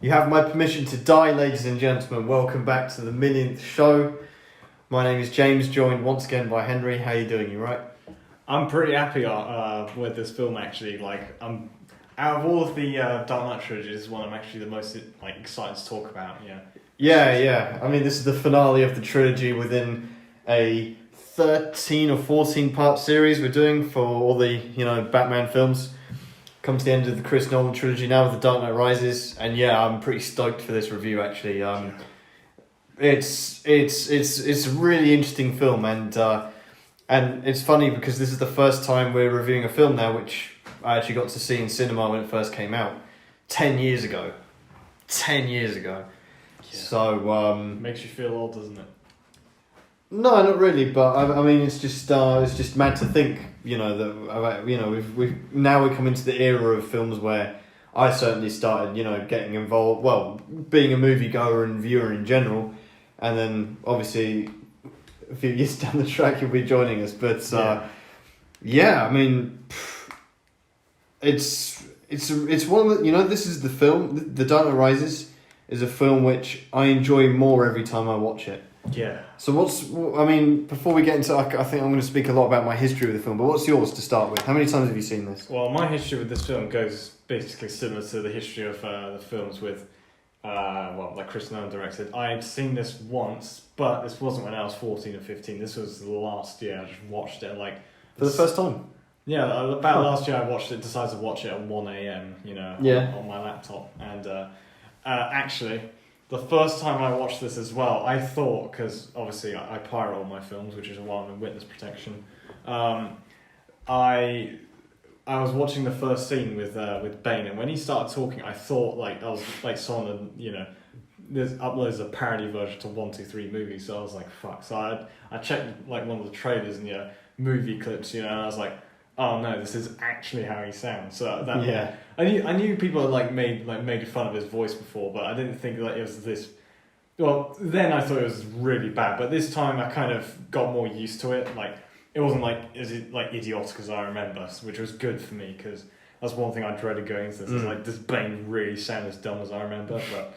You have my permission to die, ladies and gentlemen. Welcome back to the Millionth show. My name is James, joined once again by Henry. How you doing? You right? I'm pretty happy with this film, actually. I'm out of all of the Dark Knight trilogy, this is one I'm actually the most excited to talk about. Yeah. I mean, this is the finale of the trilogy within a 13 or 14 part series we're doing for all the Batman films. Come to the end of the Chris Nolan trilogy now with The Dark Knight Rises, and I'm pretty stoked for this review actually. It's a really interesting film, and it's funny because this is the first time we're reviewing a film now which I actually got to see in cinema when it first came out 10 years ago. 10 years ago. Yeah. So makes you feel old, doesn't it? No, not really, but I mean it's just mad to think, we've now we come into the era of films where I certainly started, getting involved, well, being a moviegoer and viewer in general, and then obviously a few years down the track you'll be joining us, but I mean it's one of the, this is the film, The Dark Knight Rises is a film which I enjoy more every time I watch it. Yeah. So before we get into, I think I'm going to speak a lot about my history with the film, but what's yours to start with? How many times have you seen this? Well, my history with this film goes basically similar to the history of the films with, Chris Nolan directed. I'd seen this once, but this wasn't when I was 14 or 15. This was the last year. I just watched it For the first time? Yeah, about last year I watched it, decided to watch it at 1 a.m, on my laptop. And actually, the first time I watched this as well, I thought, because obviously I pirate all my films, which is why I'm in witness protection, I was watching the first scene with Bane, and when he started talking, I thought I was someone, there's uploads a parody version to 123 movies, so I was like, fuck. So I checked one of the trailers and movie clips, and I was like, oh no, this is actually how he sounds. So that I knew people had made fun of his voice before, but I didn't think it was this. Well, then I thought it was really bad, but this time I kind of got more used to it. It wasn't idiotic as I remember, which was good for me because that's one thing I dreaded going into this. Is does Bane really sound as dumb as I remember? But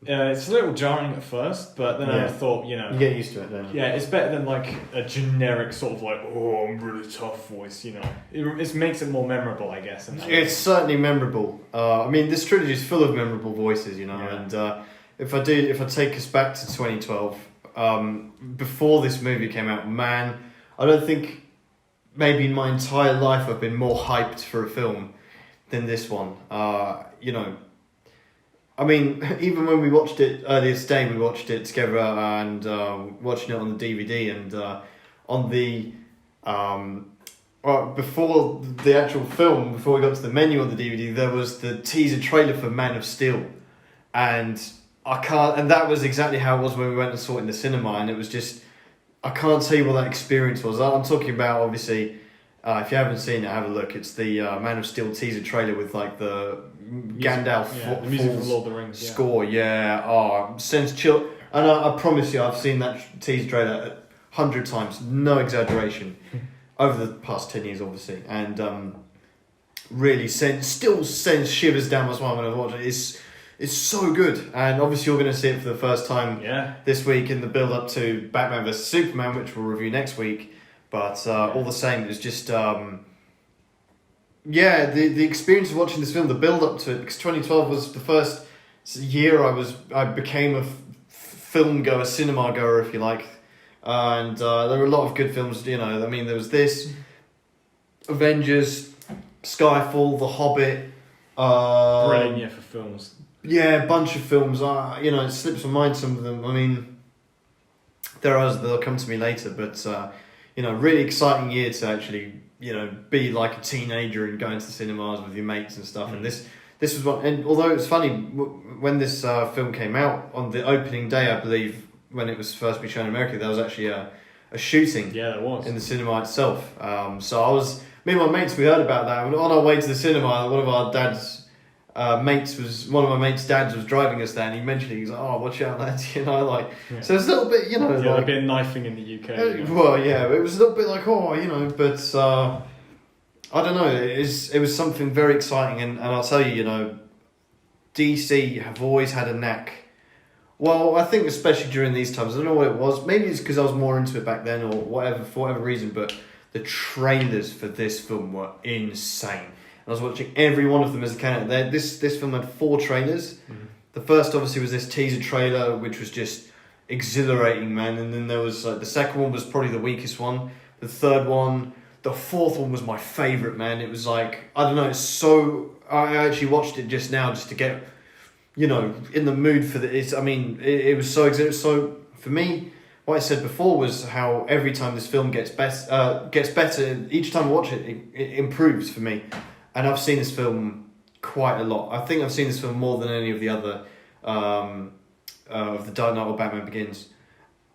it's a little jarring at first, but then I thought, you get used to it then. Yeah, it's better than a generic sort of oh, I'm really tough voice, It makes it more memorable, I guess. It's certainly memorable. I mean, this trilogy is full of memorable voices, and if I take us back to 2012, before this movie came out, man, I don't think maybe in my entire life I've been more hyped for a film than this one. I mean, even when we watched it earlier today, we watched it together and watching it on the DVD and on the before the actual film, before we got to the menu on the DVD, there was the teaser trailer for Man of Steel, and that was exactly how it was when we went and saw it in the cinema, and it was just, I can't tell you what that experience was. I'm talking about, obviously, if you haven't seen it, have a look. It's the Man of Steel teaser trailer with the Gandalf the music from Lord of the Rings score. Sends chill. And I promise you, I've seen that teaser trailer 100 times, no exaggeration, over the past 10 years, obviously, and really still sends shivers down my spine when I watch it. It's so good, and obviously you're going to see it for the first time this week in the build up to Batman vs Superman, which we'll review next week. But all the same, it was just the experience of watching this film, the build up to it, because 2012 was the first year I became a film goer, cinema goer, if you like, and there were a lot of good films. I mean, there was this, Avengers, Skyfall, The Hobbit. Brilliant year for films. Yeah, a bunch of films. It slips my mind, some of them. I mean, there are others that'll come to me later, but really exciting year to actually, be like a teenager and go into the cinemas with your mates and stuff. And this was one. And although it was funny when this film came out on the opening day, I believe when it was first being shown in America, there was actually a shooting. Yeah, there was in the cinema itself. So me and my mates, we heard about that. And on our way to the cinema, one of my mates' dads was driving us there, and he mentioned he's like, "Oh, watch out, lads!" So it's a little bit, a bit knifing in the UK. Well, it was a little bit but I don't know. It was something very exciting, and I'll tell you, DC have always had a knack. Well, I think especially during these times, I don't know what it was. Maybe it's because I was more into it back then, or whatever, for whatever reason. But the trailers for this film were insane. I was watching every one of them as a candidate. This film had 4 trailers. Mm-hmm. The first, obviously, was this teaser trailer, which was just exhilarating, man. And then there was the second one was probably the weakest one. The third one, the fourth one was my favorite, man. It was I don't know. It's so. I actually watched it just now, just to get, in the mood for this. I mean, it was so exciting. So for me, what I said before was how every time this film gets better. Each time I watch it, it improves for me. And I've seen this film quite a lot. I think I've seen this film more than any of the other of the Dark Knight or Batman Begins.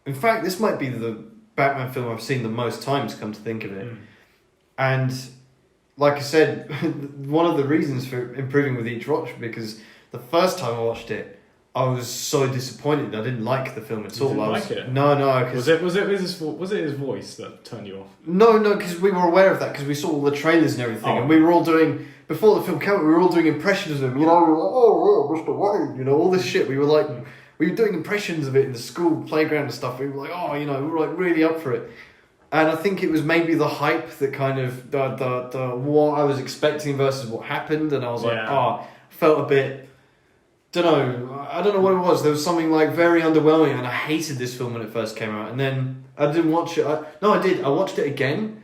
In fact, this might be the Batman film I've seen the most times, come to think of it. And like I said, one of the reasons for improving with each watch, because the first time I watched it, I was so disappointed. I didn't like the film at all. Didn't like it? No. Was it his voice that turned you off? No, because we were aware of that, because we saw all the trailers and everything, and we were all doing, before the film came out, we were all doing impressions of him. We were like, oh, Mr. Wayne, all this shit. We were we were doing impressions of it in the school playground and stuff. We were like, oh, we were really up for it. And I think it was maybe the hype that kind of the what I was expecting versus what happened, and I was felt a bit. I don't know what it was. There was something very underwhelming, and I hated this film when it first came out. And then I didn't watch it. I did. I watched it again.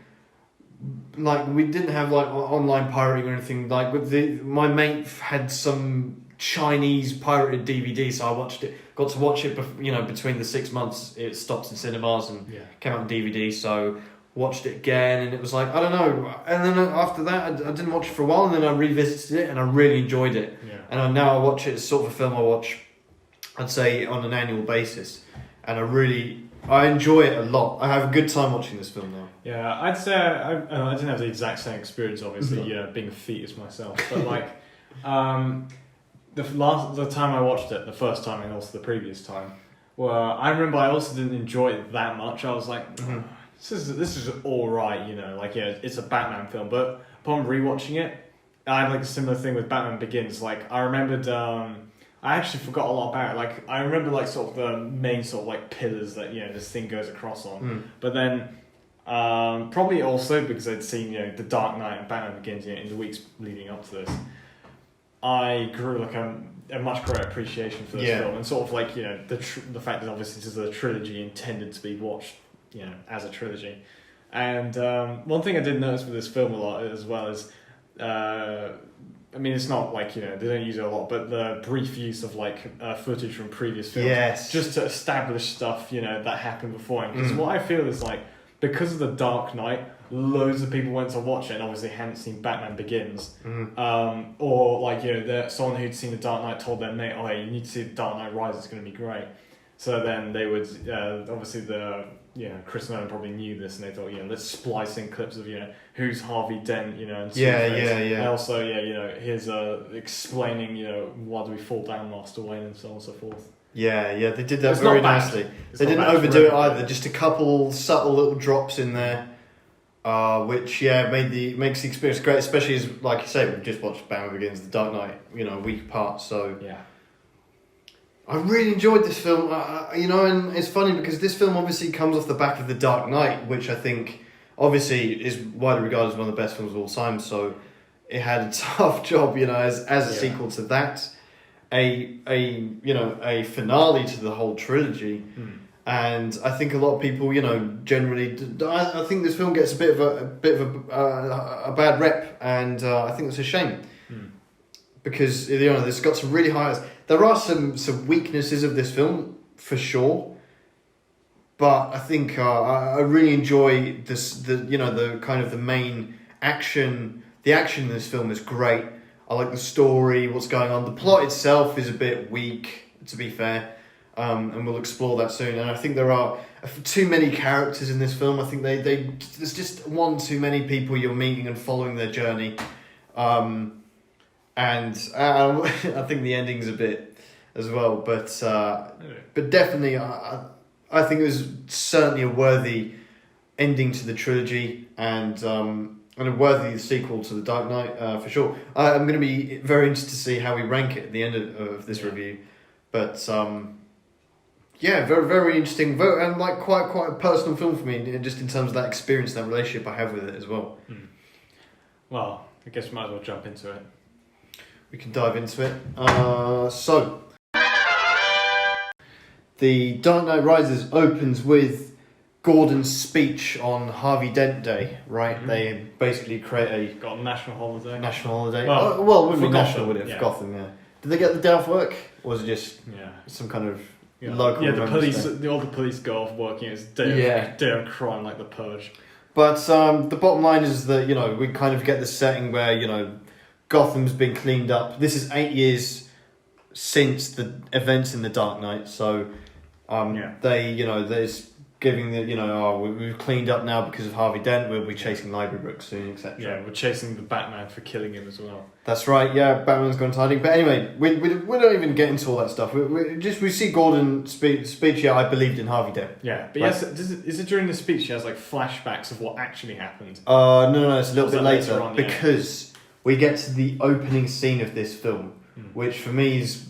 We didn't have online pirating or anything. My mate had some Chinese pirated DVD, so I watched it. Got to watch it, between the 6 months it stopped in cinemas and came out on DVD. So watched it again, and it was I don't know. And then after that, I didn't watch it for a while, and then I revisited it, and I really enjoyed it. Yeah. And now I watch it as sort of a film I watch, I'd say, on an annual basis, and I enjoy it a lot. I have a good time watching this film now. Yeah, I'd say I didn't have the exact same experience, obviously, being a fetus myself, but the time I watched it, the first time and also the previous time, I remember I also didn't enjoy it that much. I was like. Mm-hmm. This is all right, it's a Batman film, but upon rewatching it, I had a similar thing with Batman Begins. I remembered, I actually forgot a lot about it. I remember sort of the main sort of pillars that this thing goes across on. But then probably also because I'd seen The Dark Knight and Batman Begins in the weeks leading up to this, I grew a much greater appreciation for this film, and sort of the fact that obviously this is a trilogy intended to be watched. As a trilogy. And one thing I did notice with this film a lot as well is, it's not they don't use it a lot, but the brief use of footage from previous films, just to establish stuff that happened before. Because what I feel is because of The Dark Knight, loads of people went to watch it and obviously hadn't seen Batman Begins, or someone who'd seen The Dark Knight told their mate, oh, hey, you need to see The Dark Knight Rises, it's going to be great. So then they would obviously Chris Nolan probably knew this, and they thought, let's splice in clips of, who's Harvey Dent, and and also, here's explaining, why do we fall down Master Wayne, and so on and so forth. Yeah, they did that very nicely. They didn't overdo it either. Just a couple subtle little drops in there, which makes the experience great. Especially as, like you say, we've just watched Batman Begins, The Dark Knight, a week apart. So I really enjoyed this film, and it's funny because this film obviously comes off the back of The Dark Knight, which I think obviously is widely regarded as one of the best films of all time. So it had a tough job, as a sequel to that, a finale to the whole trilogy. And I think a lot of people, generally, I think this film gets a bit of a bad rep, and I think that's a shame. Because it's got some really highs. There are some weaknesses of this film for sure, but I think I really enjoy this. The kind of the main action. The action in this film is great. I like the story, what's going on. The plot itself is a bit weak, to be fair, and we'll explore that soon. And I think there are too many characters in this film. I think there's just one too many people you're meeting and following their journey. And I think the ending's a bit as well, but definitely I think it was certainly a worthy ending to the trilogy, and and a worthy sequel to The Dark Knight, for sure. I'm going to be very interested to see how we rank it at the end of this review. But, yeah, very, very interesting. And like quite a personal film for me, just in terms of that experience, that relationship I have with it as well. Well, I guess we might as well jump into it. We can dive into it. So, The Dark Knight Rises opens with Gordon's speech on Harvey Dent Day, right? Mm-hmm. They basically create got a national holiday. National holiday. Well, it wouldn't be Gotham, national, would it? For Gotham, yeah. Did they get the day off work, or was it just some kind of local? Yeah, the police. All the police go off working. It's day of crime, like the Purge. But the bottom line is that we kind of get the setting where Gotham's been cleaned up. This is 8 years since the events in The Dark Knight, so they there's giving we've cleaned up now because of Harvey Dent. We'll be chasing library books soon, etc. Yeah, we're chasing the Batman for killing him as well. That's right. Yeah, Batman's gone to hiding. But anyway, we don't even get into all that stuff. We see Gordon speech. Yeah, I believed in Harvey Dent. Yeah, but yes, is it during the speech he has like flashbacks of what actually happened? No, it's a little bit later on, because we get to the opening scene of this film, which for me is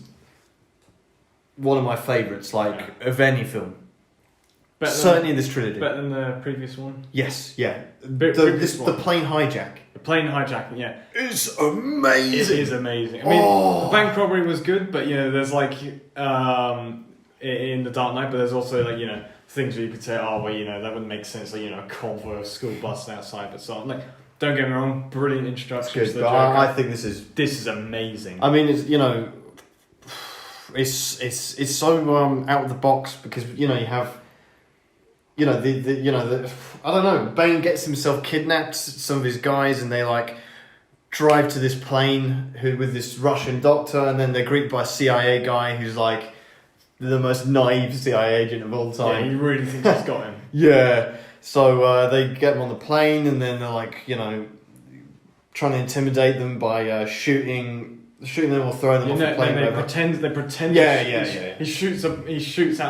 one of my favourites, of any film. Certainly in this trilogy. Better than the previous one? Yes, yeah. The plane hijack. The plane hijacking, yeah. It's amazing. It is amazing. I mean, the bank robbery was good, but there's in The Dark Knight, but there's also things where you could say, that wouldn't make sense, a convoy of school buses outside, but so on. Don't get me wrong, brilliant introduction to the Joker. I think this is amazing. I mean, it's so out of the box, because you have I don't know, Bane gets himself kidnapped, some of his guys, and they drive to this plane with this Russian doctor, and then they're greeted by a CIA guy who's the most naive CIA agent of all time. Yeah, you really think he's got him. Yeah. So they get him on the plane, and then they're trying to intimidate them by shooting them or throwing them off the plane. They pretend. Yeah. He shoots out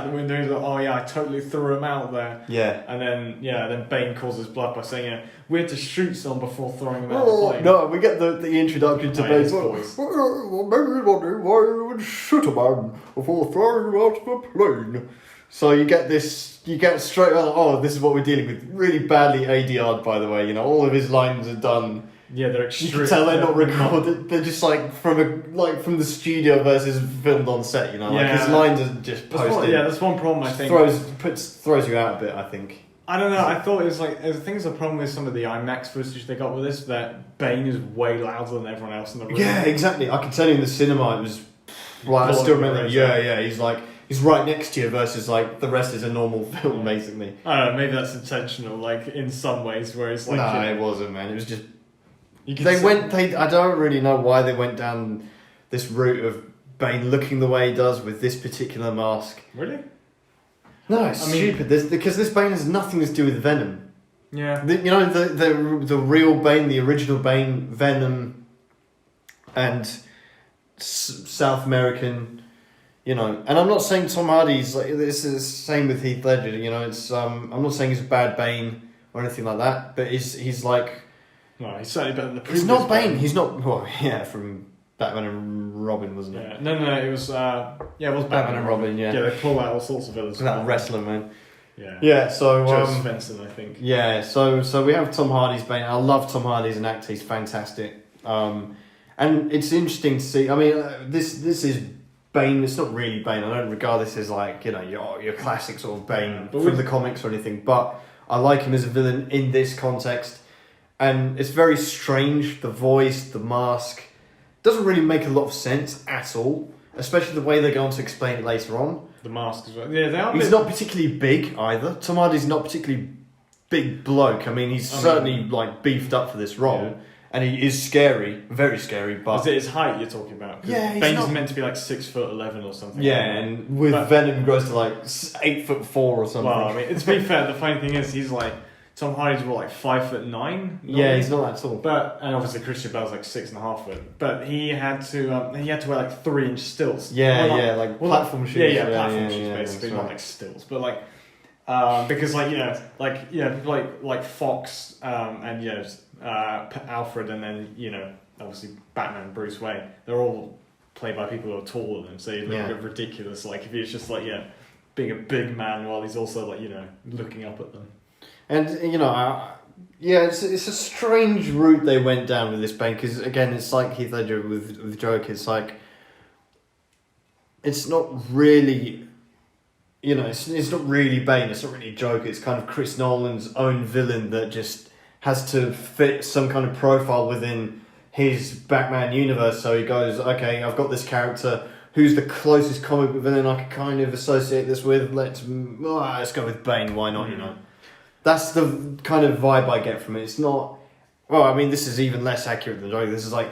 the window. He's like, I totally threw him out there. Yeah. And then Bane calls his bluff by saying, we had to shoot someone before throwing him out the plane. No, we get the introduction to Bane's voice. Well, maybe wondering why you would shoot a man before throwing him out of a plane. So you get straight on, this is what we're dealing with. Really badly ADR'd, by the way. All of his lines are done. Yeah, they're extreme. You can tell they're not recorded. They're just from the studio versus filmed on set. His lines are just posted. That's one problem. I think throws you out a bit. I think. I don't know. I thought it was I think it's a problem with some of the IMAX footage they got with this, that Bane is way louder than everyone else in the room. Yeah, exactly. I can tell you in the cinema it was I still remember. Yeah. He's right next to you versus the rest is a normal film basically. I don't know. Maybe that's intentional. In some ways, where it's no, it wasn't, man. It was just. I don't really know why they went down this route of Bane looking the way he does with this particular mask. Really? No, it's stupid. Because this Bane has nothing to do with Venom. Yeah. The real Bane, the original Bane, Venom, and South American. And I'm not saying Tom Hardy's this is the same with Heath Ledger. It's I'm not saying he's a bad Bane or anything like that, but he's well, he's certainly better than the previous. He's not Bane. He's not. Well, from Batman and Robin, wasn't it? Yeah. No. It was. It was Batman and Robin. Yeah. Yeah, they pull out all sorts of villains. That wrestler, man. Yeah. Yeah. So. Joe Svensson, I think. Yeah. So we have Tom Hardy's Bane. I love Tom Hardy as an actor. He's fantastic. And it's interesting to see. I mean, this is Bane. It's not really Bane. I don't regard this as your classic sort of Bane from the comics or anything. But I like him as a villain in this context. And it's very strange, the voice, the mask. Doesn't really make a lot of sense at all. Especially the way they're going to explain it later on. The mask as well. Yeah, they are. He's not particularly big either. Tom Hardy's not particularly big bloke. I mean, he's certainly beefed up for this role. Yeah. And he is scary, very scary, but... Is it his height you're talking about? Yeah, Bane's meant to be 6'11" or something. Yeah, and with Venom grows to 8'4" or something. Well, I mean, to be fair, the funny thing is he's Tom Hardy's 5'9". Yeah, he's not that tall. And obviously Christian Bale's 6.5 foot. But he had to wear 3-inch stilts. Yeah, platform shoes. Yeah, platform shoes basically, not stilts. But because Fox and Alfred, and then obviously Batman, Bruce Wayne. They're all played by people who are taller than him, so you look a bit ridiculous. Like if he's just like being a big man while he's also like looking up at them. And it's a strange route they went down with this Bane, because again, it's like Heath Ledger with Joker. It's like it's not really, it's not really Bane. It's not really Joker. It's kind of Chris Nolan's own villain that just has to fit some kind of profile within his Batman universe. So he goes, okay, I've got this character. Who's the closest comic book villain I can kind of associate this with? Let's go with Bane. Why not? That's the kind of vibe I get from it. It's not... Well, I mean, this is even less accurate than Joker. This is, like,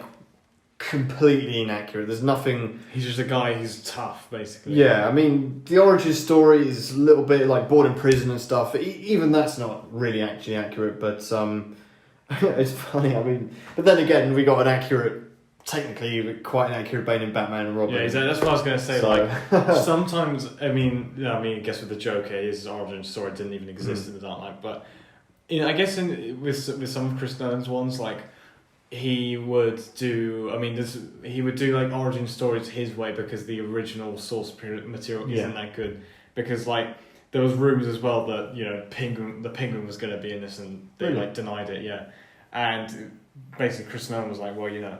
completely inaccurate. There's nothing... He's just a guy who's tough, basically. Yeah, I mean, the origin story is a little bit, like, born in prison and stuff. Even that's not really actually accurate, but it's funny. I mean... But then again, we got an accurate... Technically, quite an accurate Bane in Batman and Robin. Yeah, exactly. That's what I was going to say. So. Like, sometimes, I guess with the Joker, his origin story didn't even exist in the Dark Knight. But I guess with some of Chris Nolan's ones, like he would do like origin stories his way because the original source material isn't that good. Because like there was rumors as well that the Penguin was going to be in this, and they like denied it. Yeah, and basically Chris Nolan was like, well,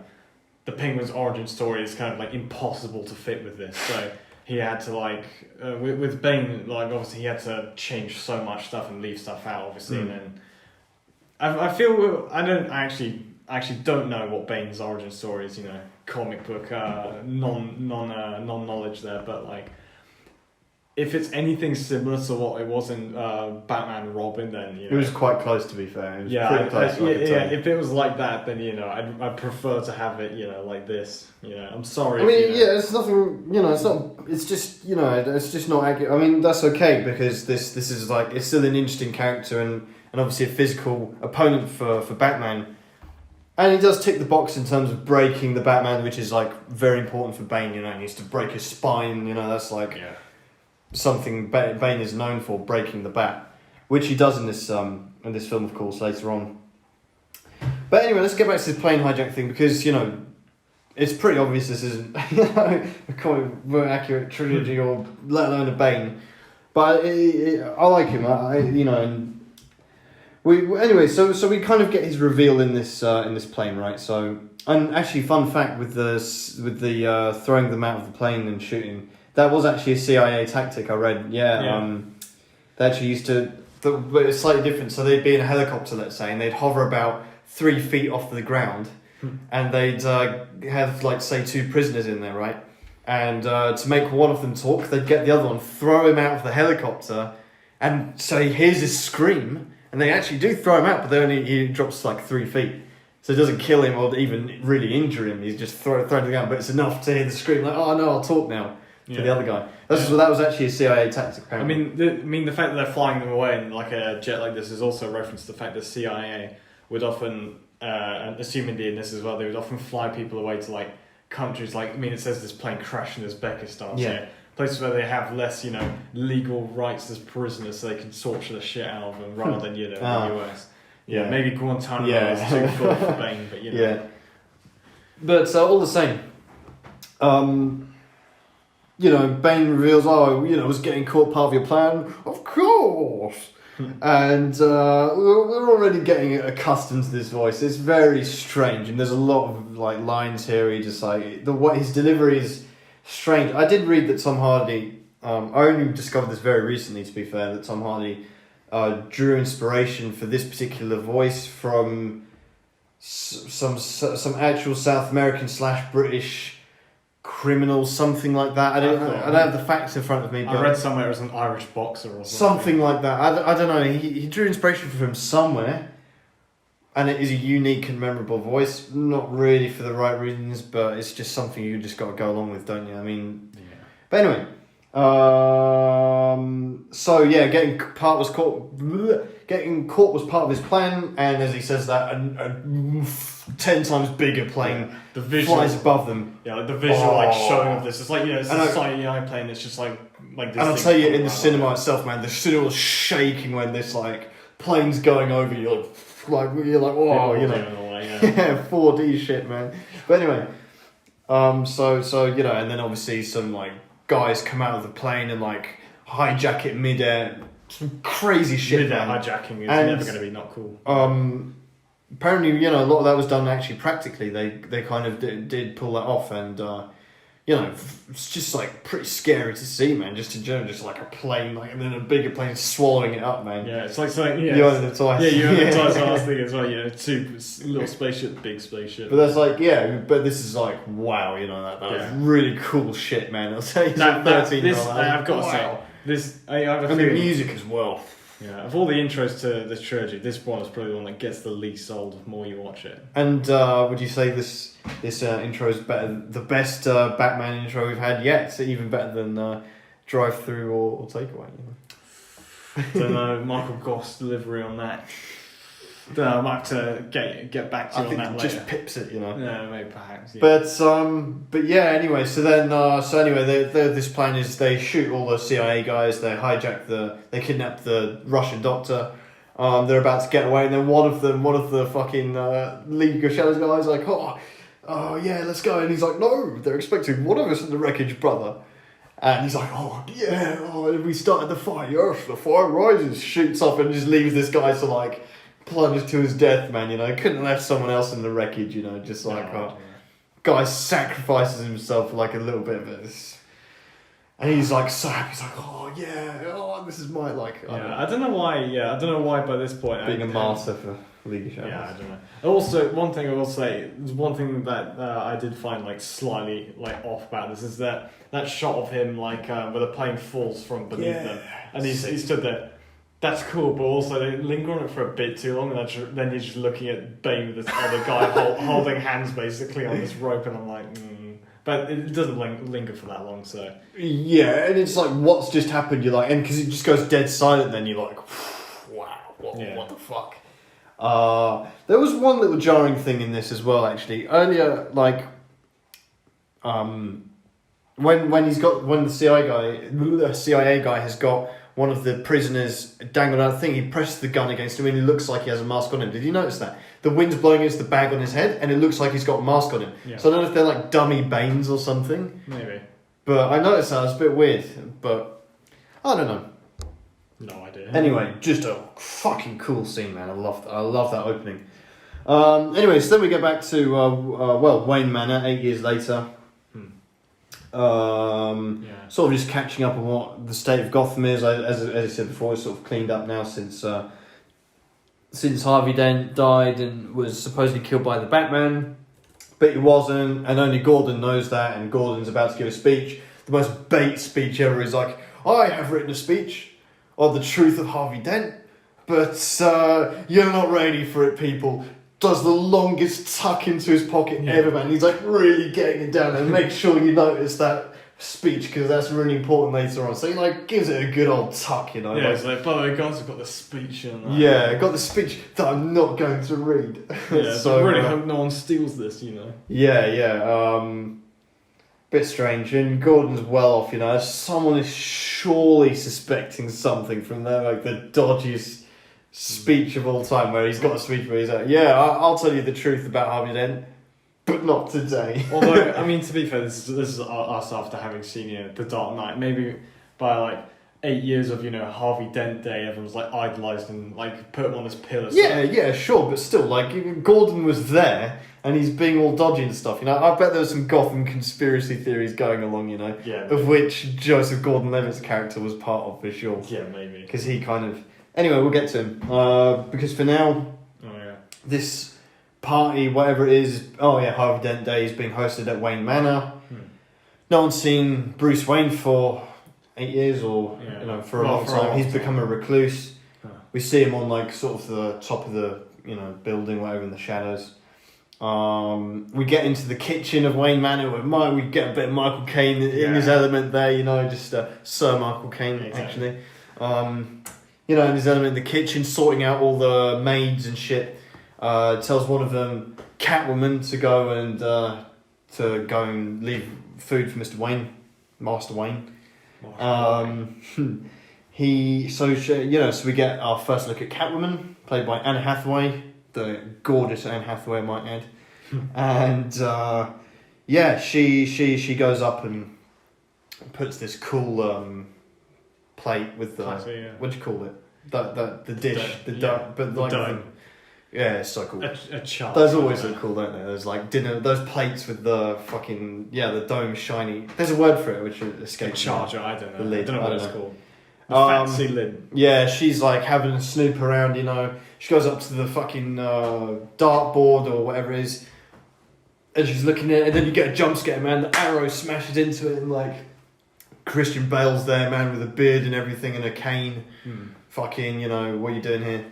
the Penguin's origin story is kind of like impossible to fit with this, so he had to like with Bane, like obviously he had to change so much stuff and leave stuff out, obviously, and then I feel I actually don't know what Bane's origin story is, comic book non knowledge there, but like if it's anything similar to what it was in Batman and Robin, then it was quite close, to be fair. It was pretty close. If it was like that, then I'd prefer to have it like this. I'm sorry. I mean, it's nothing. It's not. It's just it's just not accurate. I mean, that's okay because this is like it's still an interesting character and obviously a physical opponent for Batman, and he does tick the box in terms of breaking the Batman, which is like very important for Bane. He needs to break his spine. That's like. Yeah. Something Bane is known for, breaking the bat, which he does in this film, of course, later on. But anyway, let's get back to this plane hijack thing because it's pretty obvious this isn't a comic book accurate trilogy or let alone a Bane. But I like him. And so we kind of get his reveal in this plane, right? So and actually, fun fact with the throwing them out of the plane and shooting. That was actually a CIA tactic I read. Yeah. They actually used to, but it's slightly different. So they'd be in a helicopter, let's say, and they'd hover about 3 feet off the ground, and they'd have, like, say, 2 prisoners in there, right? And to make one of them talk, they'd get the other one, throw him out of the helicopter, and so he hears his scream, and they actually do throw him out, but he drops like 3 feet. So it doesn't kill him or even really injure him. He's just thrown to the ground, but it's enough to hear the scream, like, oh no, I'll talk now. To the other guy. That was actually a CIA tactic. Apparently. I mean, the fact that they're flying them away in like a jet like this is also a reference to the fact that CIA would often, and assumingly in this as well, they would often fly people away to like countries like. I mean, it says this plane crashed in Uzbekistan. So places where they have less, legal rights as prisoners, so they can torture the shit out of them rather than the US. Yeah, maybe Guantanamo is too full for Bane, but Yeah. But all the same. Bane reveals, was getting caught part of your plan? Of course! And we're already getting accustomed to this voice. It's very strange, and there's a lot of like lines here. He just like his delivery is strange. I did read that Tom Hardy. I only discovered this very recently, to be fair. That Tom Hardy drew inspiration for this particular voice from some actual South American / British criminal, something like that. I don't have the facts in front of me. But I read somewhere it was an Irish boxer or something like that. I don't know. He drew inspiration from somewhere, and it is a unique and memorable voice. Not really for the right reasons, but it's just something you just got to go along with, don't you? I mean, But anyway, so yeah, getting caught was part of his plan, and as he says that, a 10 times bigger plane flies above them. Yeah, like the visual showing of this. It's like it's a CGI plane. It's just like this. And I'll tell you, in the cinema itself, man, the cinema was shaking when this like plane's going over you. Like, like you're like, whoa, you know, yeah, 4D shit, man. But anyway, so you know, and then obviously some like guys come out of the plane and like hijack it midair. Some crazy shit. Midair hijacking is never going to be not cool. Apparently, you know, a lot of that was done actually practically. They kind of did pull that off, and you know, it's just like pretty scary to see, man. Just in general, just like a plane, like, and then a bigger plane swallowing it up, man. Yeah, it's like something. Yeah, you own the twice. Yeah, you own the twice. I was thinking as well. You know, two little spaceship, big spaceship. But that's like, yeah. But this is like, wow, you know, that was really cool shit, man. I'll tell you, I've got to wow. say this. I have a and feeling, the music as well. Yeah, of all the intros to this trilogy, this one is probably the one that gets the least old the more you watch it. And would you say this intro is the best Batman intro we've had yet? It's even better than Drive Through or Takeaway. You know? Don't know, Michael Goss' delivery on that. I might have to get back to you on that later. Just pips it, you know. Yeah, maybe perhaps. Yeah. But yeah. Anyway, this plan is they shoot all the CIA guys. They kidnap the Russian doctor. They're about to get away, and then one of the fucking League of Shadows guys, like, oh yeah, let's go. And he's like, no, they're expecting one of us in the wreckage, brother. And he's like, oh yeah, we started the fire. Yes, the fire rises. Shoots up and just leaves this guy to like plunge to his death, man. You know, couldn't have left someone else in the wreckage. You know, just like guy sacrifices himself for like a little bit of it. And he's like so happy. He's like, oh yeah, this is my like. I don't know why by this point being a martyr for League of Shadows. Yeah, I don't know. Also, one thing I will say, one thing that I did find like slightly like off about this is that shot of him like where the plane falls from beneath them, and he stood there. That's cool, but also they linger on it for a bit too long, and then you're just looking at Bane with this other guy holding hands basically on this rope, and I'm like, But it doesn't linger for that long, so... Yeah, and it's like, what's just happened? You're like... And because it just goes dead silent, then you're like... Wow, what the fuck? There was one little jarring thing in this as well, actually. Earlier, like... When the CIA guy has got one of the prisoners dangled out of the thing, he presses the gun against him and he looks like he has a mask on him. Did you notice that? The wind's blowing against the bag on his head and it looks like he's got a mask on him. Yeah. So I don't know if they're like dummy Banes or something. Maybe. But I noticed that. It was a bit weird. But I don't know. No idea. Anyway, just a fucking cool scene, man. I love that opening. Anyway, so then we get back to, Wayne Manor, 8 years later. Sort of just catching up on what the state of Gotham is. As I said before, it's sort of cleaned up now since Harvey Dent died and was supposedly killed by the Batman, but he wasn't, and only Gordon knows that. And Gordon's about to give a speech, the most bait speech ever. He's like, "I have written a speech on the truth of Harvey Dent, but you're not ready for it, people." Does the longest tuck into his pocket ever, man. He's like really getting it down, and make sure you notice that speech because that's really important later on. So he like gives it a good old tuck, you know. Yeah, it's like, by the way, guys, I've got the speech on that. Yeah, I got the speech that I'm not going to read. Yeah, so I really hope no one steals this, you know. Yeah. Bit strange, and Gordon's well off, you know. Someone is surely suspecting something from there, like the dodgiest speech of all time, where he's got a speech where he's like, "Yeah, I'll tell you the truth about Harvey Dent, but not today." Although, I mean, to be fair, this is us after having seen The Dark Knight. Maybe by like 8 years of Harvey Dent Day, everyone's like idolised and like put him on this pillar. Yeah, sure, but still, like Gordon was there and he's being all dodgy and stuff. I bet there was some Gotham conspiracy theories going along. Yeah, of which Joseph Gordon-Levitt's character was part of, for sure. Yeah, maybe because he kind of. Anyway, we'll get to him. Because for now, this party, whatever it is, Harvey Dent Day is being hosted at Wayne Manor. No one's seen Bruce Wayne for 8 years or, for a long time. He's become a recluse. We see him on, like, sort of the top of the, building, whatever, in the shadows. We get into the kitchen of Wayne Manor where we get a bit of Michael Caine in his element there, just Sir Michael Caine, actually. In his element in the kitchen, sorting out all the maids and shit. Tells one of them, Catwoman, to go and leave food for Master Wayne. So we get our first look at Catwoman, played by Anne Hathaway. the gorgeous Anne Hathaway, I might add. And she goes up and puts this cool plate with the what do you call it? The dish, the dome, but like dome. Yeah, it's so cool. A chart. Those always look cool, don't they? There's like dinner, those plates with the fucking the dome shiny. There's a word for it which escapes me. Charger. I don't know. The lid. I don't know what it's called. Fancy lid. Yeah, she's like having a snoop around, you know. She goes up to the fucking dartboard or whatever it is, and she's looking at it, and then you get a jump scare, man. The arrow smashes into it, and like Christian Bale's there, man, with a beard and everything, and a cane. Fucking, you know, what are you doing here?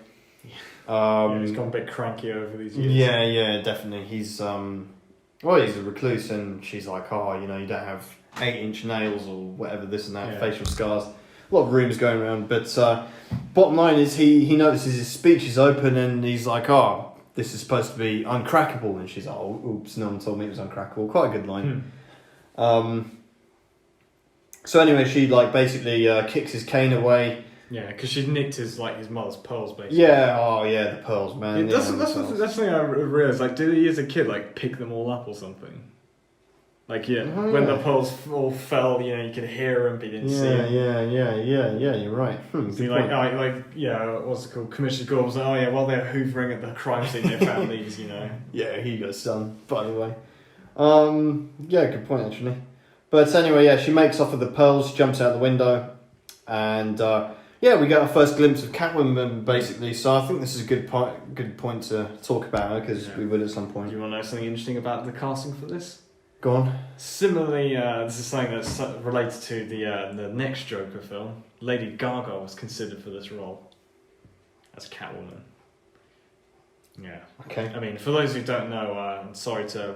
He's gone a bit cranky over these years. Yeah, definitely. He's he's a recluse, and she's like, you know, you don't have 8-inch nails or whatever, this and that, facial scars. A lot of rumours going around, but bottom line is he notices his speech is open, and he's like, this is supposed to be uncrackable, and she's like, oops, no one told me it was uncrackable. Quite a good line. So anyway, she like basically kicks his cane away. Yeah, because she nicked his mother's pearls, basically. Yeah, the pearls, man. That's the thing I realised. Like, did he as a kid pick them all up or something? Like, when the pearls all fell, you know, you could hear them, but you didn't see them. Yeah, you're right. So what's it called? Commissioner Gordon was like, while they're hoovering at the crime scene, they found these, you know. Yeah, here you go, son, by the way. Good point, actually. But anyway, she makes off with the pearls, jumps out the window, and we get our first glimpse of Catwoman, basically. So I think this is a good point to talk about her, because we would at some point. Do you want to know something interesting about the casting for this? Go on. Similarly, this is something that's related to the next Joker film. Lady Gaga was considered for this role as Catwoman. Yeah. Okay. I mean, for those who don't know, I'm sorry to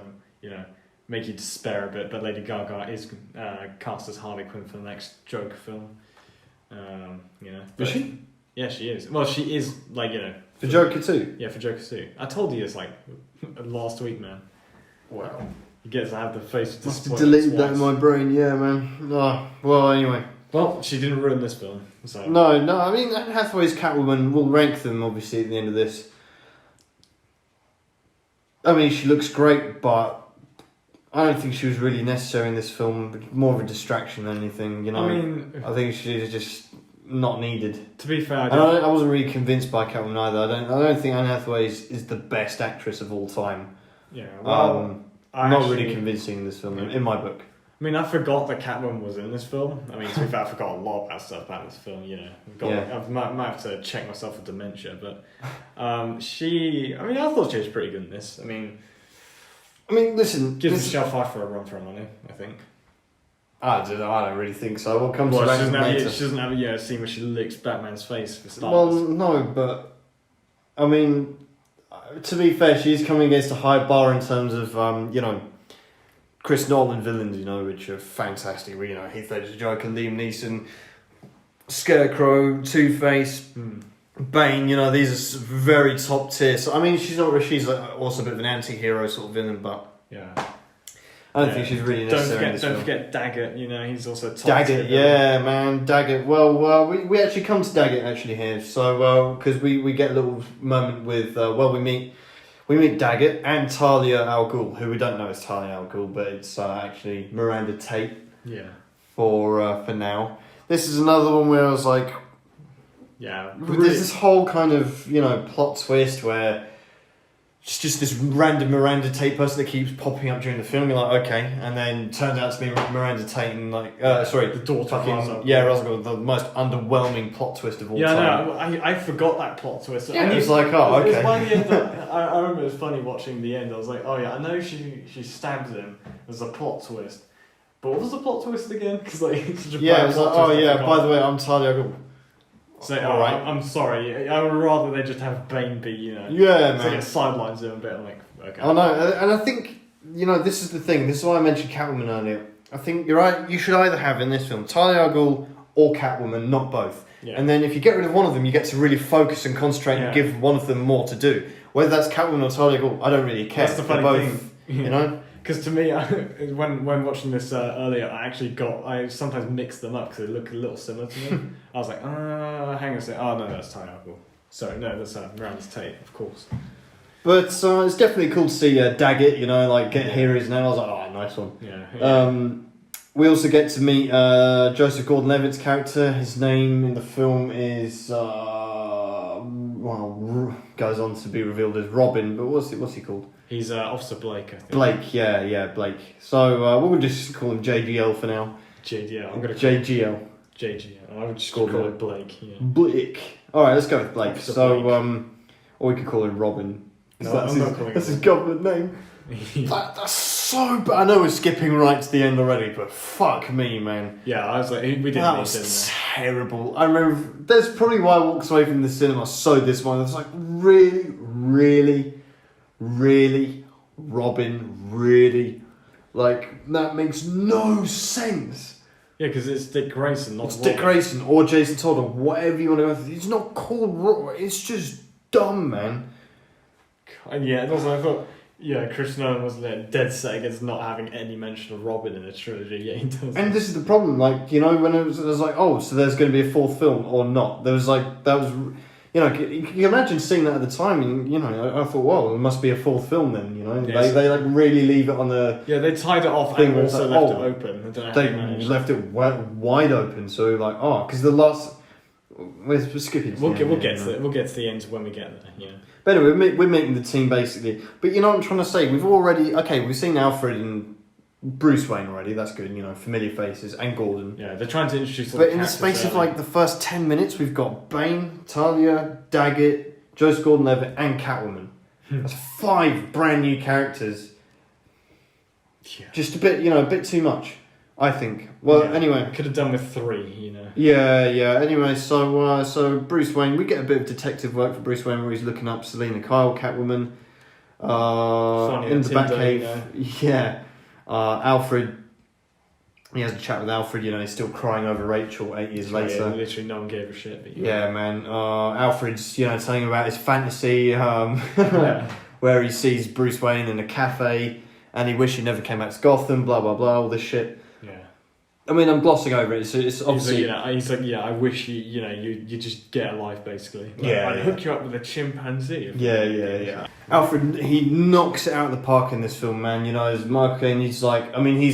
make you despair a bit, but Lady Gaga is cast as Harley Quinn for the next Joker film. Is she? Yeah, she is. Well, she is for Joker 2. Yeah, for Joker 2. I told you this last week, man. Wow. You get to have the face of Must have disappointment. deleted that in my brain, yeah, man. Well, anyway. Well, she didn't ruin this film, so... No, I mean, Anne Hathaway's Catwoman, we'll rank them, obviously, at the end of this. I mean, she looks great, but I don't think she was really necessary in this film. More of a distraction than anything, you know? I mean... I think she's just not needed. To be fair... I wasn't really convinced by Catwoman either. I don't think Anne Hathaway is the best actress of all time. Yeah, well... not really convincing in this film, in my book. I mean, I forgot that Catwoman was in this film. I mean, to be fair, I forgot a lot about stuff about this film, you know. I might have to check myself for dementia, but I thought she was pretty good in this. I mean, listen... Gives Michelle Pfeiffer a run for her money, I think. I don't really think so. We'll come to that later. She doesn't have a scene where she licks Batman's face for starters. Well, no, but... I mean... To be fair, she is coming against a high bar in terms of, Chris Nolan villains, which are fantastic. Heath Ledger's Joker, Liam Neeson, Scarecrow, Two-Face, Bane, these are very top tier. So, I mean, she's also a bit of an anti-hero sort of villain, but... Yeah. I don't think she's really necessary in this film. Don't forget Daggett, he's also top Daggett, tier. Man, Daggett. Well, we actually come to Daggett actually here. So, because we get a little moment with, we meet Daggett and Talia al Ghul, who we don't know is Talia al Ghul, but it's actually Miranda Tate. Yeah. For now. This is another one where I was like, yeah, there's this whole kind of, plot twist where it's just this random Miranda Tate person that keeps popping up during the film. You're like, okay, and then turns out to be Miranda Tate and the daughter of Ra's al Ghul. Yeah, Ra's al Ghul, the most underwhelming plot twist of all time. Yeah, no, I forgot that plot twist. Yeah, it was like, okay. It was by the end. I remember it was funny watching the end. I was like, oh yeah, I know she stabs him. There's a plot twist, but what was the plot twist again? Because it's such a it was like, by the way, I'm Talia al Ghul. So, I'm sorry. I would rather they just have Bane be, Yeah, man. So it sidelines him a bit. I'm like, okay. I know, and I think, this is the thing. This is why I mentioned Catwoman earlier. I think you're right. You should either have in this film Talia al Ghul or Catwoman, not both. Yeah. And then if you get rid of one of them, you get to really focus and concentrate and give one of them more to do. Whether that's Catwoman or Talia al Ghul, I don't really care. That's the funny thing. Because to me, when watching this earlier, I sometimes mix them up because they look a little similar to me. I was like, hang on a second. Oh, no, that's Talia al Ghul. Sorry, no, that's Miranda Tate, of course. But it's definitely cool to see Daggett, hear his name. I was like, oh, nice one. Yeah. We also get to meet Joseph Gordon-Levitt's character. His name in the film is goes on to be revealed as Robin, but what's he called? He's Officer Blake, I think. Blake, yeah, Blake. So we'll just call him JGL for now. JGL. I'm gonna JGL. JGL. I would just call it Blake. Yeah. Blake. All right, let's go with Blake. Officer So, Blake. Or we could call him Robin. No, That's his government name. That's so bad. I know we're skipping right to the end already, but fuck me, man. Yeah, I was like, we didn't That need was him terrible. I remember, that's probably why I walked away from the cinema so disappointed. I was like, really, really, really, Robin, really? Like, that makes no sense. Yeah, because it's Dick Grayson, not It's Robin. Dick Grayson or Jason Todd or whatever you want to go with. It's not called Robin. It's just dumb, man. And yeah, and also I thought, Chris Nolan was dead set against not having any mention of Robin in a trilogy. Yeah, he does. And this is the problem, when it was like, oh, so there's going to be a fourth film or not. There was you can imagine seeing that at the time, and I thought, well, there must be a fourth film then. Yes. They really leave it on the. Yeah, they tied it off thing and where it's also like, left it open. I don't know how They managed left it wide open, so because the last. We're skipping. We'll get to the end when we get there. Yeah. But anyway, we're meeting the team basically. But you know what I'm trying to say? We've seen Alfred and Bruce Wayne already. That's good, familiar faces, and Gordon. Yeah, they're trying to introduce. But in the space of the first 10 minutes, we've got Bane, Talia, Daggett, Joseph Gordon-Levitt, and Catwoman. That's 5 brand new characters. Yeah. Just a bit too much, I think. Well, anyway, could have done with 3. Yeah. Anyway, so Bruce Wayne, we get a bit of detective work for Bruce Wayne where he's looking up Selena Kyle, Catwoman, in the Batcave. Yeah, Alfred. He has a chat with Alfred. He's still crying over Rachel 8 years later. Yeah, literally, no one gave a shit. But yeah, man. Alfred's telling him about his fantasy, yeah. where he sees Bruce Wayne in a cafe, and he wished he never came back to Gotham. Blah blah blah. All this shit. Yeah. I mean, I'm glossing over it. It's obviously. He's like, I wish you just get a life, basically. I'd hook you up with a chimpanzee. Yeah. Alfred, he knocks it out of the park in this film, man. As Michael Caine, he's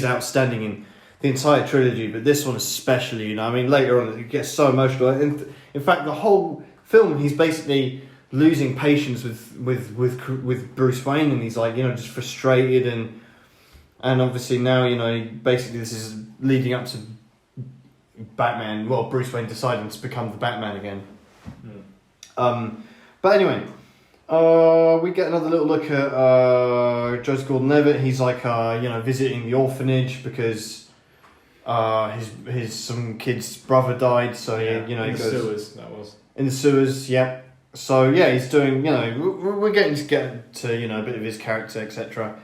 outstanding in the entire trilogy, but this one especially. Later on, it gets so emotional. In fact, the whole film, he's basically losing patience with Bruce Wayne, and he's just frustrated and obviously now, basically this is leading up to Batman, Bruce Wayne deciding to become the Batman again. But anyway, we get another little look at Joseph Gordon-Levitt. He's visiting the orphanage because some kid's brother died, so in he the goes... sewers, that was. In the sewers, yeah. So yeah, he's doing, we're getting to get to, a bit of his character, etc.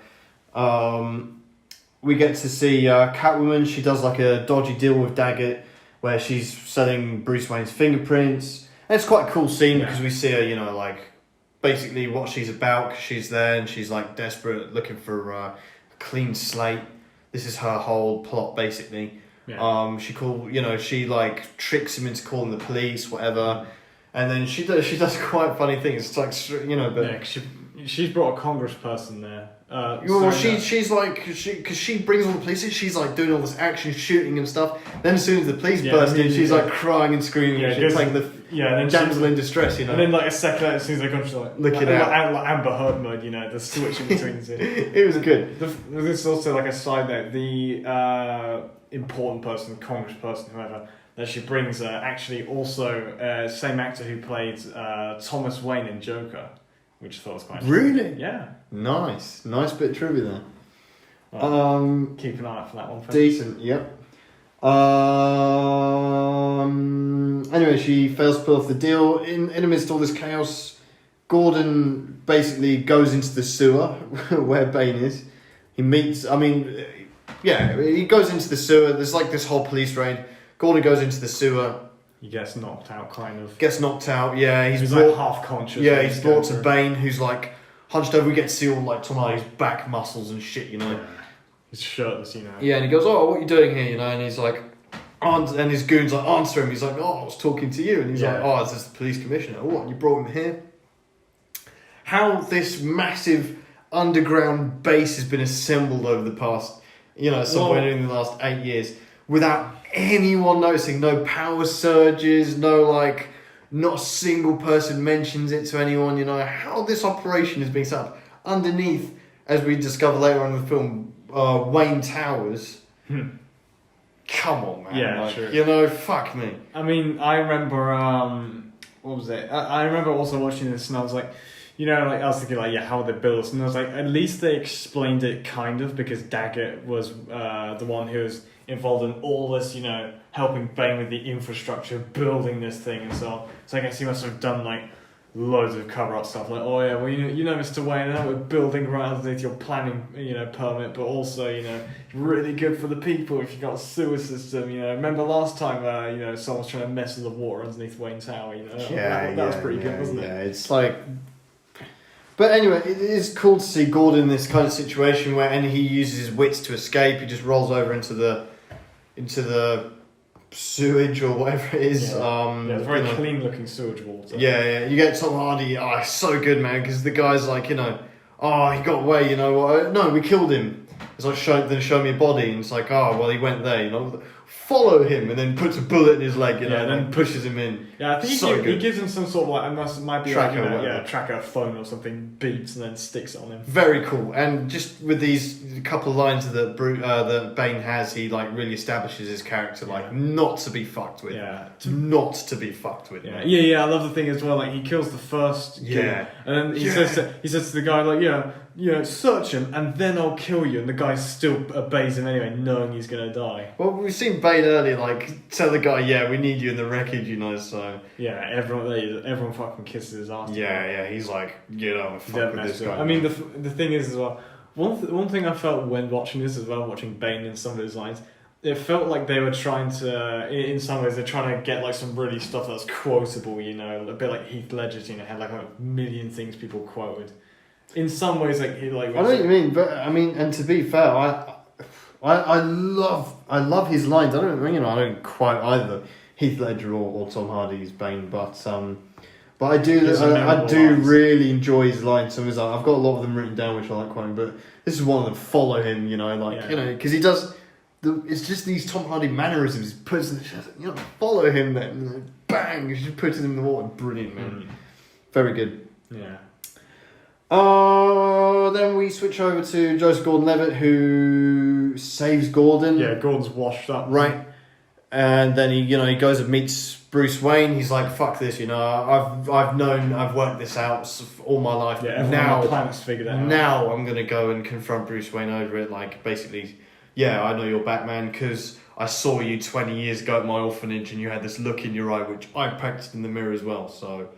We get to see Catwoman. She does a dodgy deal with Daggett where she's selling Bruce Wayne's fingerprints. And it's quite a cool scene because we see her, basically what she's about, 'cause she's there and she's desperate, looking for a clean slate. This is her whole plot, basically. Yeah. She tricks him into calling the police, whatever. And then she does quite funny things. It's but... Yeah, she's brought a congressperson there. Because she brings all the police in, she's doing all this action shooting and stuff. Then as soon as the police burst in, she's crying and screaming. Yeah, she's playing the damsel in distress, And then a second later, as soon as they come, she's looking out. Like Amber Heard mode, the switching between the two. It was good. This is also a side note. The important person, congressperson, whoever, that she brings actually also same actor who played Thomas Wayne in Joker, which I thought was quite really? Yeah. Nice bit of trivia there. Keep an eye out for that one. Decent, yep. Anyway, she fails to pull off the deal. In the midst of all this chaos, Gordon basically goes into the sewer where Bane is. He meets, he goes into the sewer. There's this whole police raid. Gordon goes into the sewer. He gets knocked out, kind of. Yeah. He's half conscious. Yeah, he's brought to Bane, who's hunched over. We get to see all Tomali's back muscles and shit, Yeah. He's shirtless, Yeah, and he goes, "Oh, what are you doing here?" And he's and his goons answer him. He's "Oh, I was talking to you." And he's "Oh, is this the police commissioner? Oh, and you brought him here?" how this massive underground base has been assembled over the past, somewhere in the last 8 years without anyone noticing. No power surges, not a single person mentions it to anyone. How this operation is being set up underneath, as we discover later on in the film, Wayne Towers. Come on, man. Yeah, true. Fuck me. I mean, I remember, what was it? I remember also watching this and I was like, I was thinking how they built this, and I was like, at least they explained it kind of, because Daggett was the one who was involved in all this, helping Bane with the infrastructure, building this thing and so on. So I guess he must have done loads of cover-up stuff, well, Mr. Wayne, we're building right underneath your planning, permit, but also, really good for the people if you got a sewer system, remember last time, someone was trying to mess with the water underneath Wayne Tower, that was pretty good, wasn't it? Yeah, it's but anyway, it is cool to see Gordon in this kind of situation where, and he uses his wits to escape. He just rolls over into the sewage or whatever it is. It's very clean looking sewage water. Yeah. You get Tom Hardy. Oh, it's so good, man, because the guy's like, he got away. You know what? No, we killed him. It's like show me a body, and it's like, oh well, he went there. Follow him, and then puts a bullet in his leg, and then pushes him in. Yeah, I think he gives him some sort of might be tracker, tracker phone or something, beeps and then sticks it on him. Very cool, and just with these couple of lines that that Bane has, he really establishes his character, not to be fucked with. Yeah, not to be fucked with. Yeah. I love the thing as well. He kills the first. Yeah, and then he says to the guy search him, and then I'll kill you. And the guy still obeys him anyway, knowing he's gonna die. Well, we've seen Bane earlier, tell the guy, we need you in the wreckage, so... Yeah, everyone fucking kisses his ass. Yeah, he's like, fuck with this guy. I mean, the thing is as well, one thing I felt when watching this as well, watching Bane in some of his lines, it felt like they were trying to, in some ways, they're trying to get some really stuff that's quotable, a bit like Heath Ledger, had a million things people quoted. In some ways, I know what you mean, but I mean, and to be fair, I love his lines. I don't quite either Heath Ledger or Tom Hardy's Bane, but I do really enjoy his lines. So I've got a lot of them written down which I like quoting, but this is one of them. Follow him, because he does. It's just these Tom Hardy mannerisms. He puts follow him. Then bang, he just puts it in the water. Brilliant, man. Very good. Yeah. Then we switch over to Joseph Gordon-Levitt, who saves Gordon. Yeah, Gordon's washed up. Right. And then he goes and meets Bruce Wayne. He's like, fuck this, I've worked this out all my life. Yeah, everyone on the planet's figured it out. Now I'm going to go and confront Bruce Wayne over it. Basically, I know you're Batman because I saw you 20 years ago at my orphanage and you had this look in your eye, which I practiced in the mirror as well, so...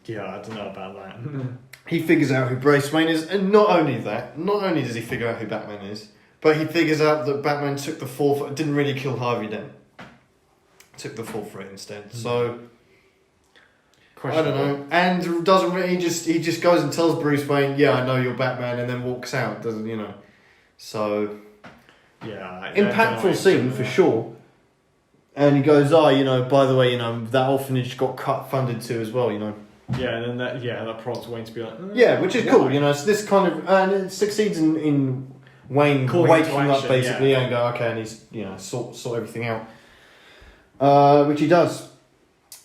Yeah, I don't know about that. He figures out who Bruce Wayne is, and not only does he figure out who Batman is, but he figures out that Batman took the fall for it, didn't really kill Harvey Dent. Took the fall for it instead. So I don't know. And doesn't really, he just goes and tells Bruce Wayne, I know you're Batman, and then walks out, doesn't So yeah, impactful scene for sure. And he goes, by the way, that orphanage got funded too as well, Yeah, and then that prompts Wayne to be like... which is cool, so this kind of... And it succeeds in Wayne waking up, basically, and go, okay, and he's, sort everything out. Which he does.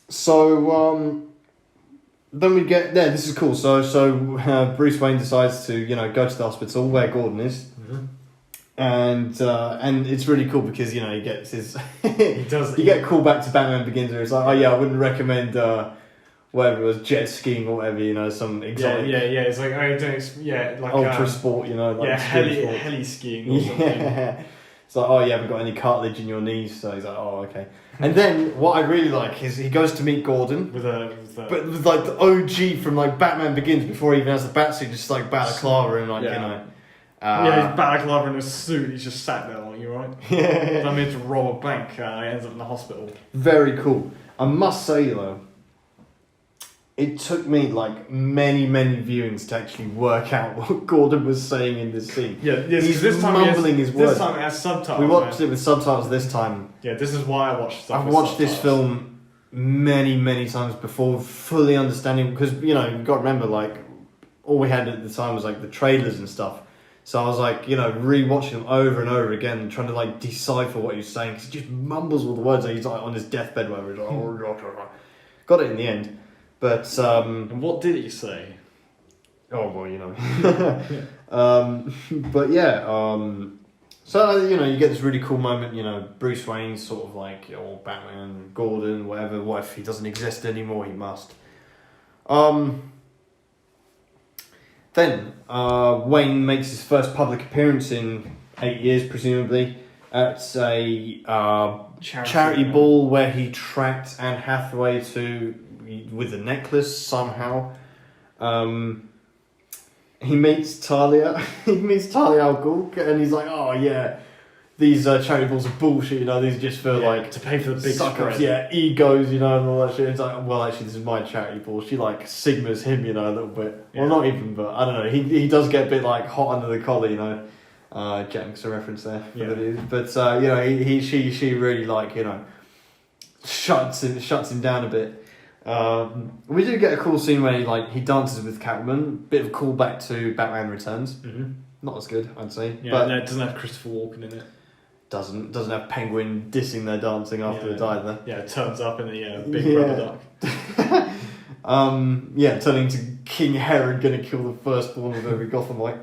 So, then we get... Yeah, this is cool. So Bruce Wayne decides to, go to the hospital where Gordon is. Mm-hmm. And it's really cool because, he gets his... You get called back to Batman Begins where it's like, I wouldn't recommend... whatever it was, jet skiing or whatever, some exotic... Yeah, it's like, ultra sport, heli skiing or something. Yeah. It's like, you haven't got any cartilage in your knees, so he's like, okay. And then, what I really like is he goes to meet Gordon, but with the OG from Batman Begins, before he even has the batsuit, just balaclava and he's balaclava in a suit, he's just sat there you're right. Yeah. I'm here to rob a bank, he ends up in the hospital. Very cool. I must say though, it took me many viewings to actually work out what Gordon was saying in this scene. Yeah, he's mumbling his words. This time it has subtitles. We watched it with subtitles this time. Yeah, this is why I watched stuff. I've watched this film many times before, fully understanding, because you've got to remember all we had at the time was like the trailers and stuff. So I was like, rewatching them over and over again, and trying to like decipher what he was saying, because he just mumbles all the words. Like he's like on his deathbed, whatever. He's like, got it in the end, but And what did he say? oh well, but yeah, so you get this really cool moment. Bruce Wayne's sort of like, Batman, Gordon, whatever. What if he doesn't exist anymore? He must. Then Wayne makes his first public appearance in 8 years, presumably, at a charity ball where he tracked Anne Hathaway with a necklace somehow. He meets Talia. He meets Talia al Ghul, and he's like, "Oh yeah, these charity balls are bullshit. These are just for like to pay for the big spread. Yeah, egos, and all that shit." It's like, well, actually, this is my charity ball. She like sigmas him, a little bit. Yeah. Well, not even, but I don't know. He does get a bit like hot under the collar, Jenks a reference there. But she really like shuts him down a bit. We do get a cool scene where he dances with Catwoman. Bit of a callback to Batman Returns. Mm-hmm. Not as good, I'd say. Yeah, but no, it doesn't have Christopher Walken in it. Doesn't have Penguin dissing their dancing after it either. Yeah, it turns up in the big rubber duck. Turning into King Herod, gonna kill the firstborn of every Gothamite.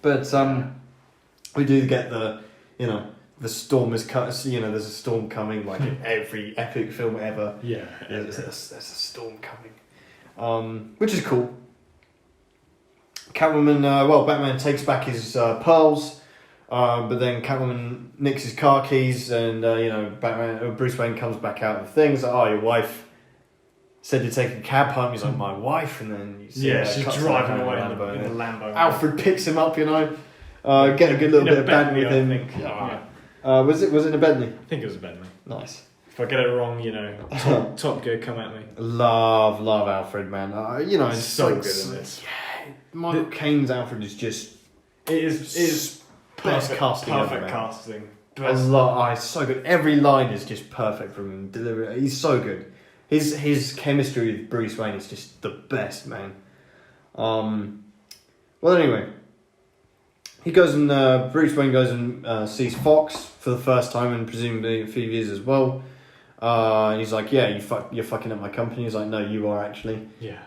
But we do get the storm is cut. There's a storm coming, like in every epic film ever. Yeah, there's a storm coming, which is cool. Catwoman, Batman takes back his pearls, but then Catwoman nicks his car keys, and Bruce Wayne comes back out of the thing. He's like, "Oh, your wife said to take a cab home." He's like, "My wife," and then she's driving away in the Lambo. Alfred picks him up, get a good little bit of banter with him. Was it in a Bentley? I think it was a Bentley. Nice. If I get it wrong, Top Gear, come at me. Love Alfred, man. It's so good in this. Yeah, Michael Caine's Alfred is just. It is best casting ever, perfect man. casting. It's so good. Every line is just perfect from him. Delivery. He's so good. His chemistry with Bruce Wayne is just the best, man. Well, anyway. Bruce Wayne goes and sees Fox for the first time, and presumably a few years as well. And he's like, "Yeah, you're fucking up my company." He's like, "No, you are actually." Yeah.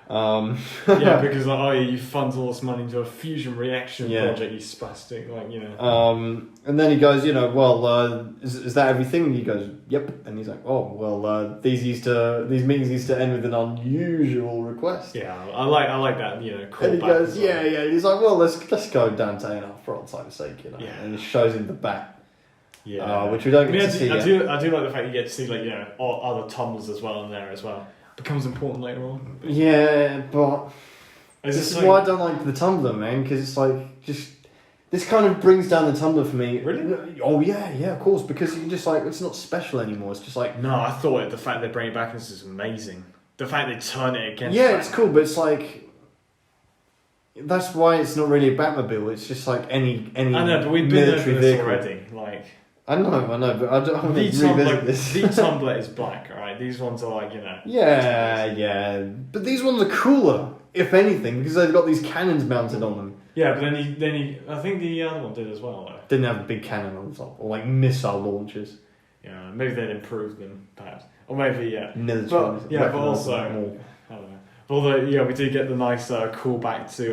Yeah, because you fund all this money into a fusion reaction project. You spastic, And then he goes, is that everything? And he goes, "Yep." And he's like, "Oh, well, these meetings used to end with an unusual request." Yeah, I like that. Call and he goes, "Yeah." He's like, "Well, let's go downtown for old time's sake, Yeah. And he shows him the bat. Yeah, which we don't get to see I yet. do like the fact you get to see other tumblers as well in there as well. Becomes important later on. Yeah, but this is why I don't like the Tumblr, man, because it's like this kind of brings down the Tumblr for me. Really? Oh yeah, of course, because you just it's not special anymore. It's just like no, I thought the fact they bring it back is amazing. The fact they turn it against. Yeah, it's cool, but it's like. That's why it's not really a Batmobile. It's just like any. I know, but we've been there for this already. I know, but I don't want to revisit this. The Tumblr is black, right? These ones are Yeah, but these ones are cooler, if anything, because they've got these cannons mounted on them. Yeah, but then I think the other one did as well, though. Didn't have a big cannon on the top, or like missile launchers. Yeah, maybe they'd improved them, perhaps, or maybe military. But also, I don't know. Although we do get the nice callback to.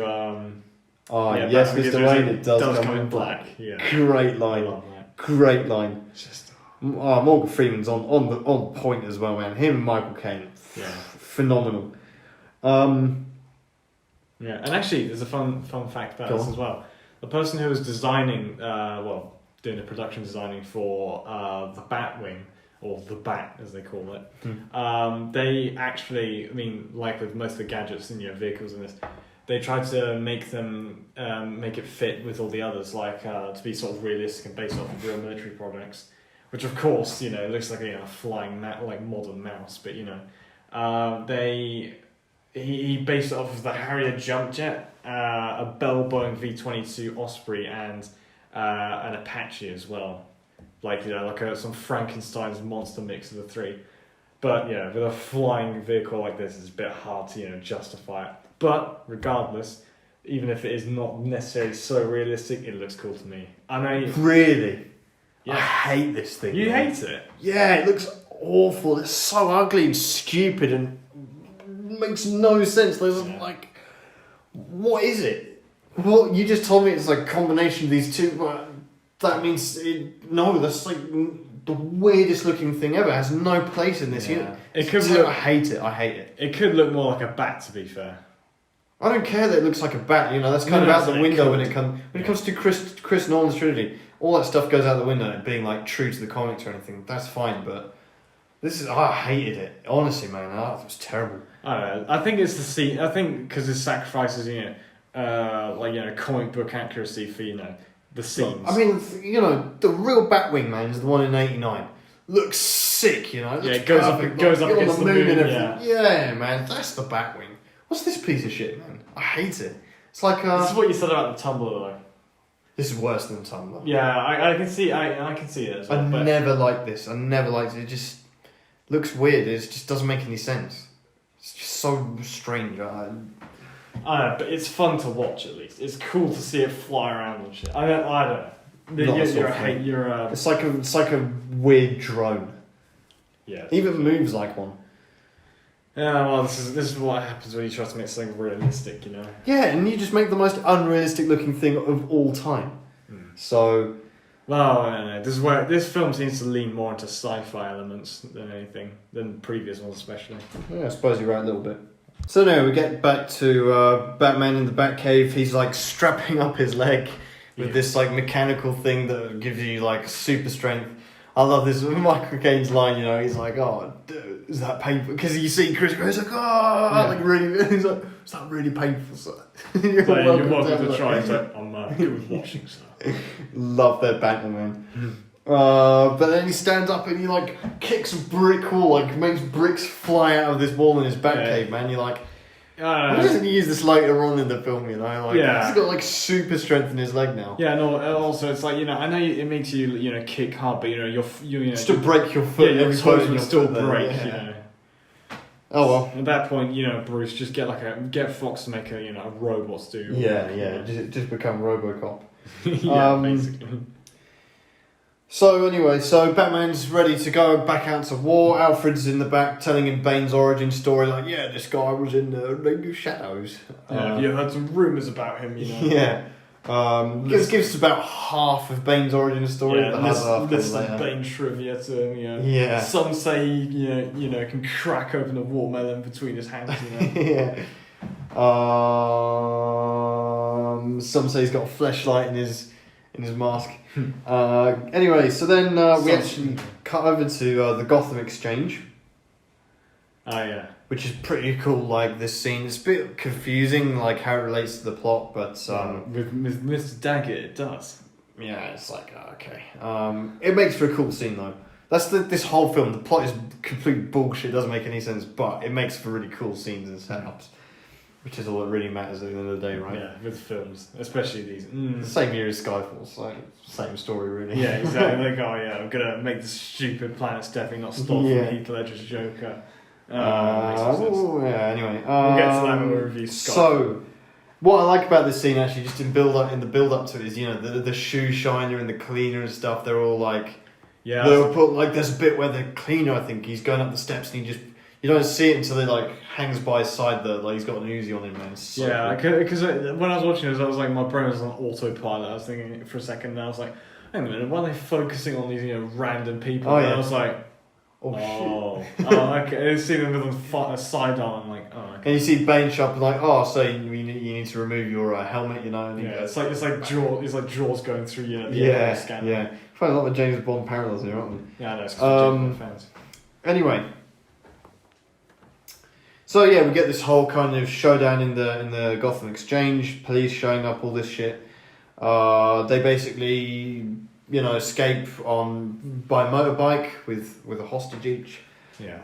Yes, Mr. Wayne, it does come in black. Yeah. Great line. Great line. Morgan Freeman's on point as well, man. Him and Michael Caine, phenomenal. And actually, there's a fun fact about this as well. The person who was designing, doing the production designing for the Batwing, or the Bat as they call it, they actually, like with most of the gadgets and vehicles in this, they tried to make them make it fit with all the others, to be sort of realistic and based off of real military projects, which of course it looks like a flying modern mouse, but he based it off of the Harrier jump jet, a Bell Boeing V-22 Osprey, and an Apache as well, some Frankenstein's monster mix of the three. But with a flying vehicle like this, it's a bit hard to justify it. But regardless, even if it is not necessarily so realistic, it looks cool to me. I know. Really? Yeah. I hate this thing. You man. hate it? Yeah, it looks awful. It's so ugly and stupid and makes no sense. There's like, what is it? Well, you just told me it's like a combination of these two, but that means that's like the weirdest looking thing ever. It has no place in this unit. It could look. I hate it. I hate it. It could look more like a bat, to be fair. I don't care that it looks like a bat. You know, that's kind of out the window when it comes to Chris Nolan's trilogy. All that stuff goes out the window, being like true to the comics or anything. That's fine, but I hated it. Honestly, man, it was terrible. I don't know. I think it's the scene. I think because it sacrifices, comic book accuracy for the scenes. I mean, the real Batwing man is the one in '89. Looks sick, It looks it goes perfect, up. It goes up against the moon and everything. everything. Yeah, man, that's the Batwing. What's this piece of shit, man? I hate it. It's like This is what you said about the Tumblr, though. This is worse than Tumblr. Yeah, I can see. I can see it as well. I never liked this. I never liked it. It just looks weird. It just doesn't make any sense. It's just so strange. I don't know, but it's fun to watch at least. It's cool to see it fly around and shit. I don't know. It's like a weird drone. Yeah. It even moves like one. Yeah, well, this is what happens when you try to make something realistic, Yeah, and you just make the most unrealistic looking thing of all time. So. Well, I don't know. This is where this film seems to lean more into sci-fi elements than anything, than previous ones especially. Yeah, I suppose you're right a little bit. So now we get back to Batman in the Batcave. He's like strapping up his leg with this like mechanical thing that gives you like super strength. I love this Michael Caine's line, he's like, "Oh, dude, is that painful?" Because you see Chris goes like, "Oh," like really, he's like, "Is that really painful, sir?" You're welcome to try. He's like, "I'm good with washing, sir." Love their banter, man. But then he stands up and he like kicks a brick wall, like makes bricks fly out of this wall in his Batcave, man. You're like, why doesn't he use this later on in the film? He's got like super strength in his leg now. Yeah, no. Also, it's like I know it makes you kick hard, but you just to break your foot. Yeah, your toes would still break. Oh well. At that point, Bruce, just get Fox to make a robots do. Just become RoboCop. Basically. So anyway, Batman's ready to go back out to war. Alfred's in the back telling him Bane's origin story, like, this guy was in the shadows. You heard some rumours about him, Yeah. Gives about half of Bane's origin story. Yeah, this Bane trivia to him, Yeah. Some say he, can crack open a watermelon between his hands, Yeah. Some say he's got a fleshlight in his mask. Anyway, so then we actually cut over to the Gotham Exchange. Oh yeah. Which is pretty cool, like this scene. It's a bit confusing, like how it relates to the plot, but with Mr. Daggett it does. Yeah, it's like okay. It makes for a cool scene though. That's this whole film. The plot is complete bullshit, doesn't make any sense, but it makes for really cool scenes and setups. Which is all that really matters at the end of the day, right? Yeah, with films, especially these. The same year as Skyfall, so same story, really. Yeah, exactly. Like, I'm gonna make this stupid planet's definitely not stop from Heath Ledger's Joker. Anyway, we'll get to that when we review Skyfall. So, what I like about this scene actually, just in the build up to it, is the shoe shiner and the cleaner and stuff. They're all like, they'll put like there's a bit where the cleaner, I think he's going up the steps and you don't see it until they like hangs by his side there, like he's got an Uzi on him, man. So because when I was watching this, I was like, my brain was on autopilot. I was thinking for a second, and I was like, hang a minute, why are they focusing on these random people? And I was like, okay. I see them with a sidearm. I'm like, oh, okay. And you see Bane shop like, so you need to remove your helmet, And it's like Jaws going through the air scanner. Yeah, quite a lot of James Bond parallels here, aren't we? Yeah, I know. It's James fans. Anyway. So we get this whole kind of showdown in the Gotham Exchange, police showing up, all this shit. They basically, escape by motorbike with a hostage each. Yeah.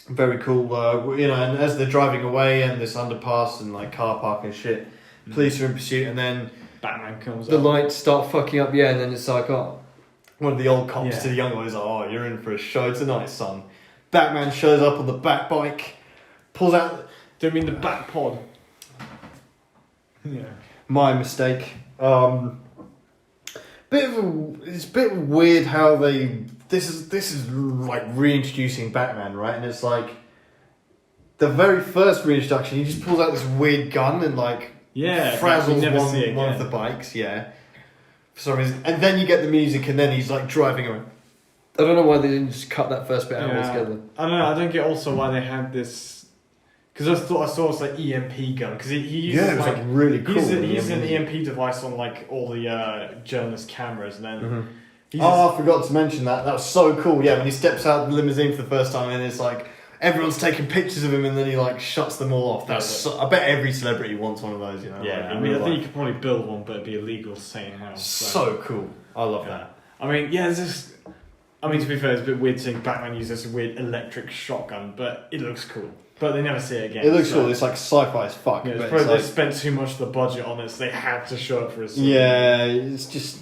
Very cool. And as they're driving away and this underpass and like car park and shit, police are in pursuit, and then Batman comes the up. lights start fucking up, and then it's like, one of the old cops to the young one is like, you're in for a show tonight, son. Batman shows up on the Batbike, pulls out... Do you mean the Bat Pod? Yeah. My mistake. It's a bit weird how this is like reintroducing Batman, right? And it's like the very first reintroduction, he just pulls out this weird gun and like frazzles one of the bikes, for some reason. And then you get the music, and then he's like driving around. I don't know why they didn't just cut that first bit out altogether. I don't know. I don't get also why they had this. Because I saw it's like EMP gun. Because he uses it was like really cool. He uses an EMP device on like all the journalist cameras, and then. I forgot to mention that. That was so cool. Yeah, when he steps out of the limousine for the first time, and it's like everyone's taking pictures of him, and then he like shuts them all off. I bet every celebrity wants one of those. You know. Yeah, like, I mean, I think you could probably build one, but it'd be illegal to say how. So cool. I love that. I mean, yeah, to be fair, it's a bit weird seeing Batman use this weird electric shotgun, but it looks cool. But they never see it again. It looks cool. It's like sci-fi as fuck. Yeah, but probably like, they spent too much of the budget on it, so they had to show it for a scene. Yeah, it's just a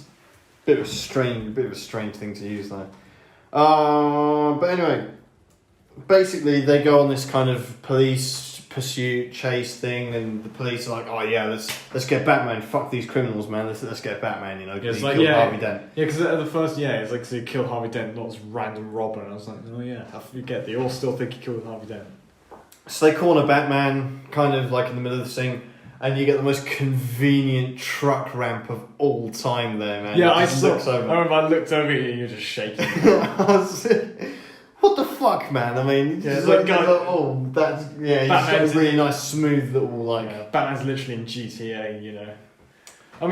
bit of a strange thing to use though. But anyway, basically they go on this kind of police pursuit chase thing, and the police are like, "Oh yeah, let's get Batman. Fuck these criminals, man. Let's get Batman." You know, because he killed Harvey Dent. Yeah, because at the first, it's like so he killed Harvey Dent, not this random robber. And I was like, oh yeah, I forget. They all still think he killed Harvey Dent. So they corner Batman, kind of like in the middle of the thing, and you get the most convenient truck ramp of all time there, man. Yeah, I remember I looked over at you and you're just shaking. What the fuck, man? I mean, yeah, he's Batman's got a really nice, smooth little like. Yeah, Batman's literally in GTA, you know. I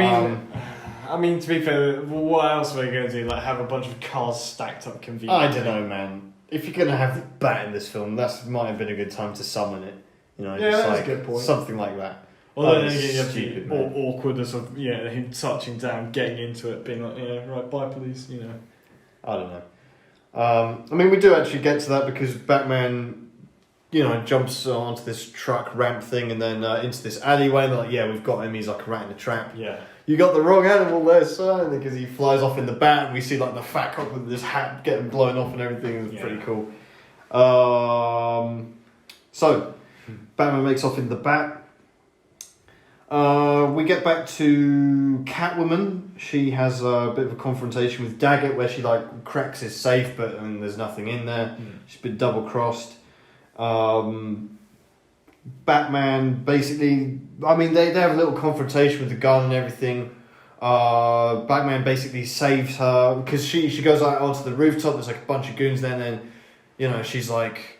mean, to be fair, what else were they going to do? Like have a bunch of cars stacked up conveniently? I don't know, man. If you're going to have the Bat in this film, that might have been a good time to summon it. You know, yeah, just that's like a good point. something like that. Although then you have the awkwardness of him touching down, getting into it, being like, right, bye police, you know. I don't know. I mean, we do actually get to that because Batman, jumps onto this truck ramp thing and then into this alleyway. And they're like, we've got him. He's like a rat in a trap. Yeah. You got the wrong animal there, son, because he flies off in the bat. And we see like the fat cop with this hat getting blown off and everything. It's pretty cool. So, Batman makes off in the bat. We get back to Catwoman. She has a bit of a confrontation with Daggett where she like cracks his safe, but there's nothing in there. She's been double crossed. Batman basically, they have a little confrontation with the gun and everything. Batman basically saves her because she goes out onto the rooftop. There's like a bunch of goons there, and then she's like,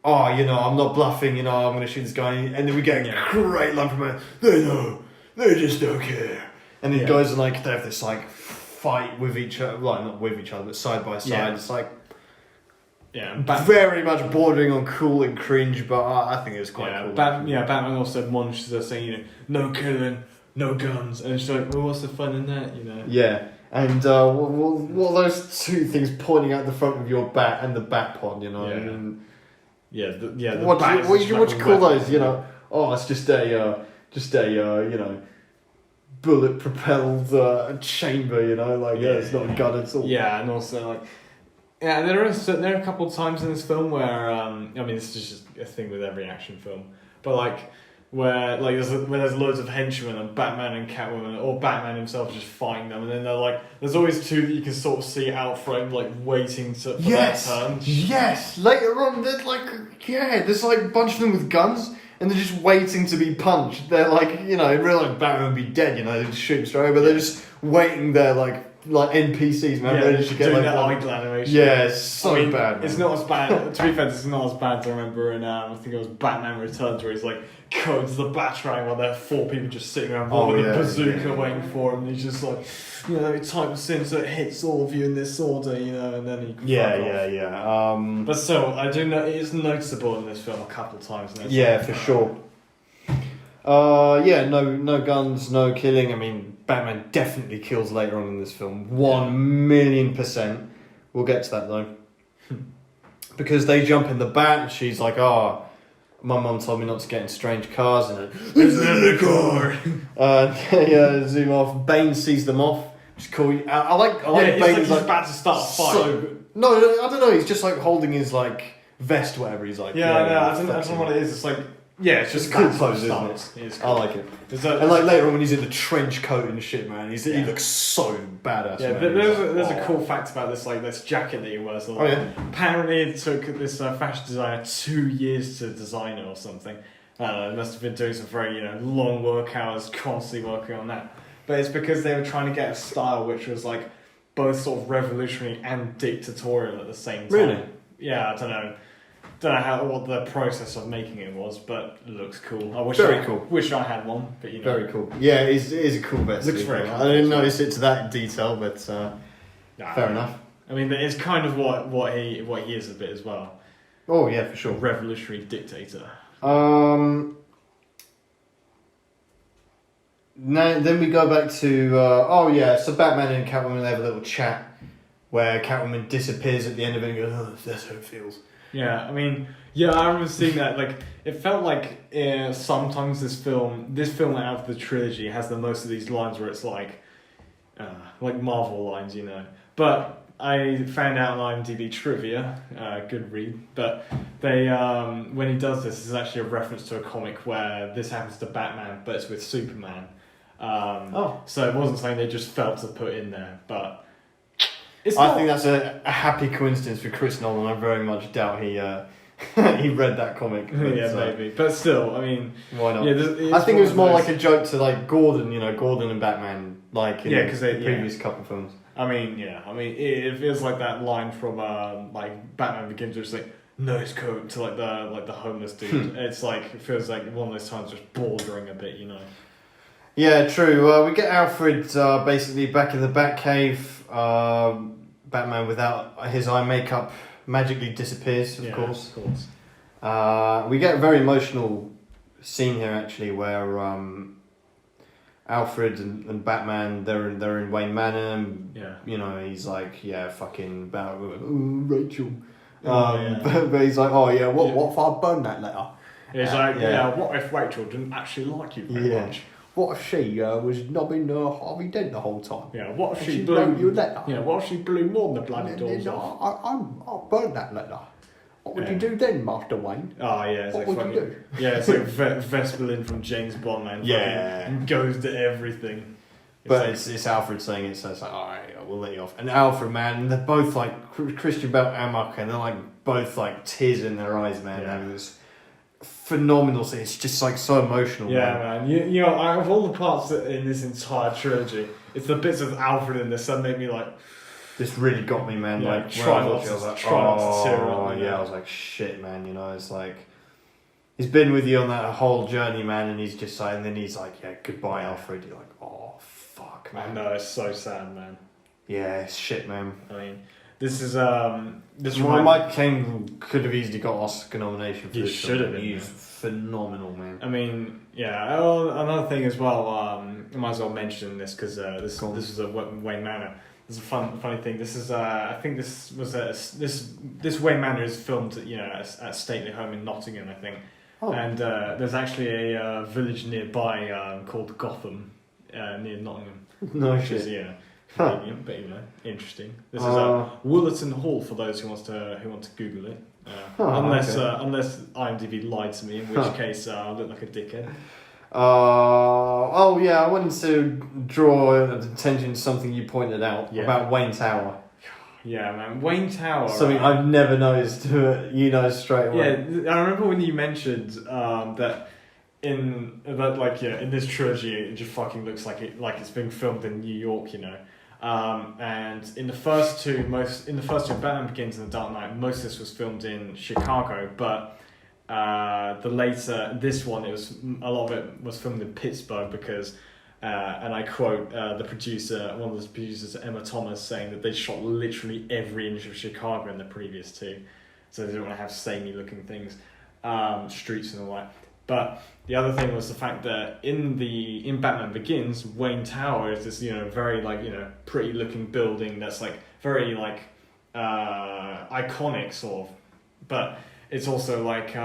I'm not bluffing, I'm going to shoot this guy. And then we get a great line from her. They just don't care. And then guys are like, they have this like fight with each other, well, not with each other, but side by side. Yeah. It's like, very much bordering on cool and cringe, but I think it was quite cool. Batman also admonishes her saying, no killing, no guns. And she's like, well, what's the fun in that, Yeah. And what are those two things pointing out the front of your bat and the bat pod, Yeah. What do you call those? It's just a bullet propelled chamber. It's not a gun at all. Yeah, and also there are a couple of times in this film where this is just a thing with every action film, but where there's loads of henchmen and Batman and Catwoman, or Batman himself just fighting them, and then they're like, there's always two that you can sort of see out frame, waiting for their turn. Yes, later on, there's a bunch of them with guns, and they're just waiting to be punched. They're in real life, Batman would be dead, they just shoot him straight away, but they're just waiting there, like NPCs, man. Yeah, just doing that idle animation. Yeah, it's so bad. Man. It's not as bad. To be fair, it's not as bad as I remember in I think it was Batman Returns, where he's going to the Batarang while there are four people just sitting around with a bazooka waiting for him. And he's just he types in so it hits all of you in this order, and then he can fuck off. But still, I do know it is noticeable in this film a couple of times. For sure. No guns, no killing. Batman definitely kills later on in this film. 1,000,000%. We'll get to that though. Because they jump in the bat and she's like, my mum told me not to get in strange cars. And this is the car. Zoom off. Bane sees them off. Which is cool. I like Bane's he's about to start a fight. So good. No, I don't know. He's just holding his vest, whatever. He's I don't know what it is. It's Yeah, it's It's just cool that pose, style. isn't It is I cool. like it. There's a, And like later on when he's in the trench coat and shit, man, he Yeah. looks so badass. yeah, man. there's He's a like, cool fact about this jacket that he wears. Oh yeah. Apparently, it took this fashion designer 2 years to design it or something. They must have been doing some very long work hours, constantly working on that. But it's because they were trying to get a style which was like both sort of revolutionary and dictatorial at the same time. Really? Yeah, I don't know what the process of making it was, but it looks cool. I wish cool. Wish I had one, but Very cool. Yeah, it is a cool vest. Looks very I cool. didn't notice it to that detail, but fair enough. I mean, it's kind of what he is a bit as well. Oh yeah, for sure. Revolutionary dictator. Now, then we go back to so Batman and Catwoman, they have a little chat where Catwoman disappears at the end of it and goes, "Oh, that's how it feels." Yeah, I mean, I remember seeing that. Like, it felt like sometimes this film out of the trilogy has the most of these lines where it's like Marvel lines, But I found out on IMDb trivia, good read, but they when he does this is actually a reference to a comic where this happens to Batman, but it's with Superman. So it wasn't something they just felt to put in there, but I think that's a happy coincidence for Chris Nolan. I very much doubt he he read that comic. But, yeah, maybe, but still, I mean, why not? Yeah, I think it was more like a joke to like Gordon, Gordon and Batman, like in because the previous couple of films. I mean, it feels like that line from like Batman Begins, where it's like nose coat to like the homeless dude. It's like it feels like one of those times just bordering a bit, Yeah, true. We get Alfred basically back in the Batcave. Batman, without his eye makeup, magically disappears. Of course. We get a very emotional scene here, actually, where Alfred and Batman they're in Wayne Manor. And, he's like, fucking Rachel. But he's like, what if I burn that letter? It's what if Rachel didn't actually like you very much? What if she was knobbing Harvey Dent the whole time? Yeah, what if she wrote you a letter? Yeah, what if she blew more than the bloody doors off? I'll burn that letter. What would you do then, Master Wayne? Oh yeah, what would you do? Yeah, it's like Vesperlin from James Bond, man. Yeah, goes to everything. But it's Alfred saying it, so it's like, all right, we'll let you off. And Alfred, man, they're both like Christian Bale and Mark, and they're like both like tears in their eyes, man. Yeah. And it was phenomenal scene. It's just like so emotional. Yeah, man. Out of all the parts in this entire trilogy, it's the bits of Alfred in this that made me like. This really got me, man. Yeah, like try not to tear up. I was like, shit, man. It's like he's been with you on that whole journey, man, and he's just like, and then he's like, goodbye, Alfred. You're like, oh fuck, man. I know, it's so sad, man. Yeah, it's shit, man. I mean, this is Mike Caine could have easily got Oscar nomination for He this. should have been. He's phenomenal, man. I mean, yeah. Well, another thing as well. I might as well mention this because this is a Wayne Manor. There's a funny thing. This is I think this was this Wayne Manor is filmed at Stately Home in Nottingham, I think. Oh. And there's actually a village nearby called Gotham near Nottingham. No which shit. is, but interesting. This is Woolerton Hall for those who want to Google it. Unless IMDb lied to me, in which case I look like a dickhead. I wanted to draw attention to something you pointed out about Wayne Tower. Yeah, man, Wayne Tower. Something I've never noticed. Straight away. Yeah, I remember when you mentioned that in this trilogy, it just fucking looks like it's being filmed in New York, and in the first two, Batman Begins and The Dark Knight, most of this was filmed in Chicago, but this one, a lot of it was filmed in Pittsburgh because, and I quote one of the producers, Emma Thomas, saying that they shot literally every inch of Chicago in the previous two, so they didn't want to have samey looking things, streets and all that. But the other thing was the fact that in Batman Begins, Wayne Tower is this very pretty looking building that's like very iconic sort of, but it's also like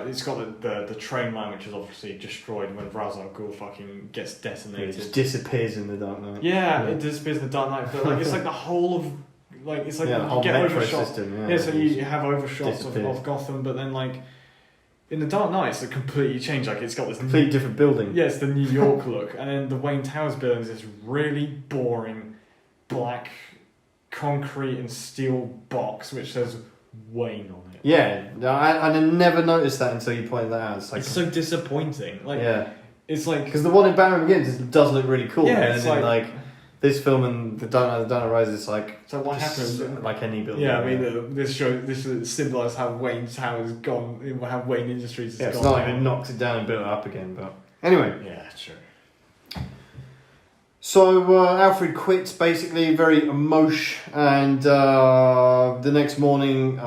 it's got the train line which is obviously destroyed when Ra's al Ghul fucking gets detonated. It just disappears in the Dark Knight. Yeah, it disappears in the Dark Knight, but it's like the whole of it's like the whole you get metro overshot. system. Yeah, so you have overshots of Gotham, but then in the Dark Knight, it's completely changed. Like it's got this completely different building. Yeah, it's the New York look, and then the Wayne Towers building is this really boring black concrete and steel box which says Wayne on it. Yeah, I never noticed that until you pointed that out. It's, like, it's so disappointing. Like, yeah, it's like because the one in Batman Begins does look really cool. Yeah, and it's then like this film and the Dark Knight Rises, it's like so what happens? like any building. Yeah, I mean this symbolised how Wayne Towers gone, how Wayne Industries has yeah, it's gone. not like they knocked it down and built it up again, but anyway. Yeah, sure. So Alfred quits, basically, very emotion, and the next morning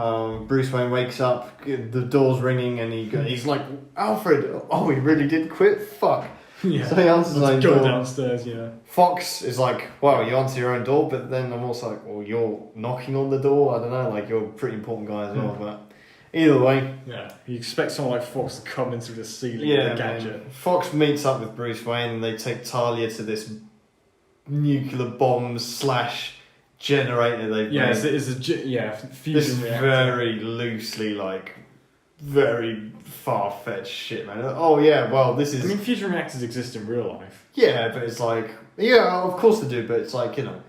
Bruce Wayne wakes up, the door's ringing, and he's like, Alfred, oh, he really did quit? Fuck. Yeah. So he answers his own go door. downstairs, yeah. Fox is like, well, you answer your own door, but then I'm also like, well, you're knocking on the door? I don't know, like, you're a pretty important guy as well, but either way. Yeah, you expect someone like Fox to come in through the ceiling Yeah, with a gadget. man. Fox meets up with Bruce Wayne, and they take Talia to this nuclear bomb / generator they've Yeah, made. it's a fusion This is reactor. very loosely, like, very far-fetched shit, man. Oh yeah, well, this is... I mean, fusion reactors exist in real life. yeah, but it's like... yeah, of course they do, but it's like, you know...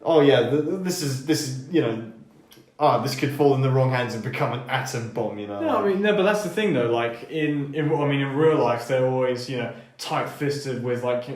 oh yeah, this is, you know... this could fall in the wrong hands and become an atom bomb, you know? No, I mean, no, but that's the thing though, like, in real life, they're always, you know, tight-fisted with, like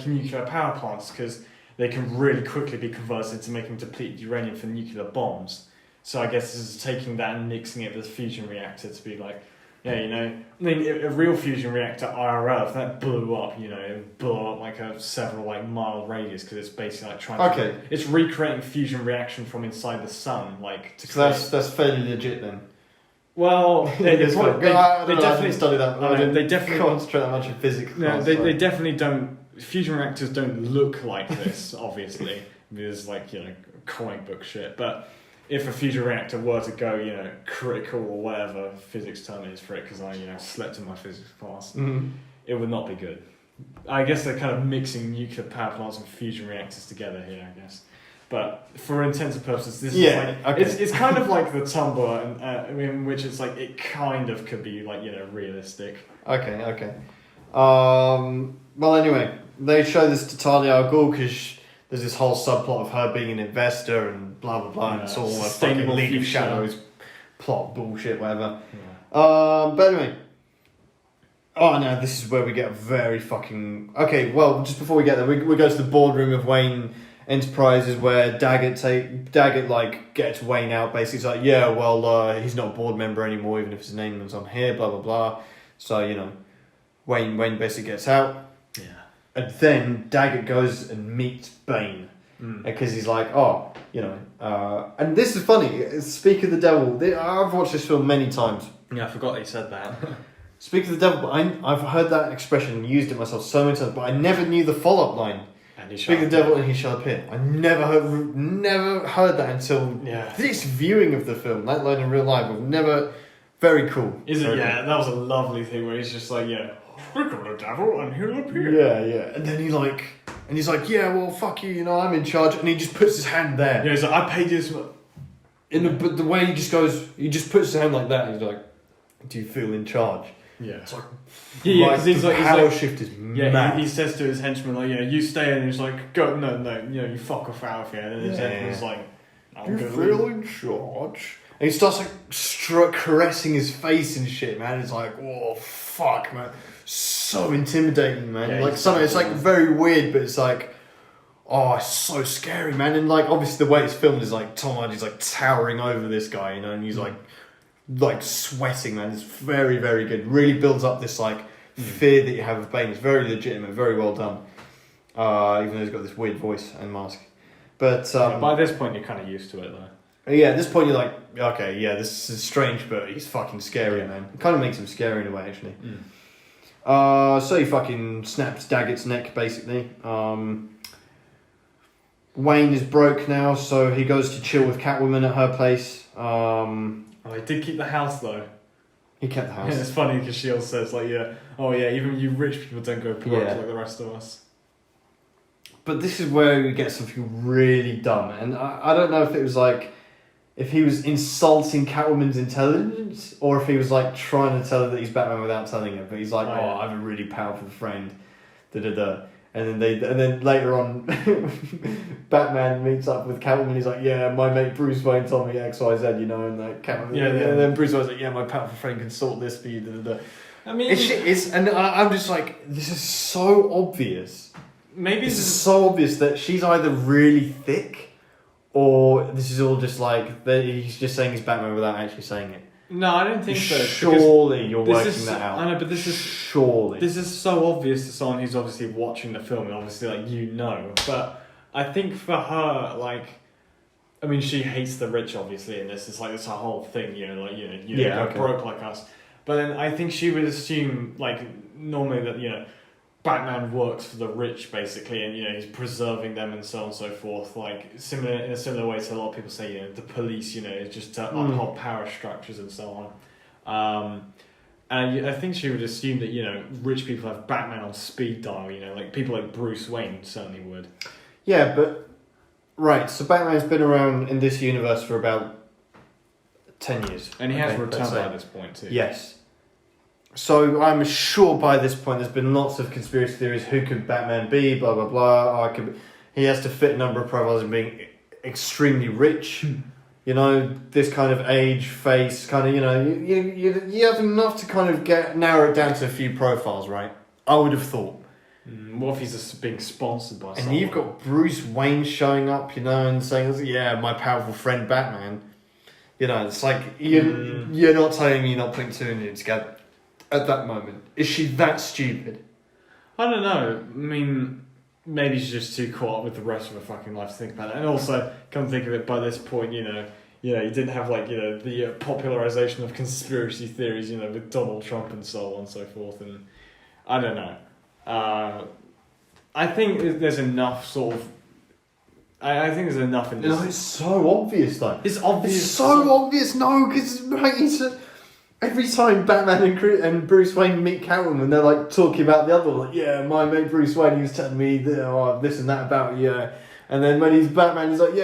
nuclear power plants, because they can really quickly be converted to making depleted uranium for nuclear bombs. So I guess this is taking that and mixing it with a fusion reactor to be like, yeah, you know, I mean, a real fusion reactor IRL, if that blew up, you know, it would blow up like a several like mile radius, because it's basically like trying to... it's recreating fusion reaction from inside the sun, like to... So that's fairly legit then. Well, they definitely study that. They definitely concentrate that much in physics. No, they definitely don't. Fusion reactors don't look like this, obviously. There's like, you know, comic book shit. But if a fusion reactor were to go, you know, critical or whatever physics term is for it, because I, you know, slept in my physics class, it would not be good. I guess they're kind of mixing nuclear power plants and fusion reactors together here, I guess. But for intents and purposes, this is like it's kind of like the Tumblr, in which it's like it kind of could be like, you know, realistic. Okay. Well, anyway, they show this to Talia al Ghul because there's this whole subplot of her being an investor and blah blah blah, and it's all a fucking League of Shadows plot bullshit, whatever. Yeah. But anyway. Oh no, this is where we get very fucking... okay, well, just before we get there, we go to the boardroom of Wayne Enterprises where Daggett like gets Wayne out. Basically, he's like, yeah, well, he's not a board member anymore, even if his name was on here, blah blah blah. So, you know, Wayne basically gets out. Yeah. And then Daggett goes and meets Bane because he's like, oh, you know, and this is funny. Speak of the devil. I've watched this film many times. Yeah, I forgot they said that. Speak of the devil, but I've heard that expression and used it myself so many times, but I never knew the follow-up line. Speak of the devil and he shall appear. I never heard that until this viewing of the film, let alone in real life. I've never... very cool. Is it? Yeah, that was a lovely thing where he's just like, yeah, speak of the devil and he'll appear. Yeah. And then he's like, yeah, well, fuck you, you know, I'm in charge. And he just puts his hand there. Yeah, he's like, I paid you this much. But the way he just goes, he just puts his hand like that. And he's like, do you feel in charge? Yeah. It's like, he's the like, power shift is mad. He says to his henchman, like, yeah, you stay in, and he's like, go, no, you know, you fuck off out of here. And his henchman's like, you feel in charge? And he starts like caressing his face and shit, man. It's like, oh fuck, man, so intimidating, man. Yeah, like something, it's like very weird, but it's like, oh, it's so scary, man. And like obviously the way it's filmed is like Tom Hardy's like towering over this guy, you know, and he's like sweating, man. It's very, very good. Really builds up this like fear that you have of Bane. It's very legitimate, very well done. Even though he's got this weird voice and mask. But by this point, you're kind of used to it, though. Yeah, at this point you're like, okay, yeah, this is strange, but he's fucking scary, man. It kind of makes him scary in a way, actually. So he fucking snaps Daggett's neck, basically. Wayne is broke now, so he goes to chill with Catwoman at her place. He did keep the house, though. He kept the house. Yeah, it's funny because she also says, like, even you rich people don't go to work like the rest of us. But this is where we get something really dumb, and I don't know if it was like if he was insulting Catwoman's intelligence, or if he was like trying to tell her that he's Batman without telling her. But he's like, I have a really powerful friend, da da da. And then later on, Batman meets up with Catwoman. He's like, yeah, my mate Bruce Wayne told me X, Y, Z, you know, and like Catwoman. Yeah. And then Bruce Wayne's like, yeah, my powerful friend can sort this for you. Da, da, da. I mean, and I'm just like, this is so obvious. Maybe This is so obvious that she's either really thick, or this is all just like he's just saying he's Batman without actually saying it. No, I don't think so. Surely you're working that out. I know, but this is surely. This is so obvious to someone who's obviously watching the film and obviously like you know. But I think for her, like, I mean, she hates the rich obviously, and this is like this whole thing, you know, like you know, broke like us. But then I think she would assume like normally that Batman works for the rich basically, and he's preserving them and so on and so forth. Like in a similar way to a lot of people say, the police, is just to uphold power structures and so on. And I think she would assume that rich people have Batman on speed dial. Like people like Bruce Wayne certainly would. Yeah, but right. So Batman's been around in this universe for about 10 years, and he has returned by this point too. Yes. So I'm sure by this point there's been lots of conspiracy theories. Who could Batman be? Blah blah blah. He has to fit a number of profiles of being extremely rich. This kind of age, face, kind of. You have enough to kind of narrow it down to a few profiles, right? I would have thought. What if he's just being sponsored by someone? And you've got Bruce Wayne showing up, and saying, "Yeah, my powerful friend Batman." It's like you're not telling me, you're not putting two and two together. At that moment, is she that stupid? I don't know. I mean, maybe she's just too caught up with the rest of her fucking life to think about it. And also, come think of it, by this point, you didn't have the popularization of conspiracy theories, with Donald Trump and so on and so forth. And I don't know. I think there's enough sort of. I think there's enough in this. No, it's so obvious though. It's obvious. It's so obvious. No, because every time Batman and Bruce Wayne meet Catwoman, they're like talking about the other one. Like, yeah, my mate Bruce Wayne, he was telling me this and that about you. And then when he's Batman, he's like,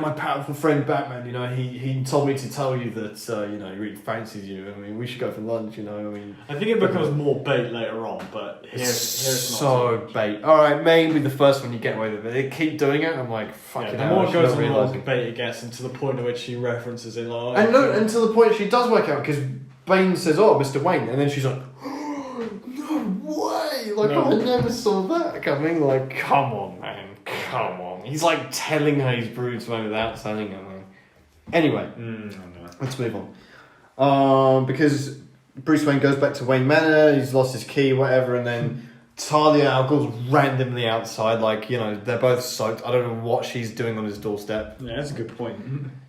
my powerful friend Batman, he told me to tell you that, he really fancies you. I mean, we should go for lunch, I think it becomes more bait later on, but here's so not bait. Alright, maybe the first one you get away with it. They keep doing it, I'm like, fucking hell. The more it goes on, the more bait it gets, and to the point at which she references it. Like, and to the point she does work out, because Bane says, oh, Mr. Wayne, and then she's like, no way! I never saw that coming. Like, come on, man. Come on. He's like telling her he's Bruce Wayne without telling her, man. Anyway, let's move on. Because Bruce Wayne goes back to Wayne Manor, he's lost his key, whatever, and then Talia al Ghul's randomly outside, they're both soaked. I don't know what she's doing on his doorstep. Yeah, that's a good point.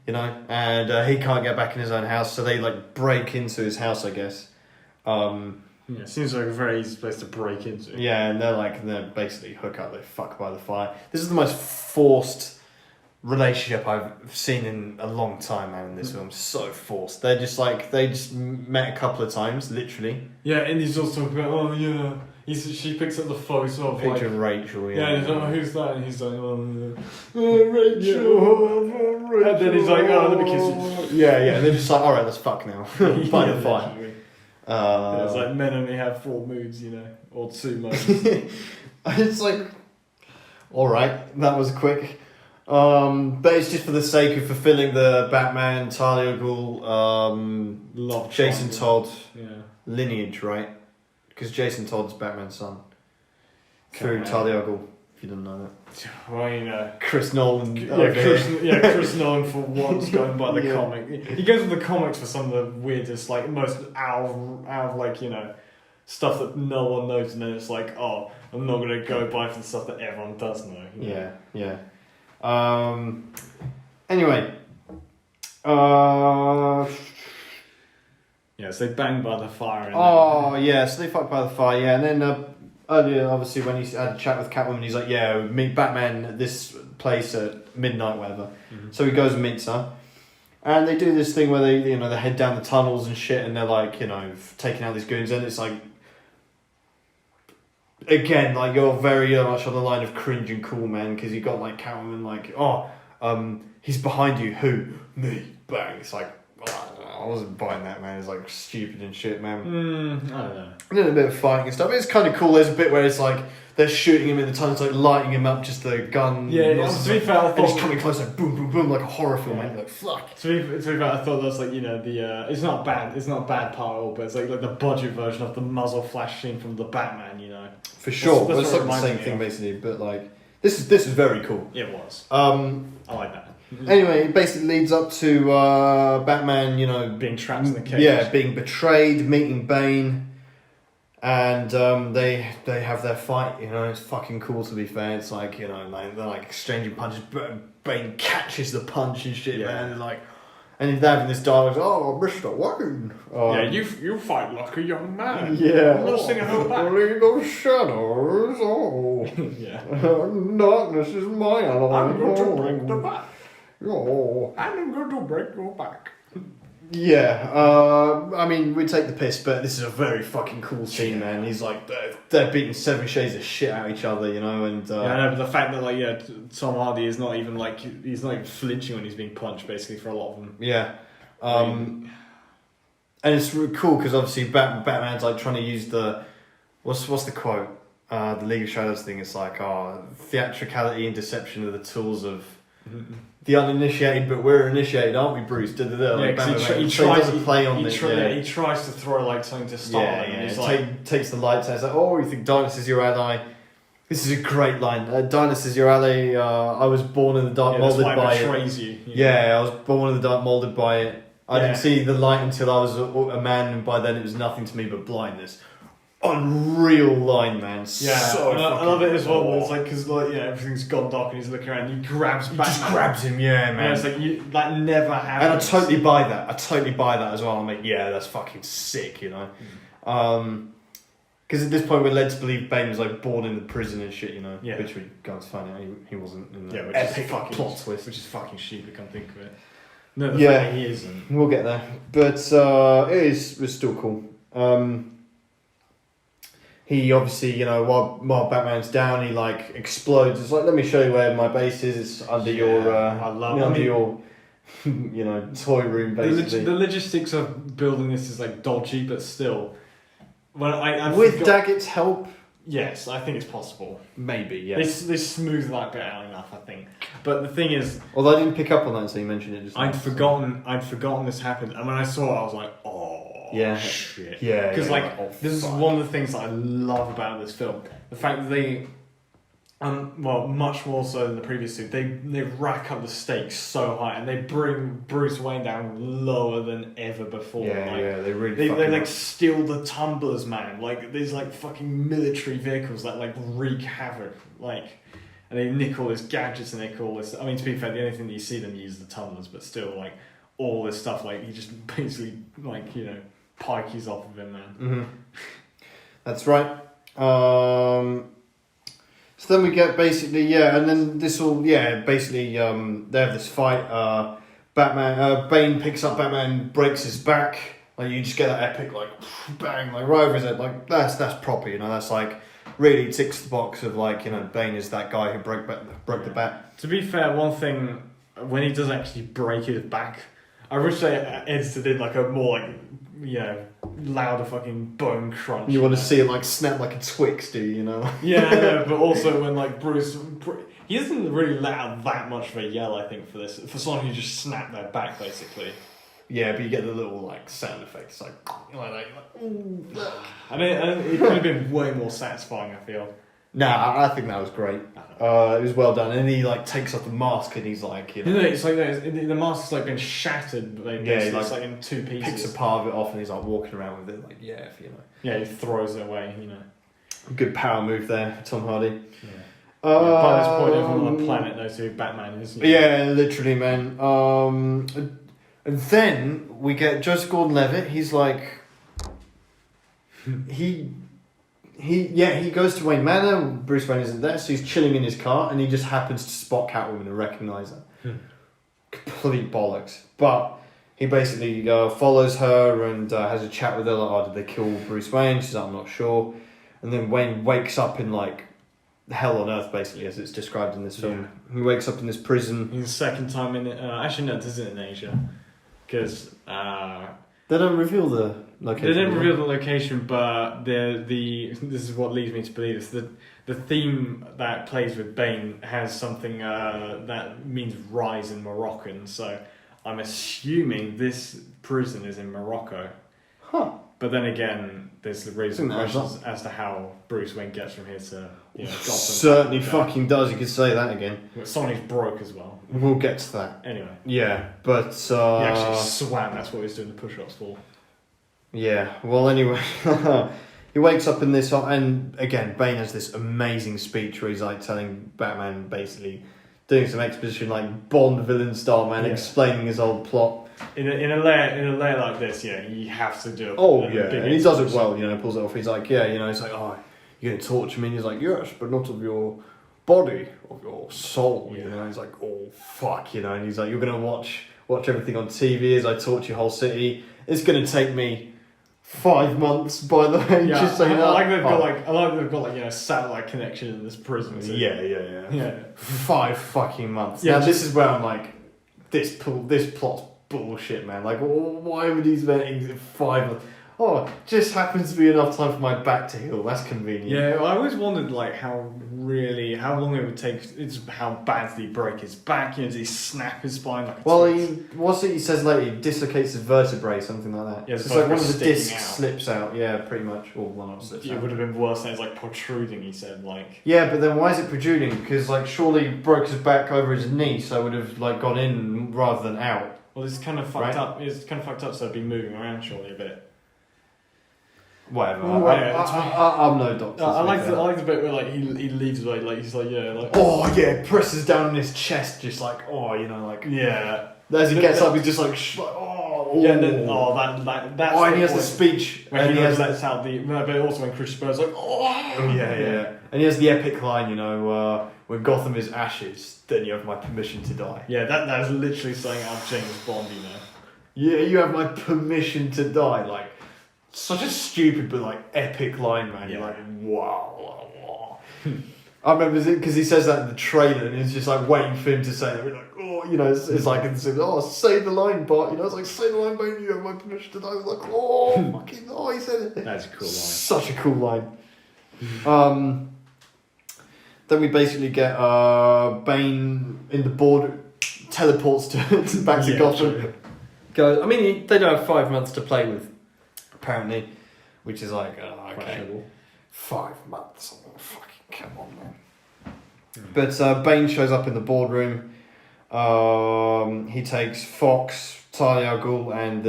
And he can't get back in his own house, so they break into his house, I guess. Yeah, it seems like a very easy place to break into. Yeah, and they're basically hook up, they fuck by the fire. This is the most forced relationship I've seen in a long time, man, in this film. So forced. They're just they just met a couple of times, literally. Yeah, and he's also talking about, she picks up the photo of picture of Rachel, yeah. And he's like, who's that? And he's like, Rachel. Yeah. And then he's like, let me kiss you. Yeah, and they're just like, alright, let's fuck now. By the fire. It's like men only have 4 moods, or 2 modes. It's like, alright, that was quick. But it's just for the sake of fulfilling the Batman, Talia al Ghul, love Jason Todd yeah. lineage, right? Because Jason Todd's Batman's son. Through Talia al Ghul, if you didn't know that. Well, Chris Nolan. Chris Nolan for once going by the comic. He goes with the comics for some of the weirdest, most out of stuff that no one knows, and then it's like, oh, I'm not gonna go by for the stuff that everyone does know. Yeah. Anyway. So they bang by the fire. So they fuck by the fire, yeah, and then earlier, obviously, when he had a chat with Catwoman, he's like, yeah, meet Batman at this place at midnight, whatever. Mm-hmm. So he goes and meets her. And they do this thing where they head down the tunnels and shit, and they're taking out these goons, and it's again, you're very much on the line of cringe and cool, man, because you got Catwoman he's behind you. Who? Me. Bang. It's like, I wasn't buying that, man. It's like stupid and shit, man. I don't know. And then a bit of fighting and stuff. It's kind of cool. There's a bit where it's like they're shooting him in the tunnel, it's like lighting him up, just the gun. Yeah, to be fair, I and he's thought... coming close, like boom, boom, boom, like a horror film, man. Like, fuck. To be fair, I thought that's like, it's not bad. It's not a bad part at all, but it's like the budget version of the muzzle flash scene from the Batman, For sure. That's It's what like the it same reminds me thing, of. basically. But like, this is very cool. It was. I like that. Anyway, it basically leads up to Batman, Being trapped in the cage. yeah, being betrayed, meeting Bane, and they have their fight. It's fucking cool. To be fair, it's like they're like exchanging punches. Bane catches the punch and shit, man. And like, and they're having this dialogue. Oh, Mr. Wayne. You fight like a young man. Yeah. Nothing held back. Legal shadows. Oh. Yeah. Darkness is my ally. I'm going to break the back. Oh. I'm going to break your back. Yeah, I mean, we take the piss, but this is a very fucking cool scene, man. He's like, they're beating 7 shades of shit out of each other, and I know, but the fact that Tom Hardy is not even he's not even flinching when he's being punched, basically, for a lot of them. Yeah, and it's really cool because obviously Batman's like trying to use the what's the quote? The League of Shadows thing. It's like, theatricality and deception are the tools of the uninitiated, but we're initiated, aren't we, Bruce? Like, he tries to play on this. He tries to throw something to start. And he's takes the lights out. It's like, you think Darkness is your ally? This is a great line. Darkness is your ally. I was born in the dark, molded by it. Betrays you. Yeah, I was born in the dark, molded by it. I didn't see the light until I was a man, and by then it was nothing to me but blindness. Unreal line, man. Yeah, so I love it as well. It's like because everything's gone dark and he's looking around. And he grabs Batman. Just grabs him, yeah, man. And it's like that never happens. And I totally buy that. As well. I'm like, yeah, that's fucking sick, Because at this point we're led to believe Bane was like born in the prison and shit, Yeah. Which we guys find out he wasn't. In the which epic is fucking plot twist, which is fucking stupid. Come think of it. No, the Yeah. fact that he isn't. We'll get there, but it's still cool. He obviously, while Batman's down, he like explodes. It's like, let me show you where my base is. It's under your, your, toy room, basically. The logistics of building this is like dodgy, but still. With Daggett's help, yes, I think it's possible. maybe, yeah. They smooth that bit out enough, I think. But the thing is, although I didn't pick up on that until you mentioned it. Just I'd forgotten this happened, and when I saw it, I was like, shit. Yeah. Because this is fuck. one of the things that I love about this film. The fact that they, much more so than the previous two, they rack up the stakes so high, and they bring Bruce Wayne down lower than ever before. They really. They steal the tumblers, man. These fucking military vehicles that wreak havoc. And they nick all his gadgets and nick all this. I mean, to be fair, the only thing that you see them use is the tumblers, but still, all this stuff, he just basically, pikeys off of him, man. Mm-hmm. That's right. So then we get basically, and then this all, basically, they have this fight. Bane picks up Batman, breaks his back. You just get that epic, bang, right over his head. That's proper, that's really ticks the box of Bane is that guy who broke the bat. To be fair, one thing, when he does actually break his back, I wish they edited in a more louder fucking bone crunch. You want to see it snap like a Twix, do you? Yeah, no, but also when Bruce, he doesn't really let out that much of a yell. I think for someone who just snapped their back basically. Yeah, but you get the little sound effects ooh. I mean, it could have been way more satisfying. I feel. Nah, I think that was great. It was well done, and he like takes off the mask, and he's like, you know, it's like the mask's like been shattered, but it's like in two pieces. Picks a part of it off, and he's like walking around with it, like Yeah, he throws it away, Good power move there, Tom Hardy. Yeah. By this point, everyone on the planet knows who Batman is. Yeah, literally, man. And then we get Joseph Gordon-Levitt. He's like, he goes to Wayne Manor. Bruce Wayne isn't there, so he's chilling in his car, and he just happens to spot Catwoman and recognise her. Complete bollocks. But he basically follows her and has a chat with her. Like, did they kill Bruce Wayne? She's like, I'm not sure. And then Wayne wakes up in like hell on earth, basically, as it's described in this film. He wakes up in this prison. He's the second time in it. Actually, no, this isn't in Asia, because they don't reveal the location. They didn't reveal the location, but this is what leads me to believe this. The theme that plays with Bane has something that means rise in Moroccan. So I'm assuming this prison is in Morocco. Huh. But then again, there's the reason questions as to how Bruce Wayne gets from here to Gotham. Certainly fucking does. You could say that again. Sony's broke as well. We'll get to that. Anyway. Yeah, but he actually swam. That's what he was doing the push-ups for. Yeah. Well, anyway, he wakes up in this, and again, Bane has this amazing speech where he's like telling Batman, basically doing some exposition like Bond villain style, man, explaining his old plot. In a layer like this, you have to do it. Oh yeah, and he does it well. Pulls it off. He's like, he's like, oh, you're gonna torture me. And he's like, yes, but not of your body, of your soul. He's like, oh fuck, and he's like, you're gonna watch everything on TV as I torture your whole city. It's gonna take me 5 months, by the way. Yeah, just saying that. I like they've got satellite connection in this prison. Too. Yeah. 5 fucking months. Yeah, now this is where I'm like, this plot's bullshit, man. Like, why would these meetings in 5 months? Oh, just happens to be enough time for my back to heal. That's convenient. Yeah, I always wondered how long it would take. It's how badly he break his back. Does he snap his spine like a he says later? He dislocates his vertebrae, something like that. Yeah, it's like one of the discs slips out. Yeah, pretty much. Or one of them slips out. It would have been worse than it's like protruding. He said like. Yeah, but then why is it protruding? Because surely he broke his back over his knee, so it would have gone in rather than out. Well, it's kind of fucked up. It's kind of fucked up, so it'd be moving around surely a bit. Whatever. I'm no doctor. I like the bit where he leaves he's like presses down on his chest, just like As he gets up, he's just like that's and he has the speech when he lets out but also when Chris Spur's like and he has the epic line, when Gotham is ashes, then you have my permission to die. Yeah, that is literally something out of James Bond, Yeah, you have my permission to die, like. Such a stupid but epic line, man. You're like, wow. I remember because he says that in the trailer, and it's just waiting for him to say it. We're like, it's like, say the line, Bart. It's like, say the line, mate. You have my permission to die. I was like, fucking, he said it. That's a cool line. Such a cool line. Then we basically get Bane in the board, teleports back to Gotham. Goes. I mean, they don't have 5 months to play with. Apparently, which is okay, 5 months. Oh, fucking come on, man. But Bane shows up in the boardroom. He takes Fox, Talia al Ghul, and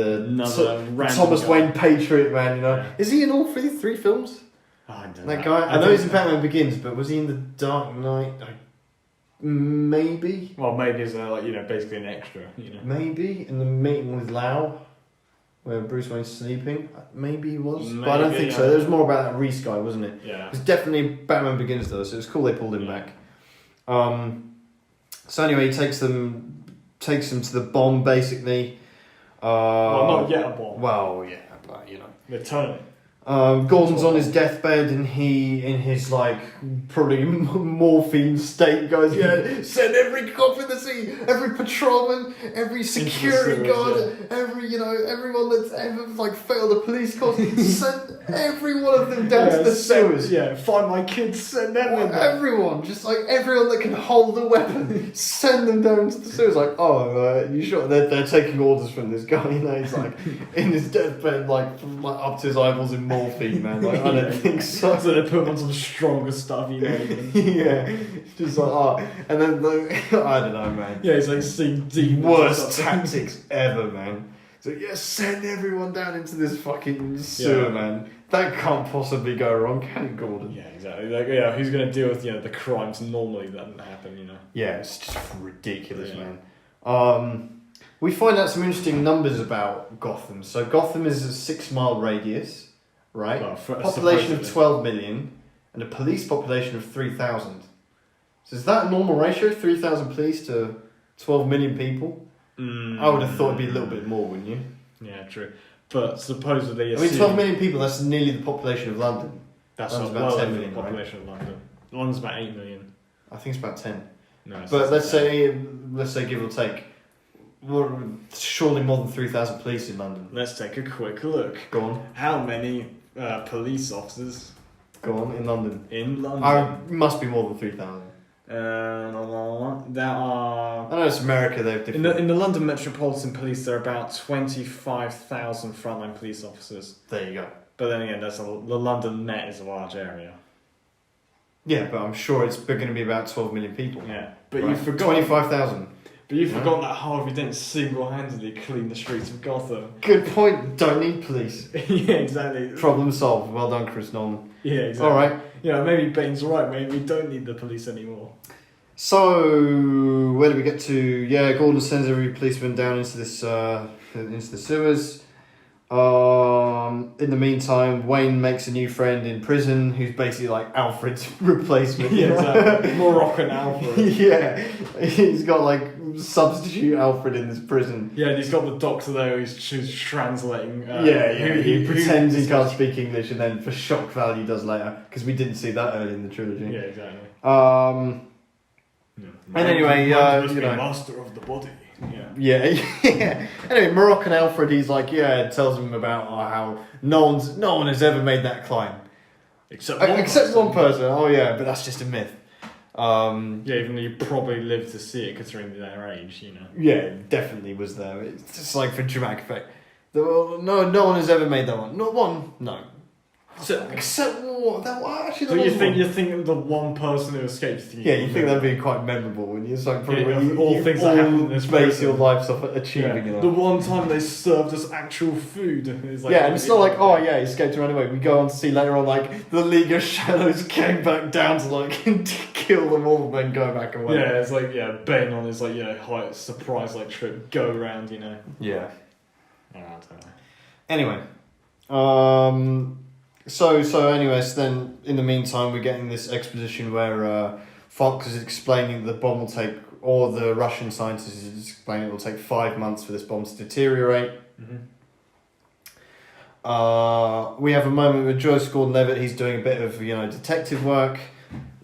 Thomas Wayne Patriot, man. Is he in all three films? I don't know. That guy. I know he's in Batman Begins, but was he in the Dark Knight? Maybe. Well, maybe as basically an extra. Maybe in the meeting with Lau. Where Bruce Wayne's sleeping, maybe he was, but I don't think so. There was more about that Reese guy, wasn't it? Yeah, it was definitely Batman Begins though, so it's cool they pulled him back. So anyway, he takes them to the bomb basically. Well, not yet a bomb. Well, yeah, but they're turning. Gordon's on his deathbed, and he, in his probably morphine state, goes, send every cop in the city, every patrolman, every security guard, everyone that's ever failed a police course, send every one of them down to the sewers. Yeah, find my kids, send them in there. Everyone, just everyone that can hold a weapon, send them down to the sewers. You sure? They're taking orders from this guy. He's in his deathbed, up to his eyeballs in morphine, man. I don't think so. So they put him on some stronger stuff, Yeah, just and then I don't know, man. Yeah, he's seeing demons. Worst tactics ever, man. So send everyone down into this fucking sewer, man. That can't possibly go wrong, can it, Gordon? Yeah, exactly. Who's going to deal with the crimes normally that doesn't happen, Yeah, it's just ridiculous, man. We find out some interesting numbers about Gotham. So Gotham is a 6 mile radius, right? Well, population of 12 million and a police population of 3,000. So is that a normal ratio? 3,000 police to 12 million people? I would have thought it'd be a little bit more, wouldn't you? Yeah, true. But supposedly... 12 million people, that's nearly the population of London. That's about 10 million, the population of London. London's about 8 million. I think it's about 10. No, But let's say give or take, surely more than 3,000 police in London. Let's take a quick look. Go on. How many police officers Go on, in London. in London? Must be more than 3,000. There are... I know it's America, they're different. In the London Metropolitan Police, there are about 25,000 frontline police officers. There you go. But then again, the London Met is a large area. Yeah, but I'm sure it's going to be about 12 million people. Yeah, but Right. you forgot 25,000. But you forgot that Harvey Dent single-handedly cleaned the streets of Gotham. Good point. Don't need police. Yeah, exactly. Problem solved. Well done, Chris Nolan. Yeah, exactly. All right. Yeah, maybe Bane's right. Maybe we don't need the police anymore. So where do we get to? Yeah, Gordon sends every policeman down into the sewers. In the meantime, Wayne makes a new friend in prison who's basically like Alfred's replacement. Yeah, exactly. Moroccan Alfred. Yeah, he's got like substitute Alfred in this prison. Yeah, and he's got the doctor there who's translating. He pretends he can't speak English and then for shock value does later, because we didn't see that early in the trilogy. Yeah, exactly. And anyway, master of the body. Yeah. Yeah. Anyway, Moroccan Alfred, he's like, tells him about how no one has ever made that climb. Except one person. Oh yeah, but that's just a myth. Even though you probably lived to see it considering their age, Yeah, it definitely was there. It's just like for dramatic effect. No one has ever made that one. Not one, no. Except what? Actually, so you think the one person who escaped? You think that'd be quite memorable, and it's like probably all things that happen in this base your life off achieving it. The one time they served us actual food. It's like, and it's not like he escaped and ran away. We go on to see later on like the League of Shadows came back down to like kill them all, and then go back away. Yeah, it's like Bane on his high surprise trip go around. Yeah. I don't know. Anyway, So anyways, then in the meantime, we're getting this exposition where Fox is explaining the bomb will take, or the Russian scientist is explaining it will take 5 months for this bomb to deteriorate. Mm-hmm. We have a moment with Joyce Gordon-Levitt. He's doing a bit of detective work,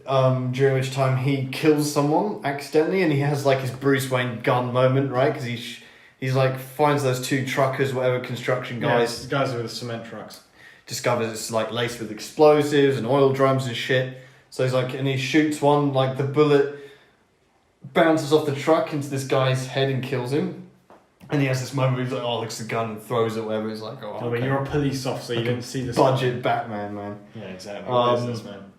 during which time he kills someone accidentally, and he has like his Bruce Wayne gun moment, right? Because he's like finds those two truckers, whatever construction guys. Yeah, guys with the cement trucks. Discovers it's like laced with explosives and oil drums and shit. So he's like, and he shoots one, like the bullet bounces off the truck into this guy's head and kills him. And he has this moment where he's like, looks at the gun and throws it, whatever. He's like, When you're a police officer, you didn't see this. Budget Batman, man. Yeah, exactly. What is this, man?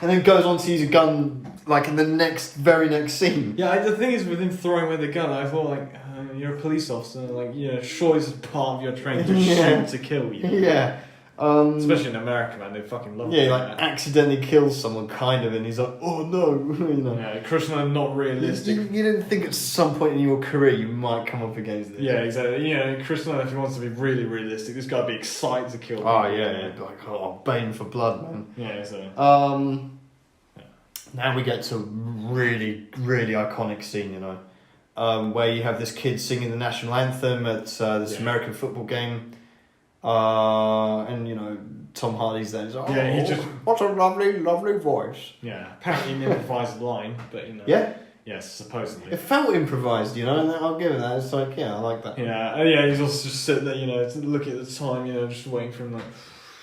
And then goes on to use a gun, like in the very next scene. Yeah, the thing is, with him throwing away the gun, I thought, you're a police officer, surely it's part of your training to shoot to kill you. Yeah. Especially in America, man, they fucking love it. Yeah, accidentally kills someone, kind of, and he's like, oh no, Yeah, Krishna, not realistic. You didn't think at some point in your career you might come up against this. Yeah, exactly. Krishna, if he wants to be really realistic, this guy would be excited to kill Oh, people. yeah. Like, bane for blood, man. Yeah, exactly. Now we get to a really, really iconic scene, where you have this kid singing the national anthem at this American football game. And Tom Hardy's there. He's like, what a lovely, lovely voice. Yeah, apparently an improvised line, but Yeah? Yes, supposedly. It felt improvised, and I'll give it that. It's like, I like that. Yeah, and he's also just sitting there, looking at the time, just waiting for him,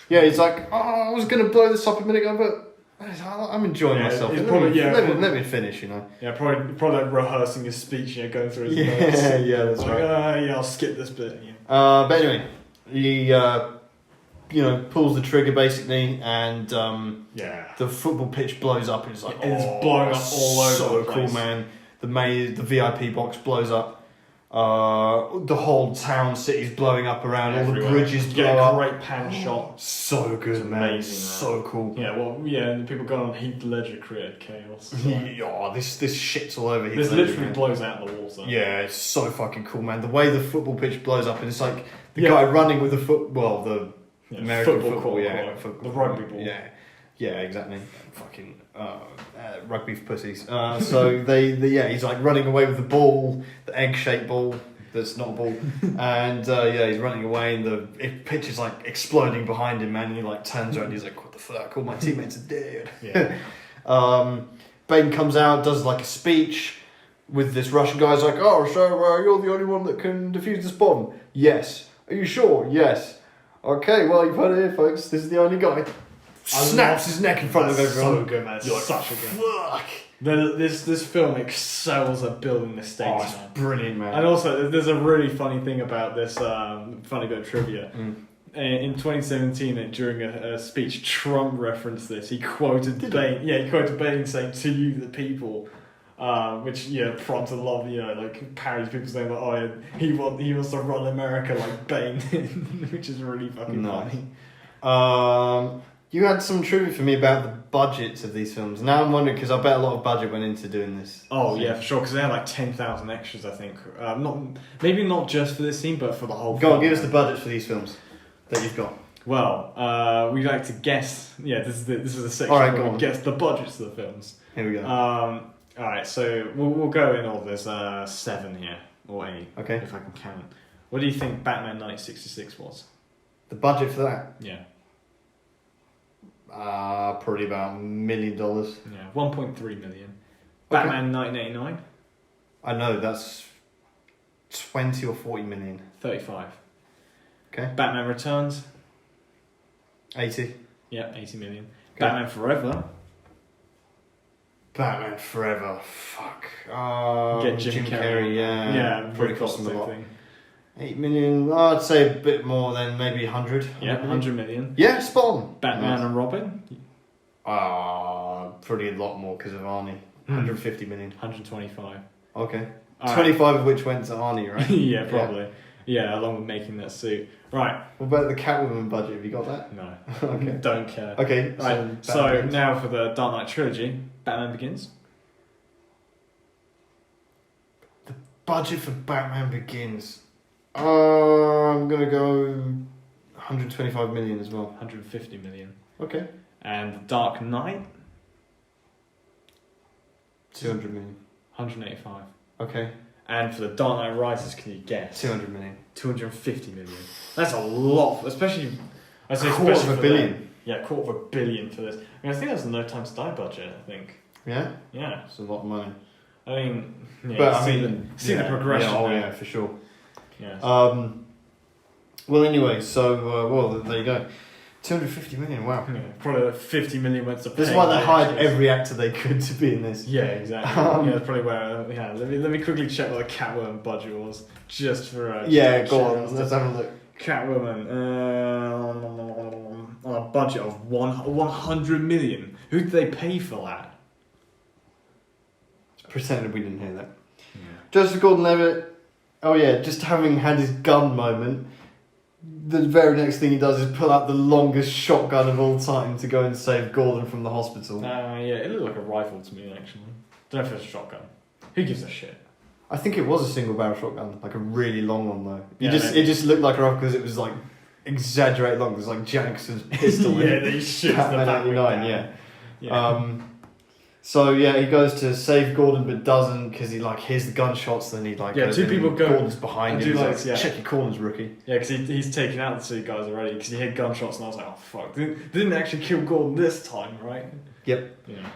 Yeah, he's like, I was going to blow this up a minute ago, but I'm enjoying myself. Let me finish, Yeah, probably rehearsing his speech, going through his notes. Yeah, that's right. I'll skip this bit. Yeah. But anyway, he pulls the trigger basically, and the football pitch blows up, and it's like it's blowing up all over so the place. cool, man. The VIP box blows up. The whole town city's blowing up around. Everywhere. All the bridges blow get a up. great pan shot. So good, It's man. amazing, So cool. Yeah, and people going on Heath Ledger created chaos. So. This shit's all over. This literally blows out the water. Yeah, it's so fucking cool, man. The way the football pitch blows up, and it's like the guy running with the American football, the rugby ball. Yeah, exactly. Fucking rugby pussies. So he's like running away with the ball, the egg-shaped ball that's not a ball, and he's running away, and the pitch is like exploding behind him, man. And he like turns around, and he's like, "What the fuck, all my teammates are dead. Yeah. Bane comes out, does like a speech with this Russian guy. He's like, oh, so you're the only one that can defuse this bomb? Yes. Are you sure? Yes. Okay, well, you've heard it here, folks. This is the only guy. Snaps his neck in front of everyone. So good, man. It's You're such a fuck. good. This film excels at building the stakes, It's man. brilliant, man. And also, there's a really funny thing about this funny bit of trivia. In 2017, during a speech, Trump referenced this. He quoted Bane. Yeah, he quoted Bane saying, "To you, the people," which prompted a lot of like parodies. People saying that he wants to run America like Bane, which is really fucking funny. You had some trivia for me about the budgets of these films. Now I'm wondering, because I bet a lot of budget went into doing this. Oh yeah, for sure. Because they had like 10,000 extras, I think. Maybe not just for this scene, but for the whole. Go on, give us the budgets for these films that you've got. Well, we'd like to guess. Yeah, this is the section All right, where go we on. guess the budgets of the films. Here we go. All right, so we'll go in order. There's 7 here, or 8, Okay. if I can count. What do you think Batman 1966 was? The budget for that? Yeah. Probably about $1 million. Yeah, 1.3 million. Batman 1989? I know, that's 20 or 40 million. 35. Okay. Batman Returns? 80. Yeah, 80 million. Okay. Batman Forever? Batman Forever. Fuck. Get Jim Carrey. Yeah. Yeah, Probably cost them a lot. thing. 8 million. I'd say a bit more than maybe 100. Yeah, 100 million. Yeah, spot on. Batman Nice. and Robin? Probably a lot more because of Arnie. 150 million. 125. Okay. All 25 of which went to Arnie, right? Yeah, probably. Yeah, along with making that suit. Right. What about the Catwoman budget? Have you got that? No. Okay. Don't care. Okay. Right. So now for the Dark Knight trilogy, Batman Begins. The budget for Batman Begins. I'm gonna go 125 million as well. 150 million. Okay. And the Dark Knight. 200 million. 185. Okay. And for the Dark Knight Rises, can you guess? 200 million. 250 million. That's a lot, especially. I say Quarter especially of a for billion. them. Yeah, $250 for this. I mean, I think that's the No Time to Die budget. I think. Yeah. Yeah. It's a lot of money. I mean, yeah, But I see mean, the progression. Yeah, oh there. yeah, for sure. Yeah. Well, anyway, so there you go. 250 million. Wow. Yeah, probably like 50 million went to. This is paying why they the hired actors. every actor they could to be in this. Yeah, exactly. Yeah, that's probably where. Yeah, let me quickly check what the Catwoman budget was, just for. Yeah, just go to on. check. Let's have a look. Catwoman on a budget of 100 million. Who did they pay for that? Pretended we didn't hear that. Yeah. Joseph Gordon-Levitt. Oh yeah, just having had his gun moment. The very next thing he does is pull out the longest shotgun of all time to go and save Gordon from the hospital. Yeah, it looked like a rifle to me actually. Don't know if it's a shotgun. Who gives a shit? I think it was a single barrel shotgun, like a really long one though. Yeah, It just looked like a rifle because it was like exaggerated long. It was like Jackson's pistol. Yeah, in they shoots the Batman back 89, down. yeah. So yeah, he goes to save Gordon but doesn't because he like hears the gunshots. Then he like Yeah, goes two in people and go Gordon's behind and him. do He's like- like, yeah. check your corners, rookie. Yeah, because he's taken out the two guys already because he heard gunshots and I was like, oh fuck, they didn't actually kill Gordon this time, right? Yep. Yeah.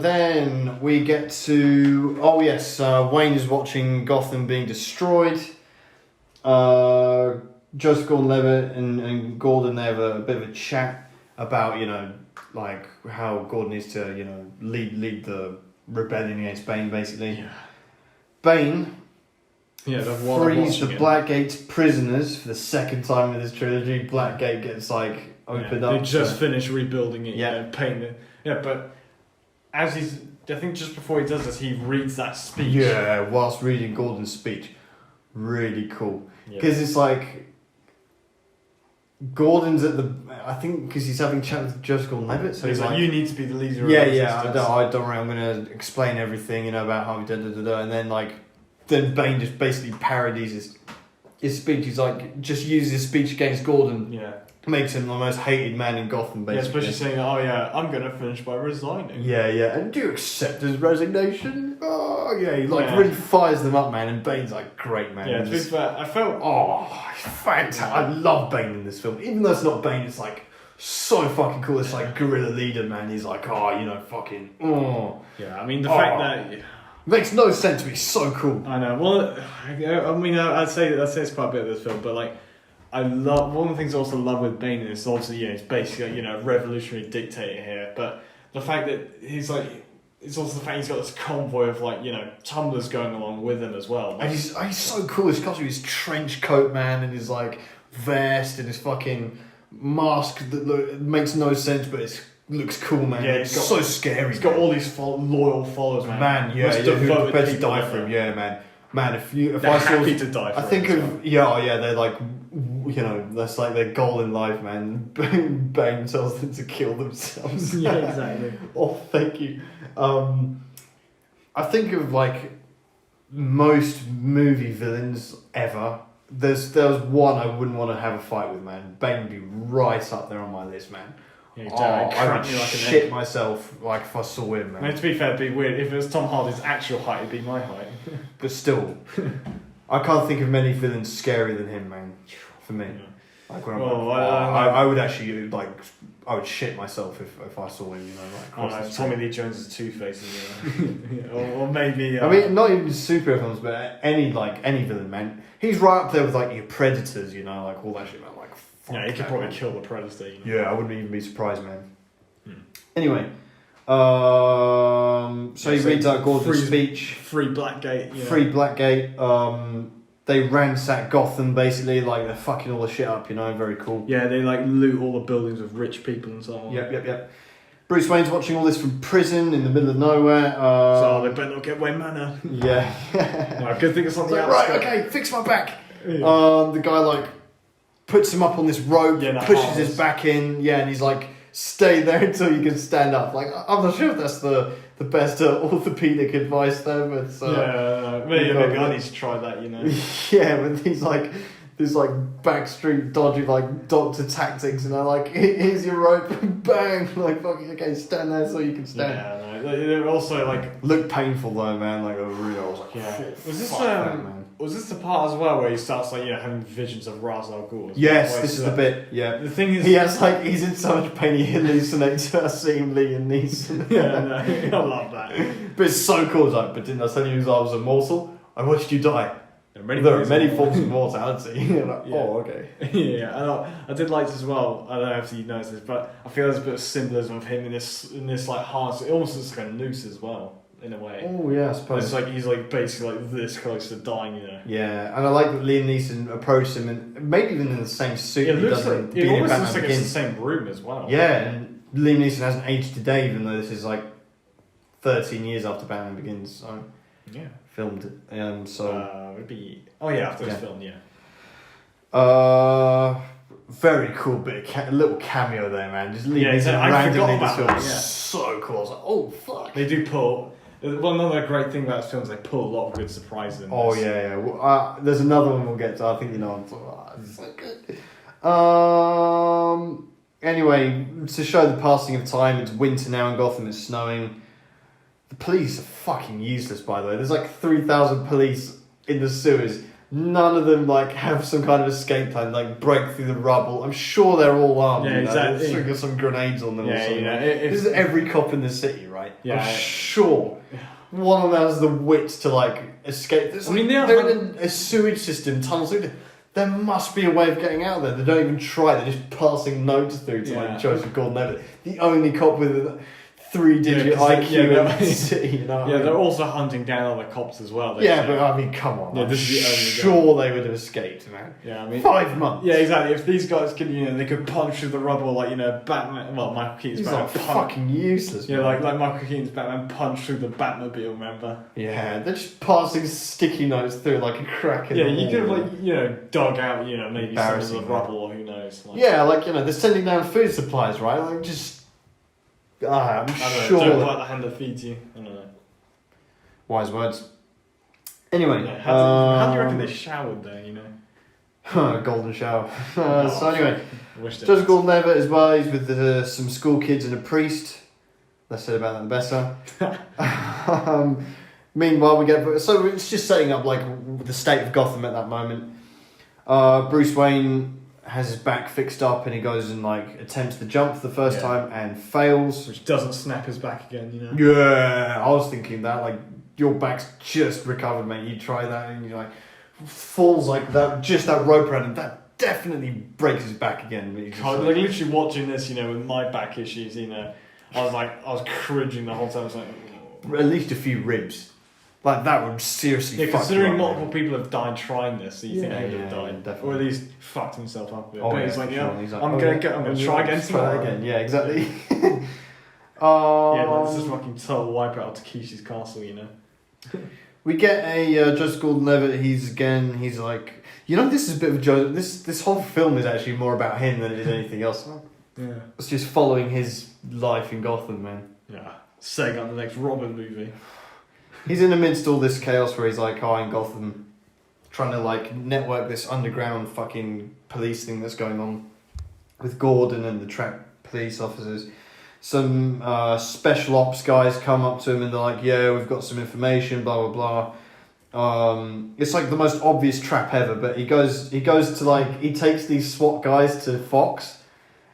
Then we get to Wayne is watching Gotham being destroyed. Joseph Gordon-Levitt and Gordon, they have a bit of a chat about like how Gordon needs to lead the rebellion against Bane basically. Yeah. Bane Yeah, the one frees the Blackgate prisoners for the second time in this trilogy. Blackgate gets like opened up. They just finished rebuilding it, Yeah. painting it. Yeah, but as I think just before he does this, he reads that speech. Yeah, whilst reading Gordon's speech. Really cool. Yeah. Because it's like Gordon's at the. I think because he's having chat with Joseph Gordon-Levitt, so he's like, you need to be the leader of yeah. resistance." I don't worry. I'm gonna explain everything, about how he and then Bane just basically parodies his speech. He's like, just uses his speech against Gordon, Yeah. makes him the most hated man in Gotham, Yeah, basically. especially saying, "Oh yeah, I'm gonna finish by resigning." Yeah, and do you accept his resignation? Oh, yeah, he Yeah. really fires them up, man, and Bane's like, great, man. Yeah, to be Just- fair, I felt. Oh, fantastic. I love Bane in this film. Even though it's not Bane, it's like so fucking cool. It's like guerrilla leader, man. He's like, fucking, Yeah, I mean, the fact that... Makes no sense, but he's so cool. I know. Well, I mean, I'd say it's quite a bit of this film, but like, I love one of the things I also love with Bane is obviously it's basically a revolutionary dictator here, but the fact that he's like, it's also the fact he's got this convoy of like tumblers going along with him as well. And he's so cool. His costume, his trench coat, man, and his like vest and his fucking mask that makes no sense, but it looks cool, man. Yeah, it's so scary. He's got all these loyal followers, man. Man, who prepared to die for him. Yeah, man. Man, if I saw, happy to die for I think of they're like, that's like their goal in life, man. Bane tells them to kill themselves. Yeah, exactly. Oh, thank you. I think of like most movie villains ever. There was one I wouldn't want to have a fight with, man. Bane would be right up there on my list, man. Yeah, I would shit myself like if I saw him, man. I mean, to be fair, it'd be weird. If it was Tom Hardy's actual height, it'd be my height. But still, I can't think of many villains scarier than him, man. For me, like when I would actually like, I would shit myself if I saw him. Tommy Lee Jones' Two-Face, or maybe. I mean, not even superhero films, but any villain, man. He's right up there with like your Predators, like all that shit, man. Like, yeah, he could probably kill the Predator. Yeah, I wouldn't even be surprised, man. Anyway. So he reads out Gordon's speech. Free Blackgate. Free Blackgate. They ransack Gotham, basically, like they're fucking all the shit up, very cool. Yeah, they like loot all the buildings of rich people and so on. Yep. Bruce Wayne's watching all this from prison in the middle of nowhere. So they better not get Wayne Manor. Yeah. No, good thing it's on the outskirts. Right, okay, fix my back. Yeah. The guy like puts him up on this rope, pushes his back in, and he's like, stay there until you can stand up. Like, I'm not sure if that's the best orthopedic advice there, but maybe I need to try that. Yeah, with these like backstreet dodgy like doctor tactics, and I like, here's your rope, bang, like fucking okay, stand there so you can stand. Yeah, no, they're also like look painful though, man. Like I was like, was this the part as well where he starts like having visions of Ra's al Ghul? Yes, this is the bit. Yeah, the thing is, he's in so much pain he hallucinates seeing Liam Neeson. I love that. But it's so cool. It's like, but didn't I tell you I was immortal? I watched you die. There are many forms of mortality. Oh, okay. Yeah, I did like this as well. I don't know if you noticed this, but I feel there's a bit of symbolism of him in this like harness. It almost looks like a noose as well, in a way. Oh yeah, I suppose. It's like he's like basically like this close to dying, Yeah, and I like that Liam Neeson approached him, and maybe even in the same suit. It almost looks like it's the same room as well. Yeah, and Liam Neeson hasn't aged a day, even though this is like 13 years after Batman Begins. So yeah. Filmed it'd be after it's filmed, very cool bit of little cameo there, man. Just leaving I forgot about film. That, so cool. I was like, oh fuck. They do pull. One other great thing about this film is they pull a lot of good surprises in this. Yeah. Well, there's another one we'll get to. I think I'm talking about. It's so good. Anyway, to show the passing of time, it's winter now in Gotham. It's snowing. The police are fucking useless, by the way. There's like 3,000 police in the sewers. None of them like have some kind of escape plan, like break through the rubble. I'm sure they're all armed. Yeah, exactly. They've got some grenades on them. Yeah, or something. This is every cop in the city, right? Yeah, I'm sure one of them has the wit to like escape. They're in a sewage system, tunnels. There must be a way of getting out of there. They don't even try. They're just passing notes through to like Joseph Gordon-Levitt, the only cop with a 3-digit IQ in the city. They're also hunting down other cops as well. But I mean, come on. I'm sure they would have escaped, man. Yeah, I mean 5 months. Yeah, exactly. If these guys could, they could punch through the rubble like Batman. Well, Michael Keaton's Batman. He's fucking useless. Yeah, like Michael Keaton's Batman punched through the Batmobile. Remember? Yeah, they're just passing sticky notes through like a crack in the wall. You could have dug out maybe some of the rubble or who knows. They're sending down food supplies, right? Like just. I'm sure. Don't bite the hand that feeds you. I don't know. Wise words. Anyway, how do you reckon they showered there? Golden shower. So anyway, Joseph Gordon-Levitt as well. He's with some school kids and a priest. Less said about that, the better. Meanwhile, so it's just setting up like the state of Gotham at that moment. Bruce Wayne has his back fixed up, and he goes and like attempts the jump for the first time and fails. Which doesn't snap his back again, you know? Yeah, I was thinking that, like, your back's just recovered, mate. You try that and you're like, falls like that, just that rope around him, that definitely breaks his back again. God, like literally watching this, you know, with my back issues, you know, I was cringing the whole time. I was like, at least a few ribs. Like, that would seriously fuck considering you up, multiple people have died trying this, so you think he would have died. Definitely. Or at least fucked himself up a bit. Oh, but yeah, he's like, he's like, I'm gonna try again tomorrow. Again. Yeah, exactly. Yeah, this is fucking total wipeout of Takeshi's Castle, you know. We get a Joseph Gordon-Levitt. He's like, you know, this is a bit of Joseph. This whole film is actually more about him than it is anything else. Yeah, It's just following his life in Gotham, man. yeah. Setting up the next Robin movie. He's in the midst of all this chaos where he's like, in Gotham, trying to like network this underground fucking police thing that's going on with Gordon and the track police officers. Some special ops guys come up to him and they're like, yeah, we've got some information, blah, blah, blah. It's like the most obvious trap ever, but he goes to like, he takes these SWAT guys to Fox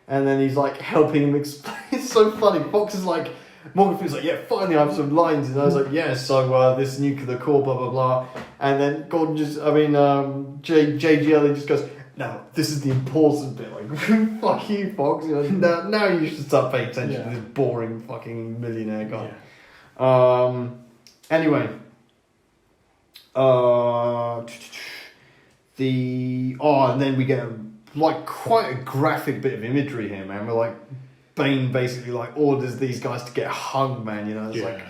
and then he's like helping him explain. It's so funny. Fox is like, Morgan Freeman's like, yeah, finally I have some lines. And I was like, yeah, so this nuclear core, blah, blah, blah. And then Gordon JGL just goes, no, this is the important bit. Like, fuck you, Fox. You know, now you should start paying attention to this boring fucking millionaire guy. Yeah. Anyway. And then we get like quite a graphic bit of imagery here, man. We're like, Bane basically like orders these guys to get hung, man. You know, it's like,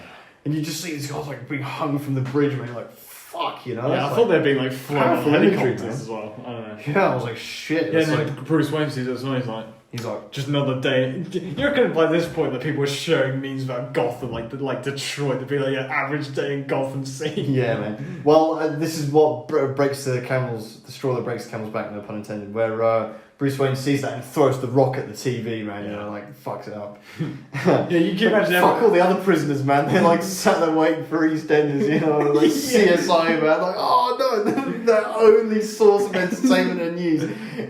and you just see these guys like being hung from the bridge, man. You're like, fuck, you know. Yeah, I thought they'd been like flying on helicopters as well. I don't know. Yeah, I was like, shit. Yeah, and then Bruce Wayne sees it as well. He's like, just another day. You reckon by this point that people were sharing memes about Gotham, like Detroit, to be like an average day in Gotham scene. Yeah, man. Well, this is what breaks the straw that breaks the camel's back, no pun intended, where Bruce Wayne sees that and throws the rock at the TV, man. You know, like, fucks it up. Yeah, you can imagine. Fuck all the other prisoners, man. They're like sat there waiting for EastEnders, you know, like CSI, man. Like, oh no, their only source of entertainment and news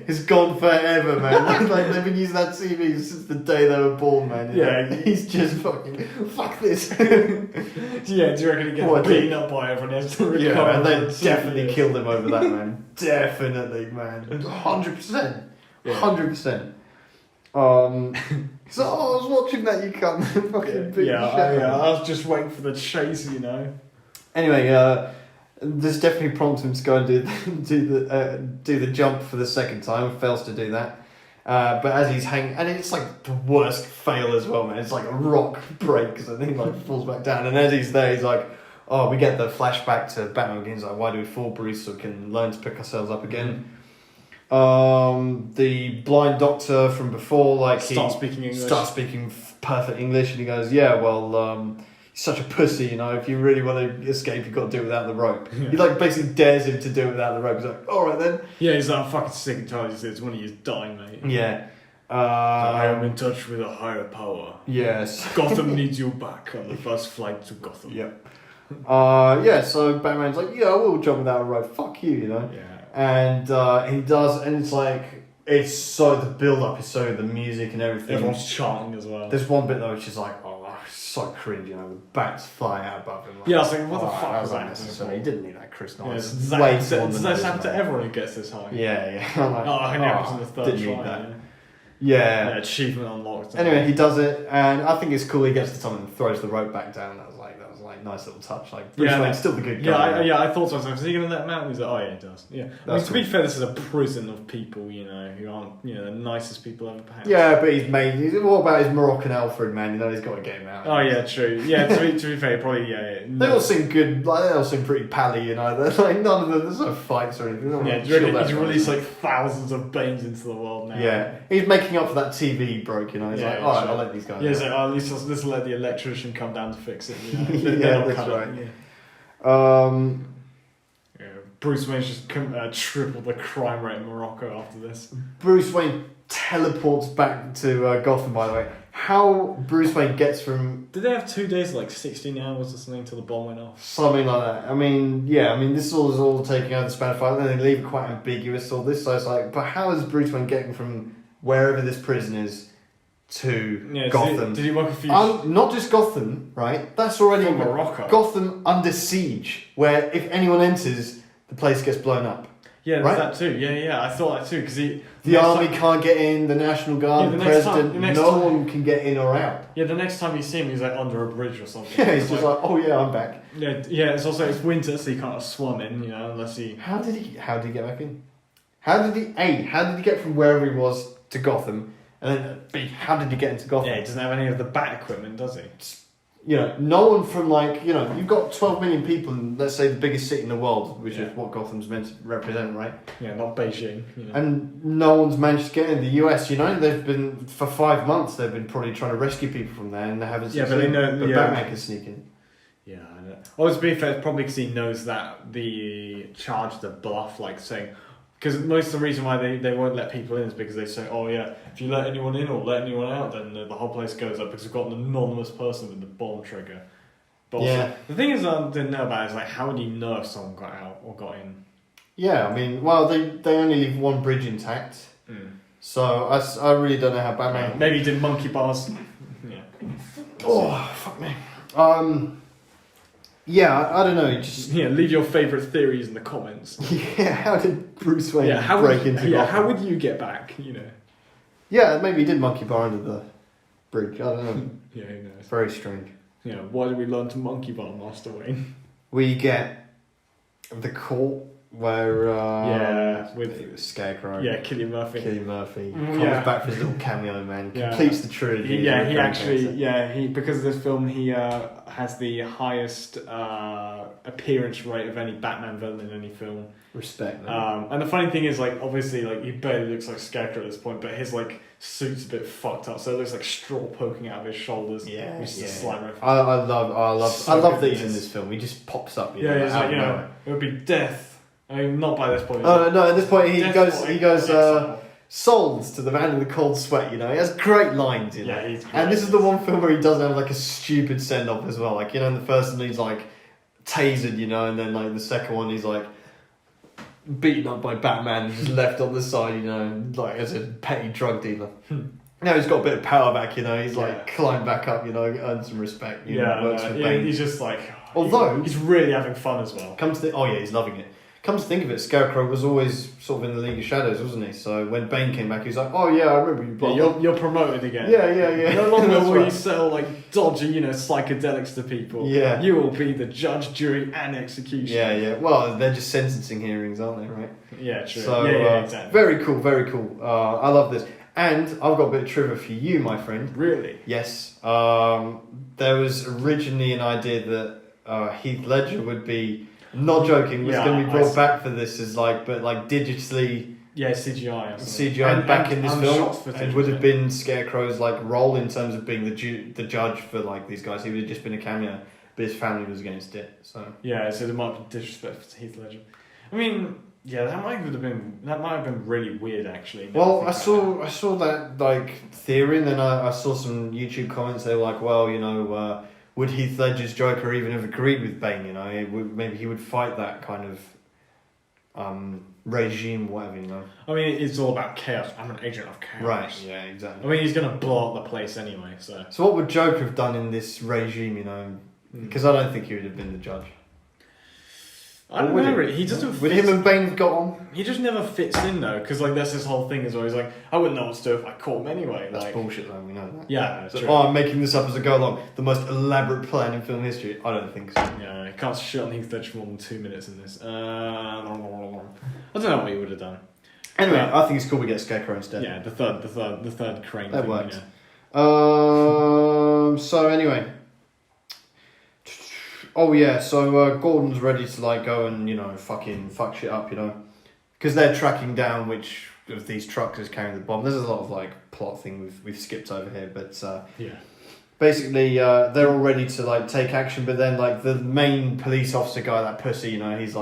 is gone forever, man. Like they've been using that TV since the day they were born, man. Yeah, he's just fucking fuck this. Yeah, do you reckon he gets beaten up by everyone? He has to recover. Yeah, and they definitely killed him over that, man. Definitely, man. 100%. 100%. So I was watching that you come fucking beat I was just waiting for the chase, you know. Anyway, this definitely prompts him to go and do the jump for the second time. Fails to do that. But as he's hanging, and it's like the worst fail as well, man. It's like a rock breaks and he like falls back down. And as he's there, he's like, oh, we get the flashback to Batman again. He's like, why do we fall, Bruce, so we can learn to pick ourselves up again? The blind doctor from before, like, starts speaking perfect English, and he goes, yeah, well, he's such a pussy, you know, if you really want to escape, you've got to do it without the rope. Yeah. He like basically dares him to do it without the rope. He's like, alright then. Yeah, he's like, I'm fucking sick and tired. He says, when he's dying, mate. Yeah. I am in touch with a higher power. Yes. Gotham needs you back on the first flight to Gotham. Yep. So Batman's like, yeah, I will jump without a rope. Fuck you, you know. Yeah. And he does, and it's like, it's so, the build up is so, the music and everything. Everyone's chanting as well. There's one bit though which is like, so cringe, you know, the bats flying out above him. Like, yeah, I was like, what the fuck was that? Unnecessary. He didn't need that, Chris Nolan. Yeah, does that happen to everyone who gets this high? Yeah. I'm like, I know it was in the third didn't try. Need that. Yeah. Achievement unlocked. Anyway, he does it, and I think it's cool. He gets to someone and throws the rope back down. That was like nice little touch. Like Bruce Wayne's still the good guy. I thought so. Is he going to let him out? He's like, oh yeah, he does. Yeah. I mean, to be fair, this is a prison of people, you know, who aren't, you know, the nicest people ever. Perhaps. Yeah, but he's all about his Moroccan Alfred, man. You know, he's got to get him out. Oh yeah, true. Yeah, to be fair, probably They all seem good. Like, they all seem pretty pally, you know. They're like none of them. There's no fights or anything. Yeah, do you reckon he's released like thousands of Banes into the world now? Yeah, he's making up for that TV broke. You know, he's like, all right, I'll let these guys. Yeah, so at least this will let the electrician come down to fix it. You know? Yeah, that's right. Yeah. Yeah, Bruce Wayne's just tripled the crime rate in Morocco after this. Bruce Wayne teleports back to Gotham. By the way, how Bruce Wayne gets from Did they have 2 days, like 16 hours or something, till the bomb went off? something like that? I mean, this is all taking out the span of 5, and then they leave it quite ambiguous. All this, so it's like, but how is Bruce Wayne getting from wherever this prison is to Gotham? Did he work a few? Not just Gotham, right? That's already From Morocco. Gotham under siege, where if anyone enters, the place gets blown up. Yeah, there's right? that too. Yeah, I thought that too because The army can't get in, the National Guard, the president, no one can get in or out. Yeah, the next time you see him, he's like under a bridge or something. Yeah, he's just like, oh yeah, I'm back. Yeah. It's winter, so you can't swim in, unless he. How did he get back in? How did he get from wherever he was to Gotham, and then B, how did he get into Gotham? Yeah, he doesn't have any of the bat equipment, does he? No one from you've got 12 million people in, let's say, the biggest city in the world, which is what Gotham's meant to represent, right? Yeah, not Beijing. And no one's managed to get in. The US, they've been, for 5 months, they've been probably trying to rescue people from there, and they haven't succeeded. But they know, Batman can sneak in. Yeah, I know. Oh, to be fair, probably because he knows that the charge, the bluff, saying... Because most of the reason why they won't let people in is because they say, oh yeah, if you let anyone in or let anyone out, then the whole place goes up because we've got an anonymous person with the bomb trigger. But also, the thing is I didn't know about is how would you know if someone got out or got in? Yeah, I mean, well, they only leave one bridge intact. So I really don't know how Batman... Maybe he did monkey bars. Yeah. Oh, fuck me. Yeah, I don't know. Just leave your favourite theories in the comments. Yeah, how did Bruce Wayne break into Gotham? Yeah, how would you get back? Yeah, maybe he did monkey bar under the bridge. I don't know. Yeah, who knows? Very strange. Why did we learn to monkey bar, Master Wayne? We get the court where with Scarecrow. Yeah, Cillian Murphy. Comes back for his little cameo, man. Completes the trilogy. Because of this film, he has the highest appearance rate of any Batman villain in any film. Respect. And the funny thing is, obviously, he barely looks like Scarecrow at this point, but his suit's a bit fucked up, so it looks like straw poking out of his shoulders. Yeah, which is a slight reference. I love that he's in this film. He just pops up. It would be death. I mean, not by this point. No, at this point he goes souls to the man in the cold sweat. He has great lines. Yeah, he's great. And this is the one film where he does have a stupid send off as well. In the first one he's tasered, and then the second one he's beaten up by Batman and just left on the side, as a petty drug dealer. Now he's got a bit of power back, he's climbed back up, earned some respect. Works for Bane. He's just although he's really having fun as well. He's loving it. Come to think of it, Scarecrow was always sort of in the League of Shadows, wasn't he? So when Bane came back, he was like, "Oh yeah, I remember you." Yeah, you're promoted again. Yeah. No longer will you sell dodgy, psychedelics to people. Yeah. You will be the judge, jury, and execution. Yeah. Well, they're just sentencing hearings, aren't they? Right. Yeah, true. So exactly. Very cool. I love this, and I've got a bit of trivia for you, my friend. Really? Yes. There was originally an idea that Heath Ledger would be. Not joking, was going to be brought back for this as digitally. Yeah, CGI. CGI back in this film. Footage, it would have been Scarecrow's role in terms of being the judge for these guys. He would have just been a cameo, but his family was against it. So there might be disrespect to Heath Ledger. I mean, that might have been really weird actually. Well, I saw that theory, and then I saw some YouTube comments. They were like, well, would Heath Ledger's Joker even have agreed with Bane? Maybe he would fight that kind of regime, whatever. I mean, it's all about chaos. I'm an agent of chaos. Right. Yeah, exactly. I mean, he's gonna blow up the place anyway. So what would Joker have done in this regime? Because I don't think he would have been the judge. I don't know. Really. He doesn't. Would him and Bane have got on? He just never fits in though, because that's his whole thing as well. He's I wouldn't know what to do if I caught him anyway. That's bullshit though, we know that. Yeah, true. I'm making this up as I go along. The most elaborate plan in film history? I don't think so. Yeah, he can't shit on Heath Ledger for more than 2 minutes in this. I don't know what he would have done. Anyway, I think it's cool we get Scarecrow instead. Yeah, the third crane. That thing, works. Yeah. So anyway. Oh yeah, so Gordon's ready to go and fucking fuck shit up, because they're tracking down which of these trucks is carrying the bomb. There's a lot of plot thing we've skipped over here, but basically they're all ready to take action, but then the main police officer guy, that pussy, he's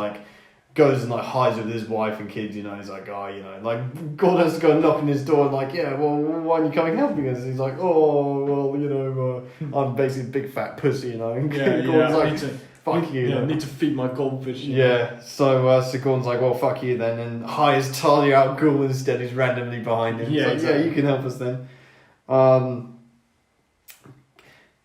goes and like hides with his wife and kids, you know. He's like, oh, you know, like Gordon has to go and knock on his door and like, yeah, well, why aren't you coming helping us? And he's like, oh, well, you know, I'm basically a big fat pussy, you know. And Gordon's like, fuck you. I need to feed my goldfish. Yeah, so Gordon's like, well, fuck you then, and hires Talia out Ghul instead, who's randomly behind him. Yeah, Like, exactly. yeah, you can help us then.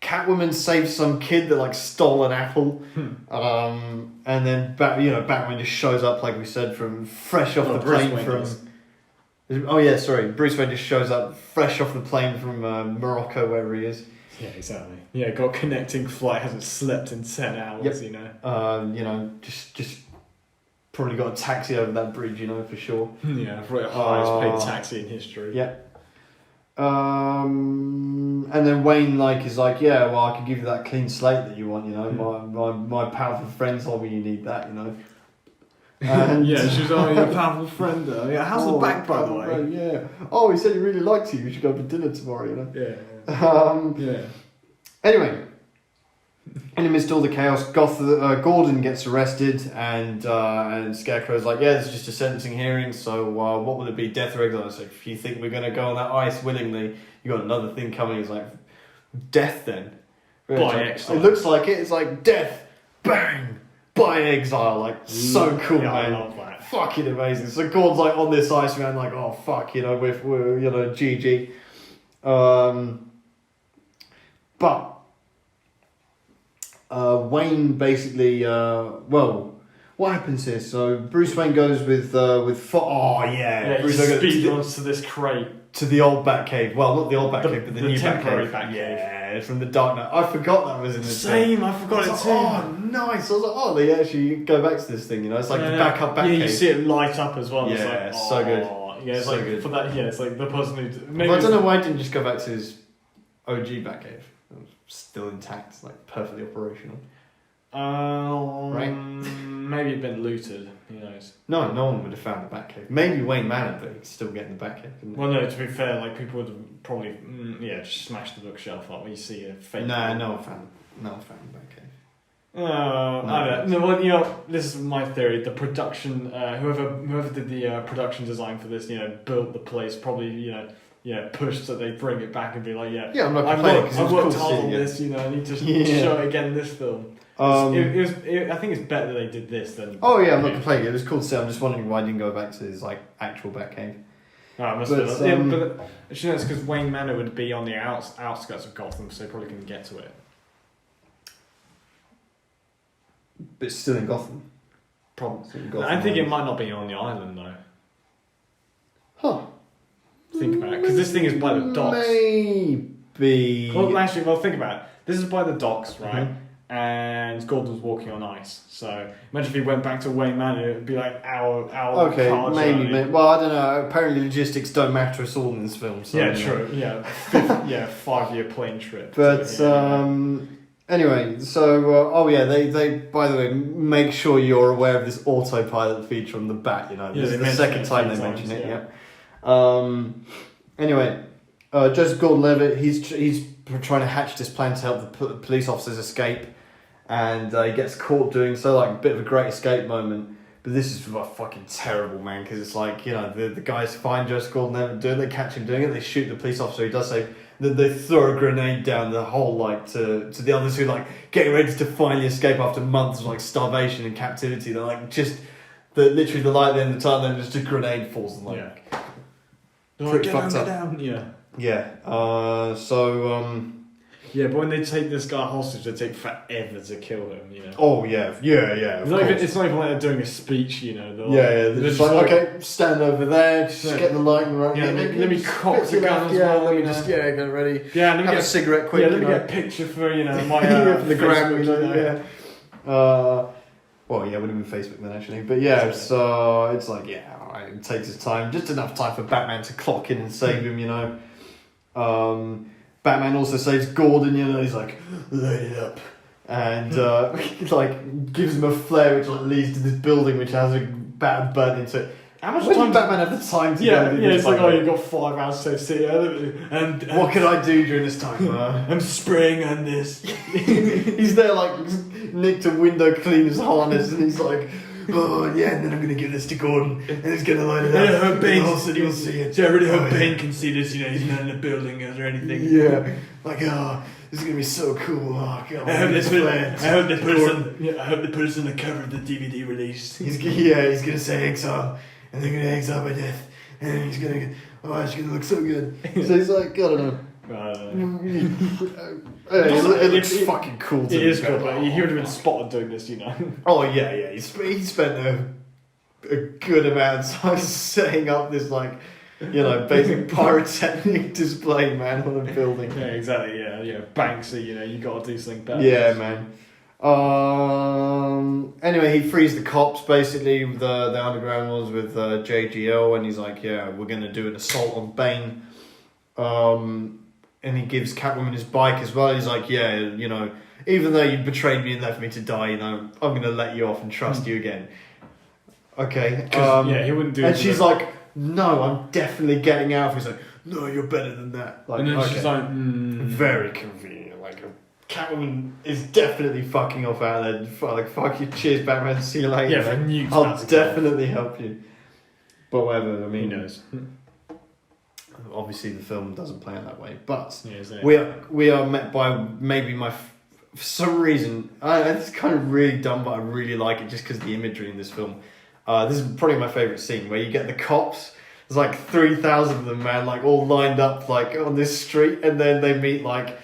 Catwoman saves some kid that like stole an apple, and then Batman just shows up, like we said, from fresh off the Bruce plane Wayne from. does. Oh yeah, sorry. Bruce Wayne just shows up fresh off the plane from Morocco, wherever he is. Yeah, exactly. Yeah, got connecting flight, hasn't slept in 10 hours, you know. Just probably got a taxi over that bridge, you know, for sure. Yeah, probably the highest paid taxi in history. Yeah. And then Wayne is like, yeah, well, I can give you that clean slate that you want, you know. My powerful friend told me you need that, you know. And yeah, she's your powerful friend. Yeah, how's the back, by the way? Friend, yeah. Oh, he said he really likes you. We should go for dinner tomorrow, you know. Yeah. Anyway, in the midst of all the chaos, Gordon gets arrested, and Scarecrow's like, yeah, this is just a sentencing hearing, so what will it be? Death or exile? So if you think we're going to go on that ice willingly, you got another thing coming. He's like, death then. By exile. It looks like it. It's like death, bang, by exile. Like, so cool, yeah, man. I love that. Fucking amazing. So Gordon's like on this ice, man, like, oh fuck, you know, we're you know, GG. But Wayne basically, what happens here? So Bruce Wayne goes with Bruce Yeah, Wayne he goes speed runs to this crate. to the old Batcave. Well, not the old Batcave, but the new temporary Batcave. Batcave. Yeah, from the Dark Knight. I forgot that was in this Same, thing. I forgot it was too. like, oh, nice. I was like, oh, they actually go back to this thing, you know? It's like the backup Batcave. Yeah, you see it light up as well. Yeah, it's like, so good. Yeah, it's So like good. for that. Yeah, it's like the person who. Maybe I don't know why he didn't just go back to his OG Batcave. It was still intact, like perfectly operational. Right? Maybe it'd been looted. Who knows? No one would have found the Batcave. Maybe Wayne Manor, but he could still get in the Batcave, couldn't he? Well, no. To be fair, like people would have probably, just smashed the bookshelf up when you see a fake. Nah, no one found the Batcave. I don't know. No, well, you know, this is my theory. The production, whoever did the production design for this, you know, built the place. Probably, pushed so they bring it back and be like, Yeah, I'm not complaining because I've it was worked cool hard on seeing it. this. You know, I need to show it again in this film. I think it's better that they did this than. Oh yeah, I'm not complaining. It was cool to see. I'm just wondering why I didn't go back to his like actual Batcave. Oh, it must But, be. But actually, it's because Wayne Manor would be on the outskirts of Gotham, so they probably couldn't get to it. But it's still in Gotham. Probably. Still in Gotham I think it Island. might not be on the island though. Huh. Think about it, because this thing is by the docks. Maybe. Well, actually, think about it. This is by the docks, right? Mhm. And Gordon was walking on ice. So imagine if he went back to Wayne Manor, it'd be like our Okay, car maybe. journey. Well, I don't know. Apparently, logistics don't matter at all in this film. So, Yeah, you know. true. Yeah, 5-year plane trip. But So, anyway, so they by the way make sure you're aware of this autopilot feature on the Bat. You know, Yeah, this they is the mention second it a time few they mention times, it. Yeah. Anyway, Joseph Gordon-Levitt, he's trying to hatch this plan to help the police officers escape, and he gets caught doing so, like a bit of a great escape moment. But this is fucking terrible, man, because it's like, you know, the guys find Joseph Gordon-Levitt doing it, they catch him doing it, they shoot the police officer who does so. Then they throw a grenade down the hole, like to the others who like getting ready to finally escape after months of like starvation and captivity. They're like literally the light at the end of the tunnel, then just a grenade falls and like pretty fucked up. Down. Yeah. Yeah. Yeah, but when they take this guy hostage, they take forever to kill him. You know. Oh yeah. It's not even like they're doing a speech. You know. They're just like, okay, stand over there, just get the light right. Yeah, let me cock the get gun left, as well. Let me you know. just get ready. Yeah, let me Have get a cigarette quick. Yeah, let me you know. get a picture for my For the gram, Facebook, you know, yeah. Well, yeah, it would have been Facebook then actually, but yeah, so it's like alright, it takes its time, just enough time for Batman to clock in and save him, you know. Batman also saves Gordon, you know. He's like, light it up, and like gives him a flare which like leads to this building which has a bat burnt into it. How much When time did Batman have the time to go? Do it's this, like, by the way? you've got 5 hours to see and What can I do during this time? I'm spraying on this. He's there like nicked a window cleaner's harness and he's like, Oh, yeah, and then I'm going to give this to Gordon, and he's going to light it I up. hope and Bane, the whole city will see it. I really hope Oh, Bane yeah. can see this. He's not in the building or anything. Yeah, like, oh, this is going to be so cool. Oh, God, I hope they put Gordon. I hope they put us on the cover of the DVD release. He's going to say exile, and they're going to exile by death, and he's going to, oh, it's going to look so good. So he's like, I don't know. It looks fucking cool to It me. is cool, but he would have been spotted doing this, Oh yeah. He spent a good amount of time setting up this basic pyrotechnic display, man, on a building. Yeah, exactly. Yeah, Banksy. You got to do something better. Yeah, man. Anyway, he frees the cops, basically, the underground ones with JGL, and he's like, yeah, we're going to do an assault on Bane. And he gives Catwoman his bike as well. He's like, yeah, even though you betrayed me and left me to die, I'm going to let you off and trust you again. Okay. He wouldn't do it. And she's like, no, I'm definitely getting out. He's like, no, you're better than that. Like, and then okay. she's like, very convenient. Like, Catwoman is definitely fucking off out there. Fuck you, cheers, Batman, see you later. Yeah, for nukes, I'll that's a definitely help you. But whatever, I mean, who knows? obviously the film doesn't play it that way. But Yeah, we are met by maybe for some reason, it's kind of really dumb, but I really like it just because of the imagery in this film. This is probably my favourite scene where you get the cops. There's like 3,000 of them, man, like all lined up like on this street, and then they meet the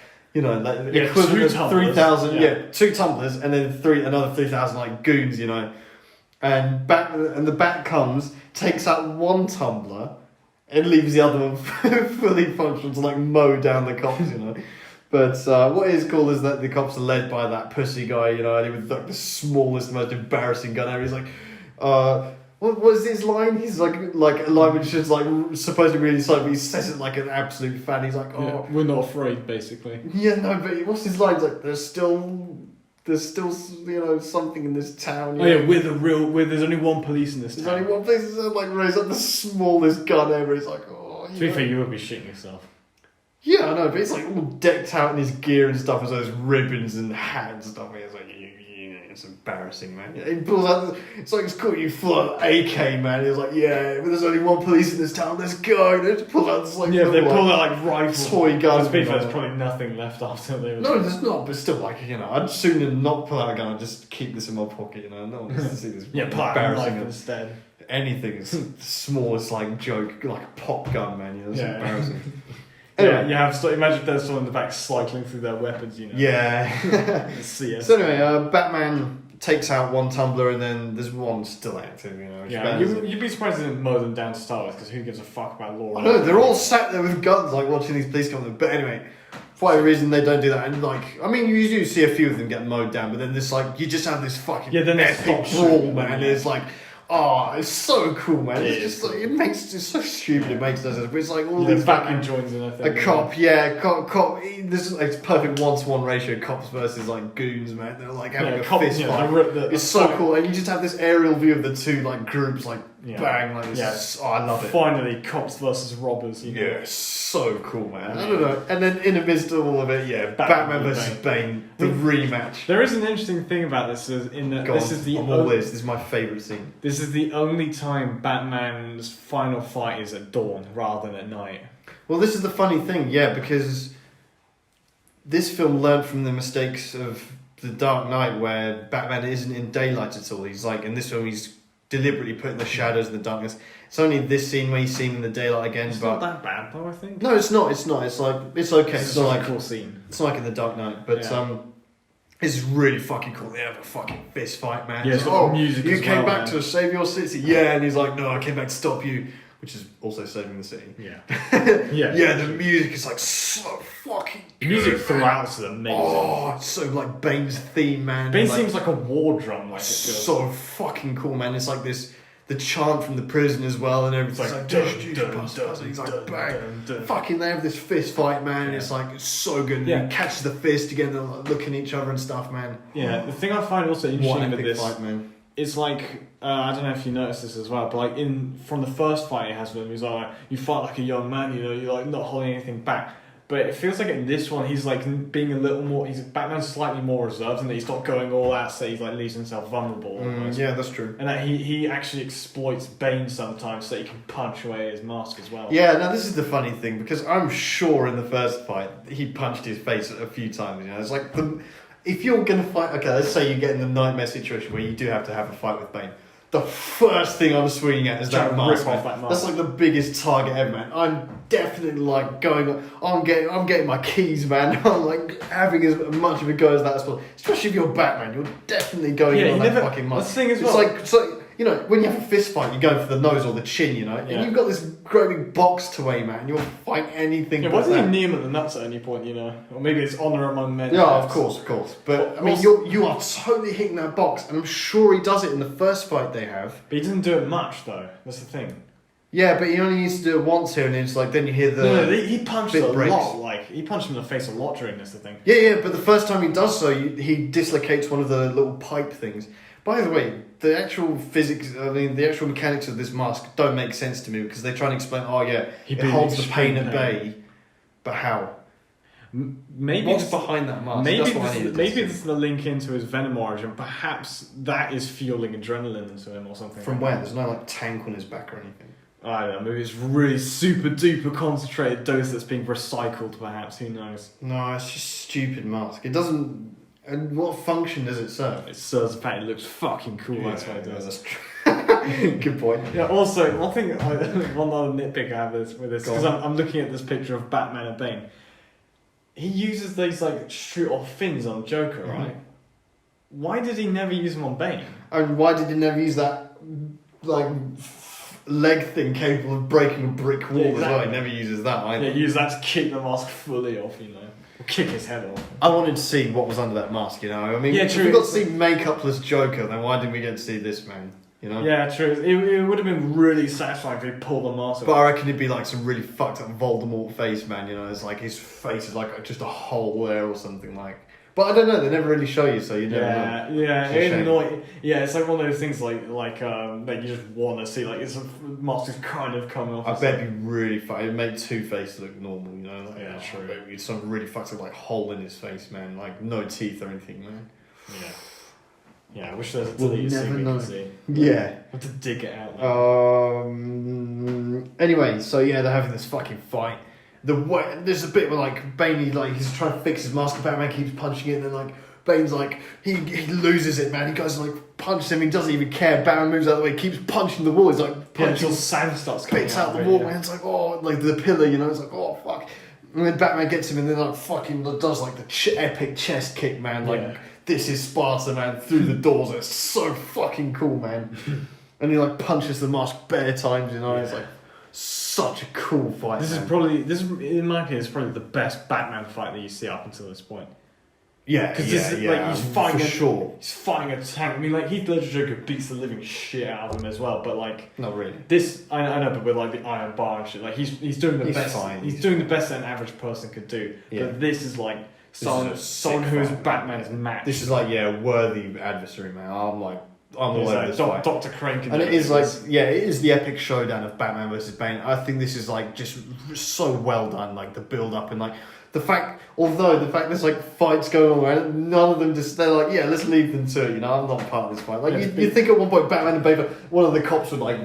equivalent of 3,000, 2 tumblers, and then another 3,000 like goons, and the Bat comes, takes out one tumbler, and leaves the other one fully functional to like mow down the cops, But what is cool is that the cops are led by that pussy guy, and he with like the smallest, most embarrassing gun ever. He's like, what was his line? He's like a line which is like supposed to be really slow, but he says it like an absolute fan. He's like, oh, we're not afraid, basically. yeah, no, but what's his line? He's like, there's still something in this town. There's only one police in this town. There's only one place. He's like raise up the smallest gun ever. He's like, oh. To be fair, you would be shitting yourself. Yeah, I know, but it's like all decked out in his gear and stuff, as those ribbons and hat and stuff. It's like, it's embarrassing, man. He pulls out, it's like, it's cool, you full AK, man. He was like, yeah, but there's only one police in this town, let's go. They just pull out this like, they pull out like rifles. Toy guns. To be fair, there's probably nothing left after they. No, there's not, but still, like, I'd sooner not pull out a gun and just keep this in my pocket, No one wants to see this. Pull out a knife embarrassing instead. Anything is the smallest, like, joke, like a pop gun, man. It's embarrassing. Anyway, imagine if there's someone in the back cycling through their weapons, Yeah. CS. So anyway, Batman takes out one tumbler and then there's one still active, You'd be surprised they didn't mow them down to start with, because who gives a fuck about law? I know, they're all sat there with guns, like, watching these police come in. But anyway, for whatever reason, they don't do that. And, like, I mean, you do see a few of them get mowed down, but then this, like, you just have this fucking epic brawl, man. It's like, it's so cool, man. It's just like, it's so stupid, it makes no sense. But it's like all these fucking joins in a cop, cop. This is like it's perfect 1-to-1 ratio. Cops versus like goons, man. They're like having a fist fight. It's so cool, and you just have this aerial view of the two like groups, like bang, like this. Yes. I love it. Finally, cops versus robbers. Yeah, so cool, man. I don't know. And then in the midst of all of it, Batman versus Bane, the rematch. There is an interesting thing about this. This is my favourite scene. This is the only time Batman's final fight is at dawn rather than at night. Well, this is the funny thing, because this film learned from the mistakes of The Dark Knight, where Batman isn't in daylight at all. He's like, in this film, he's deliberately putting the shadows and the darkness. It's only this scene where he's seen in the daylight again. It's not that bad, though, I think. No, it's not. It's like, it's okay. It's not like a cool scene. It's not like in The Dark Knight, but it's really fucking cool. They have a fucking fist fight, man. Yeah, it's got music. You came back to save your city. Yeah, and he's like, no, I came back to stop you. Which is also saving the city. Yeah. The music is like so fucking good. Music throughout is amazing. Oh, it's so like Bane's theme, man. Bane seems like a war drum. Like so fucking cool, man. It's like the chant from the prison as well, and everything's like he's like bang. Fucking, they have this fist fight, man. And it's like, it's so good. And he catches the fist together, like, looking at each other and stuff, man. Yeah, the thing I find also interesting with this fight, man. It's like, I don't know if you noticed this as well, but like from the first fight he has with him, he's like, you fight like a young man, you're like not holding anything back. But it feels like in this one he's like being a little more. Batman's slightly more reserved, and that he's not going all out, so he's like leaves himself vulnerable. Yeah, that's true. And that he actually exploits Bane sometimes, so he can punch away his mask as well. Yeah, now this is the funny thing, because I'm sure in the first fight he punched his face a few times. You know, it's like if you're gonna fight. Okay, let's say you get in the nightmare situation where you do have to have a fight with Bane. The first thing I'm swinging at is that mask, man. That's like the biggest target ever, man. I'm definitely like going. I'm getting my keys, man. I'm like having as much of a go as that as possible. Especially if you're Batman, you're definitely going in on that fucking mask. That's the thing as well. It's like you know, when you have a fist fight, you're going for the nose or the chin, you know, and you've got this great big box to aim at, and you'll fight anything. Yeah, wasn't he near him at the nuts at any point, you know? Or maybe it's honour among men. Yeah, of course. But I mean, you are totally hitting that box, and I'm sure he does it in the first fight they have. But he doesn't do it much, though. That's the thing. Yeah, but he only needs to do it once here, and it's like then you hear the. No, he punched a breaks. lot. Like he punched him in the face a lot during this. I think. Yeah, but the first time he does so, he dislocates one of the little pipe things. By the way, the actual the actual mechanics of this mask don't make sense to me because they try and explain. Oh yeah, it holds the pain at bay, but how? Maybe what's behind that mask? Maybe this is the link into his Venom origin. Perhaps that is fueling adrenaline into him or something. From where? There's no like tank on his back or anything. I don't know. Maybe it's really super duper concentrated dose that's being recycled. Perhaps, who knows? No, it's just a stupid mask. It doesn't. And what function does it serve? It serves the fact it looks fucking cool. Yeah, that's what it does. That's true. Good point. Yeah. Also, one other nitpick I have with this because I'm looking at this picture of Batman and Bane. He uses these like shoot off fins on Joker, right? Why did he never use them on Bane? And why did he never use that like leg thing capable of breaking a brick wall as well? He never uses that either. Yeah, use that to kick the mask fully off, you know. Kick his head off. I wanted to see what was under that mask, you know. I mean, yeah, if we got to see makeupless Joker, then why didn't we get to see this man? You know? Yeah, true. It would have been really satisfying if he pulled the mask off. But I reckon it'd be like some really fucked up Voldemort face, man. You know, it's like his face is like just a hole there or something like. But I don't know. They never really show you, so you never know. Yeah, it's like one of those things like that you just want to see. Like it's a mask is kind of coming off. I bet it'd be really fun. It'd make Two-Face look normal, you know. Like, yeah, true. It's some really fucked up like hole in his face, man. Like no teeth or anything, man. Yeah. Yeah, I wish there was a deleted scene we could see. Yeah. Have to dig it out. Anyway, so yeah, they're having this fucking fight. There's a bit where like Bane, like he's trying to fix his mask, and Batman keeps punching it, and then like Bane's like he loses it, man. He goes and like punches him. He doesn't even care. Batman moves out of the way, keeps punching the wall. He's like punching. Until sand starts coming out the wall, man. It's like like the pillar, you know. It's like fuck. And then Batman gets him, and then like fucking does like the epic chest kick, man. Like this is Sparta, man. Through the doors. It's so fucking cool, man. And he like punches the mask bare times, you know. It's like such a cool fight. This is in my opinion, it's probably the best Batman fight that you see up until this point. Yeah, because he's fighting He's fighting a tank. I mean, like Heath Ledger Joker beats the living shit out of him as well. But like, not really. This I know, but with like the iron bar and shit, like he's doing the best. Fine. He's doing the best that an average person could do. Yeah. But this is like someone who is Batman's match. This is like worthy adversary, man. I'm all over this fight. Dr. Crank, and it is like it is the epic showdown of Batman versus Bane. I think this is like just so well done, like the build up and like the fact there's like fights going on around, none of them they're like let's leave them to it. You know, I'm not part of this fight. Like you think at one point Batman and Bane, one of the cops would like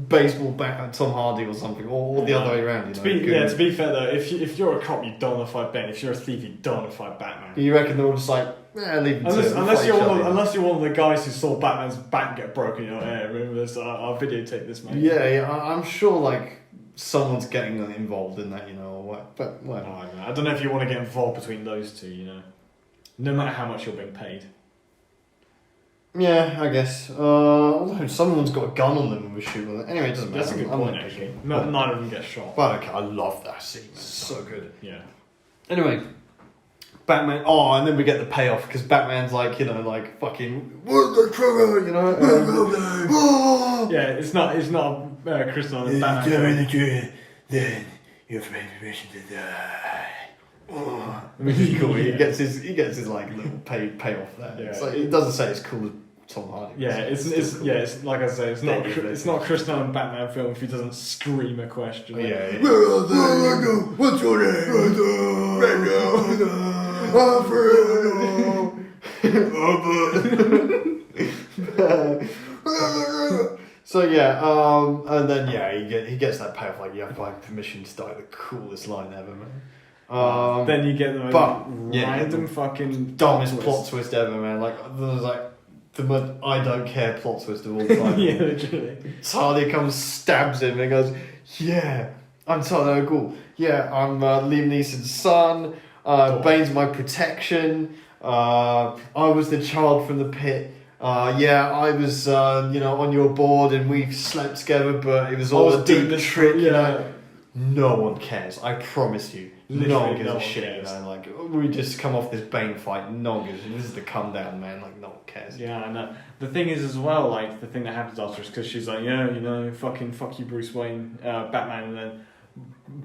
baseball bat Tom Hardy or something, or the other way around. To be fair though, if you're a cop, you don't want to fight Bane. If you're a thief, you don't want to fight Batman. You reckon they're all just like, leave them unless you're one of the guys who saw Batman's back get broken, you're like, remember this? I'll videotape this, mate. Yeah, I'm sure like someone's getting involved in that, you know, or what. But whatever. I don't know if you want to get involved between those two, you know, no matter how much you're being paid. Yeah, I guess. Although someone's got a gun on them and we're shooting with it. Anyway, it doesn't matter. That's a good point, actually. Neither of them get shot. But okay, I love that scene, man. It's so good. Yeah. Anyway, Batman. Oh, and then we get the payoff because Batman's like, like fucking, where's the trigger? You know. Yeah, it's not Chris Nolan. Batman. During the trigger, then you're permission to die. Really cool. He gets his like little payoff there. Yeah. It's like, it doesn't say it's cool as Tom Hardy. Yeah, it's like I say, it's not a Chris Nolan Batman film if he doesn't scream a question. Like, Yeah. Where are they? What's your name? So yeah, and then he gets that payoff like you have my permission to die, the coolest line ever, man. Then you get the most random fucking dumbest plot twist ever, man. Like there's like the most I don't care plot twist of all time. Yeah, literally. Talia comes, stabs him, and goes, "Yeah, I'm Talia al Ghul. Yeah, I'm Liam Neeson's son. Bane's my protection. I was the child from the pit. Yeah, I was, on your board and we slept together, but it was all a deep trick, you know." No one cares, I promise you. Literally no one gives no a one shit, cares. you know, like, we just come off this Bane fight, no one gives a shit. This is the come down, man, like, no one cares. Yeah, I know. The thing is as well, like, the thing that happens after is because she's like, yeah, you know, fucking fuck you, Bruce Wayne, Batman, and then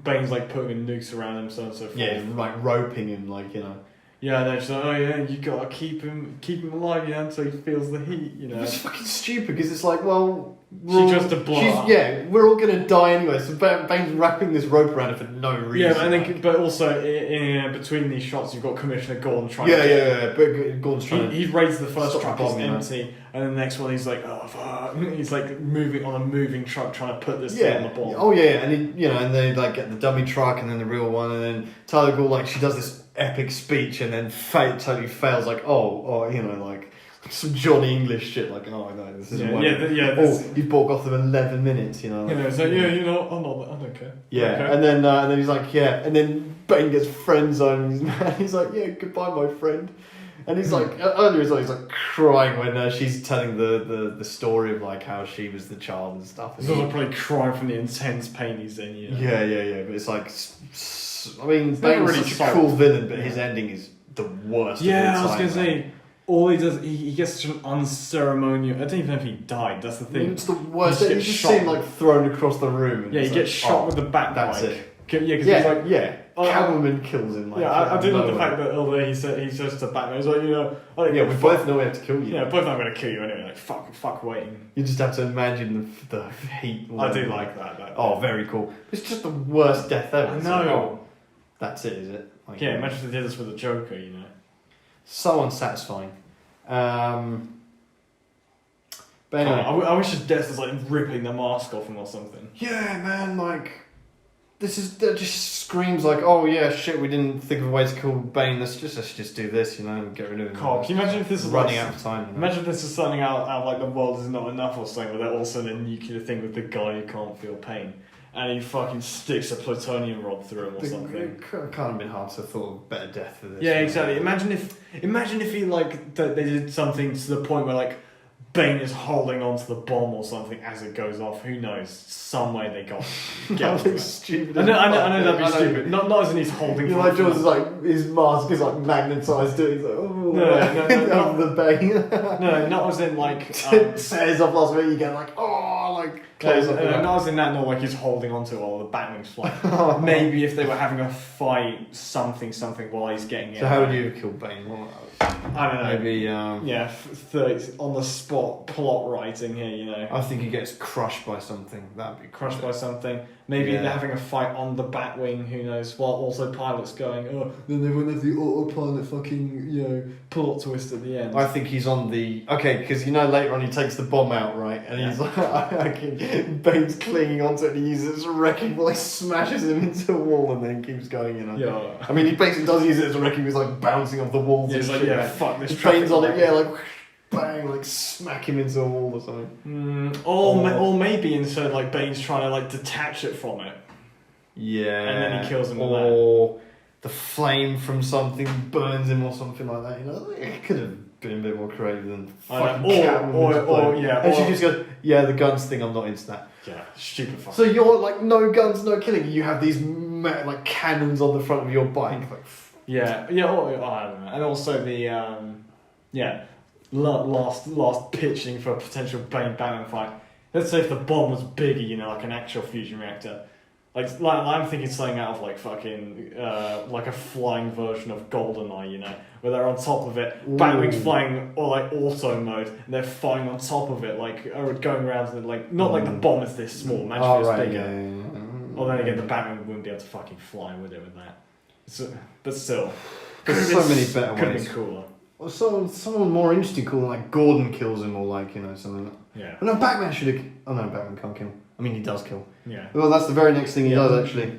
Bane's like putting nukes around him, so on and so forth. Yeah, like roping him, like, you know. Yeah, and then she's like, oh yeah, you gotta keep him alive, you know, until he feels the heat, you know. It's fucking stupid because it's like, well, She tries to blow up. Yeah, we're all gonna die anyway. So Bane's wrapping this rope around her for no reason. Yeah, and then, but also in between these shots, you've got Commissioner Gordon trying. Yeah. But Gordon's trying. He raids the first stop truck, the it's bomb, you know. empty, and then the next one he's like, oh fuck. He's like moving on a moving truck, trying to put this thing on the bomb. Oh yeah, and and they like get the dummy truck and then the real one, and then Talia al Ghul, like, she does this epic speech and then totally fails, like like some Johnny English shit, like, oh no, this isn't working. You've bought Gotham 11 minutes, you know. Like, it's like, I don't care. Yeah, okay. and then he's like, yeah, and then Bane gets friend zoned, and he's like, yeah, goodbye, my friend. And he's like, earlier he's like crying when she's telling the story of like how she was the child and stuff. He's also probably crying from the intense pain he's in, you know. Yeah, but it's like, I mean, It's Bane's really such a cool villain, but his ending is the worst. Yeah, of all I was time, gonna say, all he does, he gets such an unceremonious. I don't even know if he died. That's the I thing. mean, it's the worst. He He gets just shot. seemed like thrown across the room. And Yeah, he it's gets like, shot with the bat that's bike. it. Yeah, because he's like, Catwoman kills him. Like, I do love the nowhere. fact that although he says to Batman, he's like, Yeah, we both know we have to kill you. Yeah, both know I'm gonna kill you anyway. Like, fuck waiting. You just have to imagine the heat. I do like that. Oh, very cool. It's just the worst death ever. I It's know. like, oh, that's it, is it? Like, Yeah, imagine if they did this with the Joker, you know. So unsatisfying. But anyway. I wish his death was like ripping the mask off him or something. Yeah, man, like, that just screams like, oh yeah, shit, we didn't think of a way to kill Bane, let's just do this, you know, and get rid of him. God, can you imagine if this is running like, out of time? You know? Imagine if this is something out like the world is not enough or something, but they're also in a nuclear thing with the guy who can't feel pain. And he fucking sticks a plutonium rod through him or something. It can't have been hard to have thought of a better death for this. Yeah, exactly. Imagine if he like they did something to the point where like Bane is holding onto the bomb or something as it goes off. Who knows? Some way they got That looks stupid. I know that'd be stupid. Not as in he's holding. You know, like George is like, his mask is like magnetised to it. He's like, oh, no, the Bane. No, not as in like Says off last week. You get like, oh, like close up. not as in that. Not like he's holding onto it while the Batwing's flying. Maybe if they were having a fight, something while he's getting it. So how would you kill Bane? Well, I don't know. maybe. Yeah, 30 on the spot plot writing here. You know, I think he gets crushed by something. That'd be crushed by something. Maybe Yeah. they're having a fight on the Batwing. Who knows? While also pilots going, oh, Then they won't have the autopilot fucking, plot twist at the end. I think he's on the... Okay, because later on he takes the bomb out, right? And he's like... Bane's clinging onto it and he uses it as a wrecking ball, like smashes him into a wall and then keeps going, Yeah. I mean, he basically does use it as a wrecking ball, he's like bouncing off the walls. Yeah, and it's like, shit, yeah, man. fuck this. Bane's on it, yeah, like... Bang, like smack him into a wall or something. Or maybe instead, like Bane's trying to like detach it from it. Yeah. And then he kills him with Or the flame from something burns him or something like that, It could have been a bit more creative than fucking Catwoman. And she just goes, yeah, the guns thing, I'm not into that. Yeah, stupid fuck. So you're like, no guns, no killing. You have these like cannons on the front of your bike. Like, Yeah, I don't know. And also the last pitching for a potential Bane Batman fight. Let's say if the bomb was bigger, like an actual fusion reactor, Like I'm thinking something out of like fucking like a flying version of GoldenEye, you know, where they're on top of it, Batwing's flying or like auto mode, and they're flying on top of it, like or going around and like not like the bomb is this small, imagine if it's bigger. Yeah. Well, then again, the Batwing wouldn't be able to fucking fly with it with that. So, but still, There's so many better could have ways. been cooler. Or someone more interesting, cool, like Gordon kills him, or like something. Like Yeah. But no, Batman should have. Oh no, Batman can't kill. I mean, he does kill. Yeah. Well, that's the very next thing he does, actually.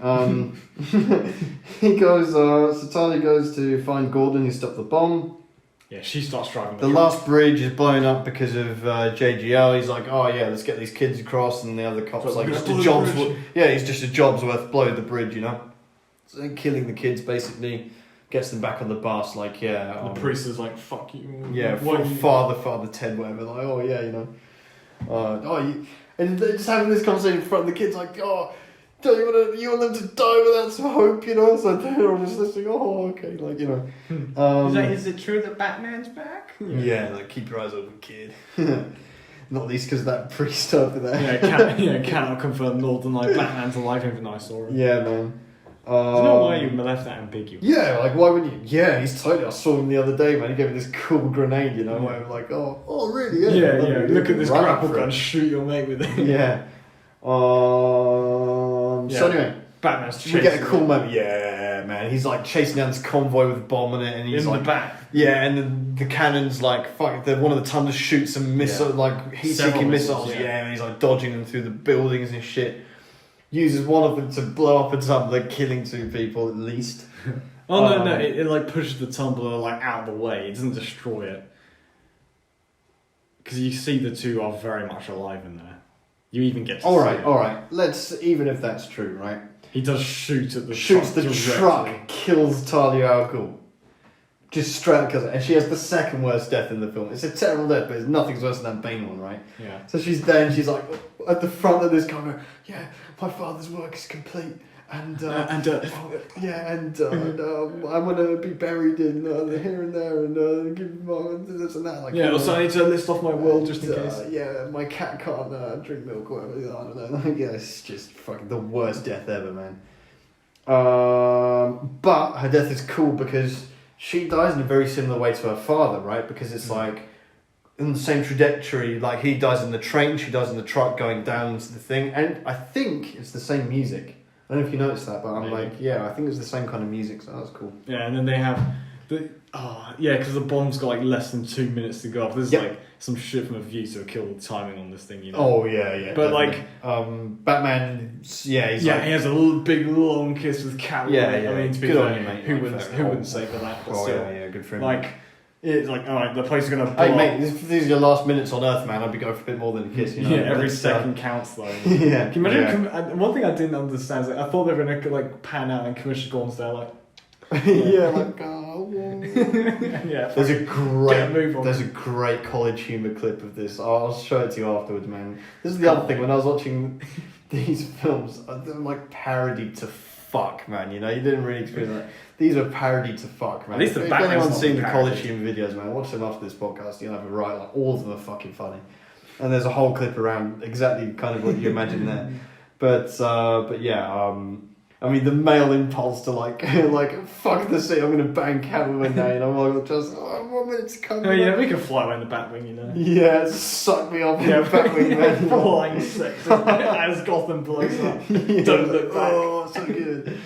He goes. So Talia goes to find Gordon. He stopped the bomb. Yeah, she starts driving The last bridge is blown up because of JGL. He's like, oh yeah, let's get these kids across, and the other cop's So like, we're just gonna a blow the job's bridge. he's just a job's worth. Blow the bridge, you know. So killing the kids basically gets them back on the bus. Like, yeah. The priest is like, fuck you. Yeah, What you- father Ted, whatever. Like, oh yeah, you know. And they're just having this conversation in front of the kids, like, oh, don't you want them to die without some hope, you know? So they're all just listening. Oh, okay, like, you know. is it true that Batman's back? Yeah, like keep your eyes open, kid. Not least because that priest over there. Cannot confirm nor deny Batman's alive even though I saw him. Yeah, man. I don't know why you left that ambiguous. Yeah, like why would you? Yeah, he's totally. I saw him the other day, man. He gave me this cool grenade, you know. Where I'm like, oh, really? Yeah, Lovely. look at this Right grapple for it. gun, shoot your mate with it. Yeah. So anyway, Batman's we get a chasing cool him moment. Yeah, man. He's like chasing down this convoy with a bomb on it, and he's in like, the back. yeah, and then the cannons like fuck. One of the tunnels shoots some missile, like heat-seeking Several missiles. missiles, yeah. And he's like dodging them through the buildings and shit. Uses one of them to blow up a tumbler, killing 2 people at least. Oh no, it like pushes the tumbler like out of the way. It doesn't destroy it. Because you see the 2 are very much alive in there. You even get to All see it. right. Let's even if that's true, right? He does shoot at the Shoots truck the directly. truck, kills Talia al Ghul. Just straight because, and she has the second worst death in the film. It's a terrible death, but it's nothing's worse than that Bane one, right? Yeah. So she's there and she's like at the front of this car going, yeah, my father's work is complete. And I want to be buried in here and there and give this and that. Like, Yeah, also I need to list off my will just in case. Yeah, my cat can't drink milk or whatever. I don't know. Yeah, it's just fucking the worst death ever, man. But her death is cool because she dies in a very similar way to her father, right? Because it's like in the same trajectory. Like he dies in the train, she dies in the truck going down into the thing, and I think it's the same music. I don't know if you noticed that, but I'm like, yeah, I think it's the same kind of music, so that was cool. Yeah, and then they have because the bomb's got like less than 2 minutes to go off. There's like some shit from a view to kill the timing on this thing, you know. Oh yeah. But definitely. Batman, he's he has a big long kiss with Catwoman. Yeah. I mean, to be Good fair, on you, mate. who Like, wouldn't say for that? But still, good for him. like, it's like, all right, the place is gonna blow hey up. mate, if these are your last minutes on Earth, man, I'd be going for a bit more than a kiss, you know. Yeah, every But, second counts though. Yeah. Can you imagine? One thing I didn't understand is like, I thought they were gonna like pan out and Commissioner Gordon's there like. Yeah, like oh. Yeah. There's a Get a move on. great college humor clip of this. I'll show it to you afterwards, man. This is the other thing when I was watching these films, they're like parodied to fuck, man. You know, you didn't really experience that. These are parodied to fuck, man. At least the if Batman's anyone's not seen the parodied. college humor videos, man, watch them after this podcast. You'll have it right. Like all of them are fucking funny, and there's a whole clip around exactly kind of what you imagine there. But yeah. I mean, the male impulse to like fuck the city. I'm gonna bang Catwoman now. You know, like just 1 minute to come. Oh yeah, we can fly around the Batwing, you know. Yeah, suck me off in the Batwing, man. Flying sex as Gotham blows up. Yeah. Don't look back. Oh, so good.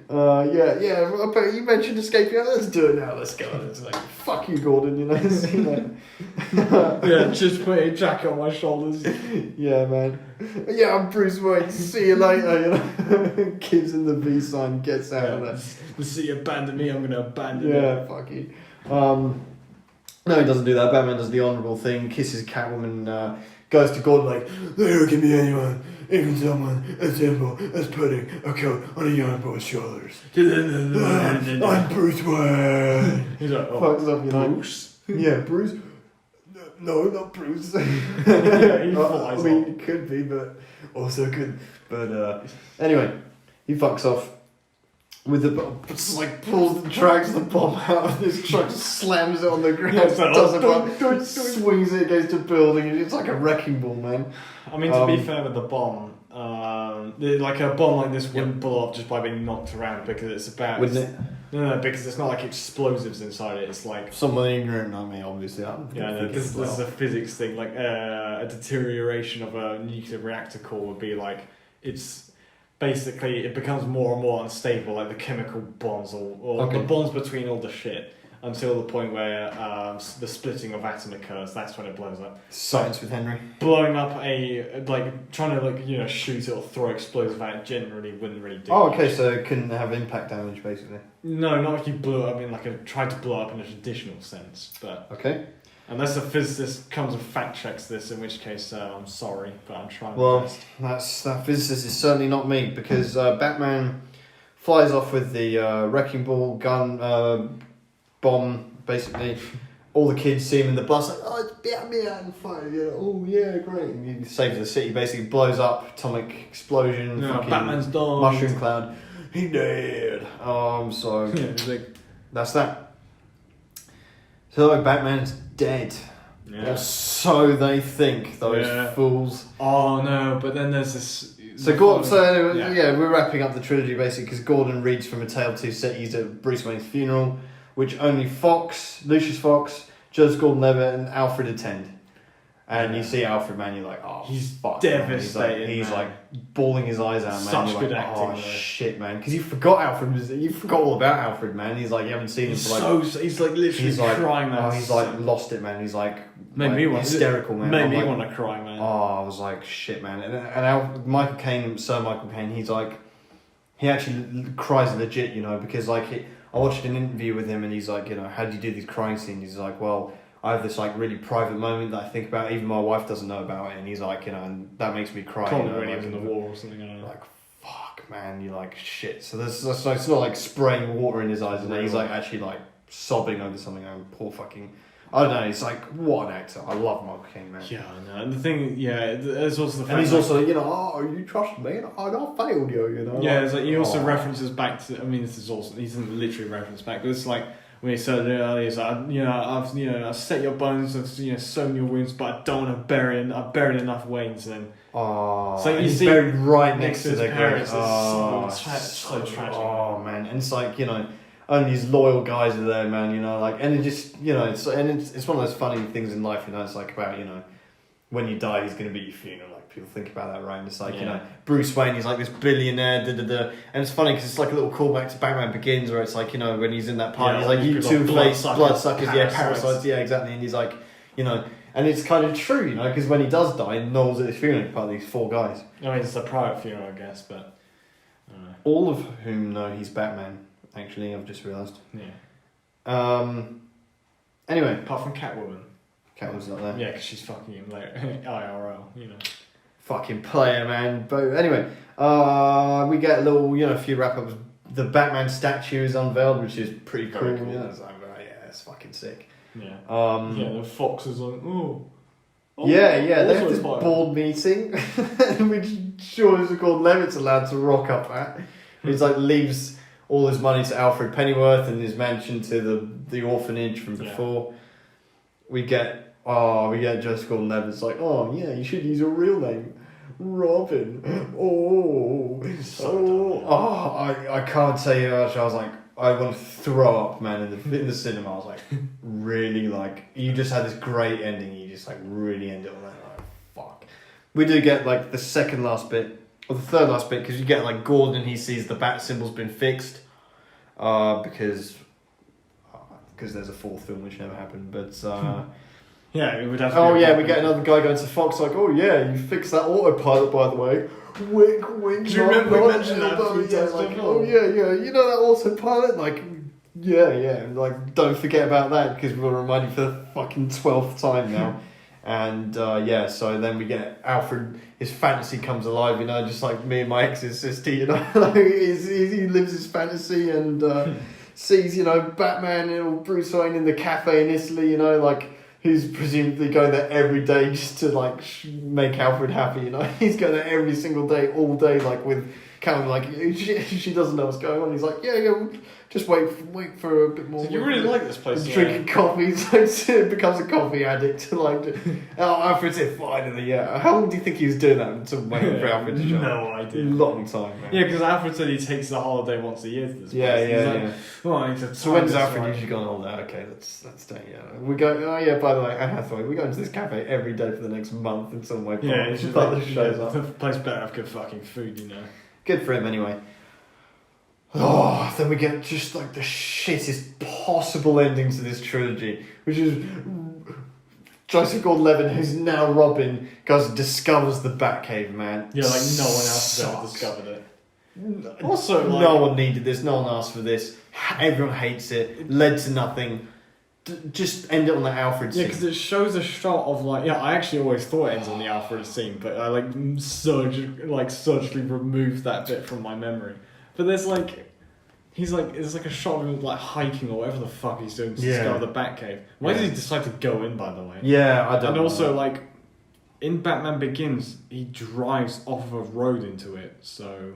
Yeah. But you mentioned escaping. Let's do it now. Let's go. It's like fuck you, Gordon. You know. Yeah, just put a jacket on my shoulders. Yeah, man. Yeah, I'm Bruce Wayne. See you later. You know, gives him the V sign, gets out of there. The city abandoned me. I'm gonna abandon it. Yeah, fuck you. No, he doesn't do that. Batman does the honourable thing, kisses Catwoman, goes to Gordon like, There can be anyone, even someone as simple as putting a coat on a young boy's shoulders. I'm Bruce Wayne. He's like, oh, fucks up, you know. Bruce. Yeah, Bruce. No, not Bruce. Yeah, he flies I mean, off. it could be, but also could. But anyway, he fucks off with the just like pulls the drags the bomb out of this truck, slams it on the ground, Yeah, it's like, does a oh, bump, swings it against a building. It's like a wrecking ball, man. I mean, to be fair with the bomb, like a bomb like this wouldn't blow up just by being knocked around because it's about. Wouldn't it? No, because it's not like explosives inside it. It's like Someone ignorant, not me, obviously. this is a physics thing. Like a deterioration of a nuclear reactor core would be like it's basically it becomes more and more unstable, like the chemical bonds or the bonds between all the shit. Until the point where the splitting of atom occurs, that's when it blows up. Science with Henry. Blowing up trying to shoot it or throw explosive out generally wouldn't really do. Oh, okay, so it couldn't have impact damage basically. No, not if you blew it up in tried to blow up in a traditional sense, but okay. Unless a physicist comes and fact checks this, in which case I'm sorry, but I'm trying. Well, that physicist is certainly not me because Batman flies off with the wrecking ball gun. Bomb, basically. All the kids see him in the bus, like, oh, it's Batman, fire, yeah, oh, yeah, great. And he saves the city, basically blows up, atomic explosion, Batman's died. Mushroom cloud. He dead. So, that's that. So, Batman's dead. Yeah. Or so they think, those fools. Oh, no, but then there's this... we're wrapping up the trilogy, basically, because Gordon reads from A Tale of Two Cities at Bruce Wayne's funeral, which only Lucius Fox, Joseph Gordon-Levitt, and Alfred attend. And you see Alfred, man, you're like, oh, he's fuck, devastated. He's like bawling his eyes out, man. Such you're good like, acting. Oh, shit, man. Because you forgot you forgot all about Alfred, man. He's like, you haven't seen him for like... He's like literally crying, man. Oh, he's like lost it, man. He's like hysterical, man. Made me want to cry, man. Oh, I was like, shit, man. And Sir Michael Caine, he's like, he actually cries legit, because like... I watched an interview with him and he's like, how do you do these crying scenes? He's like, well, I have this like really private moment that I think about. Even my wife doesn't know about it. And he's like, and that makes me cry. Probably when he was in the war or something. Like, fuck, man, you're like, shit. So it's not like spraying water in his eyes. And he's like actually like sobbing over something. Poor fucking... I don't know, it's like, what an actor. I love Michael Caine, man. Yeah, I know. And the thing, there's also the fact... And he's also, you trust me, and I failed you, Yeah, it's like he also references back to... I mean, this is also... He doesn't literally reference back, but it's like, when he said it earlier, he's like, I've set your bones, I've, sewn your wounds, but I don't want to bury it. I've buried enough Waynes then. Oh, so he's buried right next to their parents. It's so tragic. Oh, man. And it's like, only his loyal guys are there, man, and it just, it's one of those funny things in life, it's like about, when you die, he's going to be your funeral, like, people think about that, right? And it's like, Bruce Wayne, he's like this billionaire, and it's funny, because it's like a little callback to Batman Begins, where it's like, when he's in that party, he's like, you two-faced bloodsuckers, parasites, exactly, and he's like, and it's kind of true, because when he does die, no one's at his funeral, part of these four guys. I mean, it's a private funeral, I guess, but... All of whom know he's Batman. Actually, I've just realised. Yeah. Anyway. Apart from Catwoman. Catwoman's not there. Yeah, because she's fucking him later. IRL, Fucking player, man. But anyway, we get a little, a few wrap-ups. The Batman statue is unveiled, which is pretty cool. Yeah, it's like, it's fucking sick. Yeah. The fox is like, they have this board meeting, which sure is called Levitt's allowed to rock up at. He's like, leaves... all his money to Alfred Pennyworth and his mansion to the orphanage from before. We get Joseph Gordon-Levitt's like, you should use your real name, Robin. I can't tell you how much I was like, I want to throw up, man, in the cinema. I was like, really, like, you just had this great ending, you just like really ended on that, like, fuck. We do get like the second last bit. Or the third last bit, because you get like Gordon, he sees the bat symbol's been fixed, because there's a fourth film which never happened, but it would have to we get another guy going to Fox like, you fixed that autopilot, by the way. Wink, wink. Do you remember we mentioned that? That autopilot, like, like, don't forget about that, because we'll remind you for the fucking 12th time now. And so then we get Alfred, his fantasy comes alive, just like me and my ex's sister, he lives his fantasy and sees, Batman and Bruce Wayne in the cafe in Italy, who's presumably going there every day just to like make Alfred happy, he's going there every single day, all day, like with Catwoman like she doesn't know what's going on. He's like, yeah, just wait for a bit more. So you really like this place? Drinking coffee, so he becomes a coffee addict. Like, Alfred's here finally. Yeah, how long do you think he was doing that until waiting for Alfred to show up? No idea. Long time. Man. Yeah, because Alfred said he takes the holiday once a year to this place. Yeah. Oh, I need to So when does time this Alfred right. usually go on holiday? Okay, let's stay. Yeah, we go. Oh yeah, by the way, Anne Hathaway, we go into this cafe every day for the next month in some way. Yeah, it's just Father like, shows up. the place better have good fucking food, you know. Good for him anyway. Oh, then we get just like the shittest possible ending to this trilogy, which is Joseph Gordon-Levitt, who's now Robin, goes and discovers the Batcave, man. Yeah, like no one else has ever Sucks. discovered it. Also, like, no one needed this. No one asked for this. Everyone hates it. Led to nothing. Just end it on the Alfred scene. yeah, because it shows a shot of like, yeah, I actually always thought it ends on the Alfred scene, but I like surgically removed that bit from my memory. But there's like, it's like a shot of him like hiking or whatever the fuck he's doing to discover the Batcave. Why did he decide to go in, by the way? Yeah, I don't know. And also, like, in Batman Begins, he drives off of a road into it, so...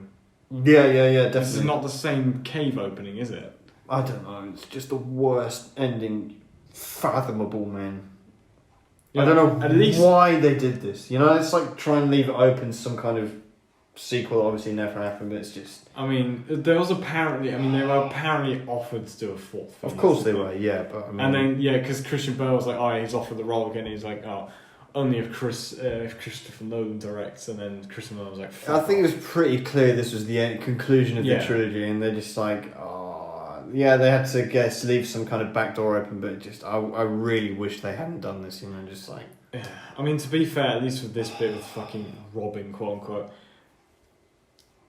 Yeah, definitely. This is not the same cave opening, is it? I don't know. It's just the worst ending fathomable, man. Yeah, I don't know at least... why they did this. You know, it's like trying to leave it open, some kind of sequel obviously never happened, but it's just... I mean, they were apparently offered to do a fourth film. Of course they were, yeah, but I mean... And then, yeah, because Christian Bale was like, oh, he's offered the role again, he's like, oh, only if Christopher Nolan directs, and then Christopher Nolan was like, fuck I think off. it was pretty clear this was the conclusion of the trilogy, and they're just like, oh... Yeah, they had to leave some kind of back door open, but just, I really wish they hadn't done this, you know, just like... Yeah. I mean, to be fair, at least with this bit with fucking Robin, quote unquote,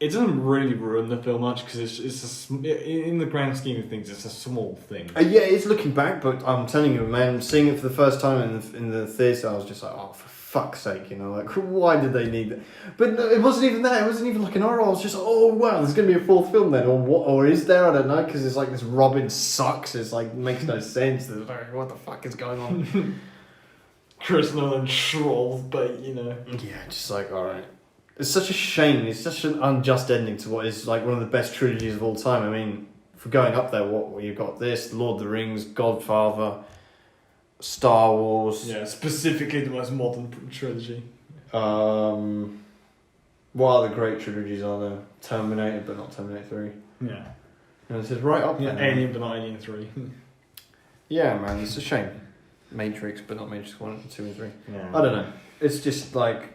it doesn't really ruin the film much because in the grand scheme of things, it's a small thing. Yeah, it's looking back, but I'm telling you, man, seeing it for the first time in the theatre, I was just like, oh, for fuck's sake, you know, like, why did they need that? But no, it wasn't even that. It wasn't even like an horror. I was just, oh wow, there's going to be a fourth film then, or what? Or is there? I don't know, because it's like this Robin sucks. It's like makes no sense. There's like, what the fuck is going on? Chris Nolan trolls, but you know. Yeah, just like, all right. It's such a shame. It's such an unjust ending to what is like one of the best trilogies of all time. I mean, for going up there, what you've got this, Lord of the Rings, Godfather, Star Wars. Yeah, specifically the most modern trilogy. What other great trilogies are there? Terminator, but not Terminator 3. Yeah. And this is right up Yeah, there. Alien, but not Alien 3. Yeah, man, it's a shame. Matrix, but not Matrix 1, 2 and 3. Yeah. I don't know. It's just like...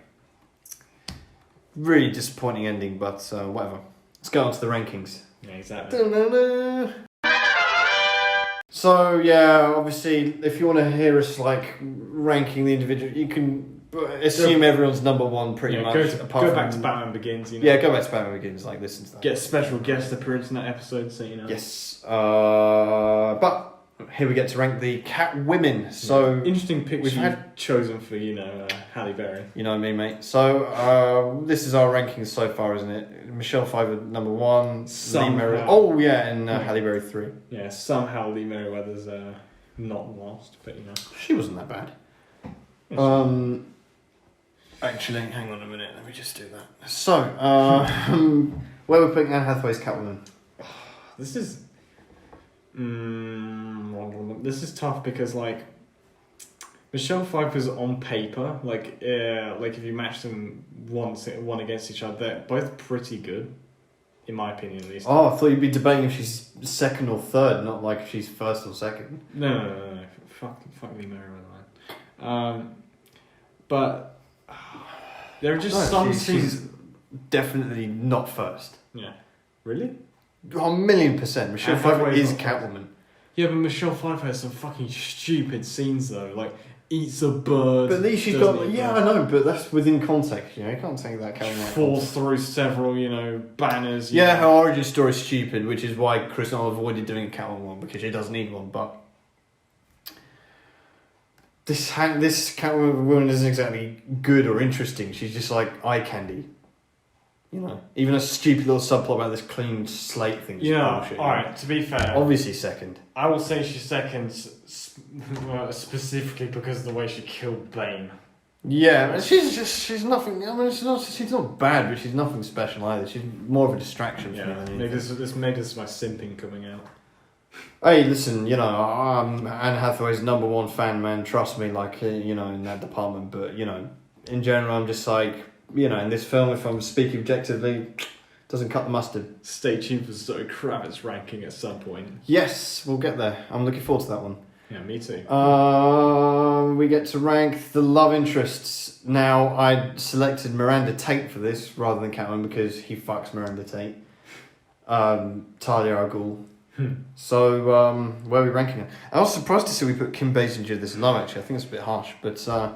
really disappointing ending, but whatever. Let's go on to the rankings. Yeah, exactly. Da-na-na. So yeah, obviously, if you want to hear us like ranking the individual, you can assume everyone's number one pretty much. Go back to Batman Begins. You know? Yeah, go back to Batman Begins. Like listen to that. Get a special guest appearance in that episode, so you know. Yes, but here we get to rank the Catwomen. So interesting picture we've had- you've chosen for Halle Berry. you know what I mean, mate. So this is our rankings so far, isn't it? Michelle Pfeiffer number 1, Lee Somehow. Merriweather. Oh yeah, and Halle Berry 3. Yeah, somehow Lee Merriweather's not lost, but you know. She wasn't that bad. Actually, hang on a minute. Let me just do that. So, where we're putting Anne Hathaway's Catwoman? This is tough because like Michelle Pfeiffer's on paper, like if you match them one against each other, they're both pretty good, in my opinion at least. Oh, I thought you'd be debating if she's second or third, not like if she's first or second. No. Fuck Lee Merriweather, man. But there are just some she's scenes. definitely not first. Yeah, really? 1,000,000%. Michelle Anne Pfeiffer Hathaway's is not first. Catwoman. Yeah, but Michelle Pfeiffer has some fucking stupid scenes though, like eats a bird. But at least she's doesn't got... eat Yeah, bird, I know, but that's within context, you know? You can't take that Catwoman out of falls context. through several, banners. Yeah, know. her origin story is stupid, which is why Chris Nolan avoided doing a Catwoman one, because she doesn't need one, but... This Catwoman woman isn't exactly good or interesting. She's just like eye candy. You know, even a stupid little subplot about this clean slate thing. Alright, to be fair, Obviously second. I will say she's second specifically because of the way she killed Bane. Yeah, she's nothing. I mean, she's not bad, but she's nothing special either. She's more of a distraction for me Yeah, than maybe anything. this my simping coming out. Hey, listen, you know, I'm Anne Hathaway's #1 fan, man. Trust me, like, you know, in that department. But, you know, in general, I'm just like, you know, in this film, if I'm speaking objectively, doesn't cut the mustard. Stay tuned for Zoe Kravitz ranking at some point. Yes, we'll get there. I'm looking forward to that one. Yeah, me too. We get to rank the love interests. Now, I selected Miranda Tate for this rather than Catwoman because he fucks Miranda Tate. Talia al Ghul. So, where are we ranking her? I was surprised to see we put Kim Basinger this low, actually. I think it's a bit harsh. But Talia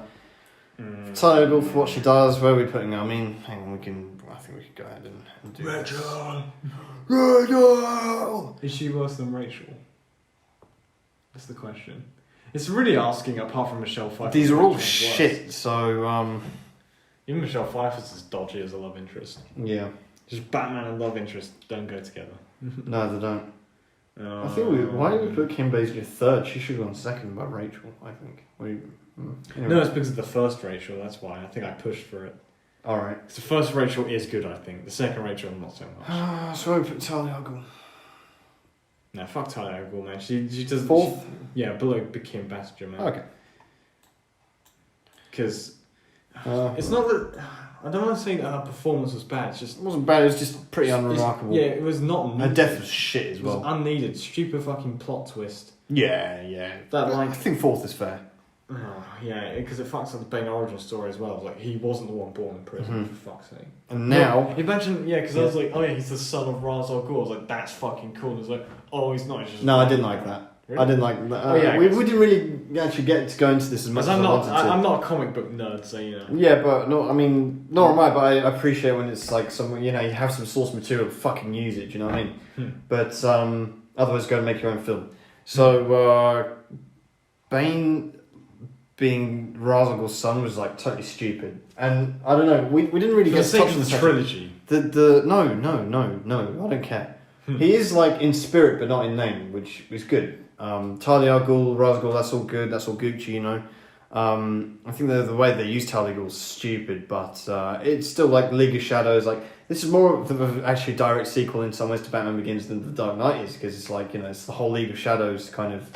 al Ghul for what she does, where are we putting her? I mean, hang on, I think we could go ahead and do Rachel! Is she worse than Rachel? That's the question. It's really asking, apart from Michelle Pfeiffer. These are all which one's shit, worse. so, Even Michelle Pfeiffer's as dodgy as a love interest. yeah. Just Batman and love interest don't go together. No, they don't. I think why did we put Kim Basinger third? She should have gone second by Rachel, I think. Anyway. No, it's because of the first Rachel, that's why. I think I pushed for it. Alright. The first Rachel is good, I think. The second Rachel, not so much. So we put Talia al Ghul. No, fuck Talia al Ghul, man. She does... Fourth? below Kim Basinger, man. Okay. Because it's not that... I don't want to say that her performance was bad, it's just... It wasn't bad, it was just pretty unremarkable. Yeah, it was not Her needed. death was shit as It was well. unneeded. Stupid fucking plot twist. Yeah. That, like... I think fourth is fair. Oh, yeah, because it fucks up the Bane origin story as well. Like, he wasn't the one born in prison, for fuck's sake. And now... Yeah, imagine, because I was like, oh yeah, he's the son of Ra's al Ghul. I was like, that's fucking cool. And it's like, oh, he's not. He's just No, I didn't like that. Really? I didn't like that. Oh, yeah, I we guess. didn't really actually get to go into this as much Because as I wanted to. I'm not a comic book nerd, so you know. Yeah, but no, I mean, nor am I, but I appreciate when it's like some, you know, you have some source material, fucking use it, do you know what I mean? But otherwise go and make your own film. So, Bane being Ra's al Ghul's son was like totally stupid. And I don't know, we didn't really For get the to sake touch of on the the trilogy. No, I don't care. He is like in spirit but not in name, which is good. Talia al Ghul, Ra's al Ghul, that's all good, that's all Gucci, you know. I think the way they use Talia al Ghul is stupid, but it's still like League of Shadows. Like, this is more of a actually direct sequel in some ways to Batman Begins than The Dark Knight is, because it's like, you know, it's the whole League of Shadows kind of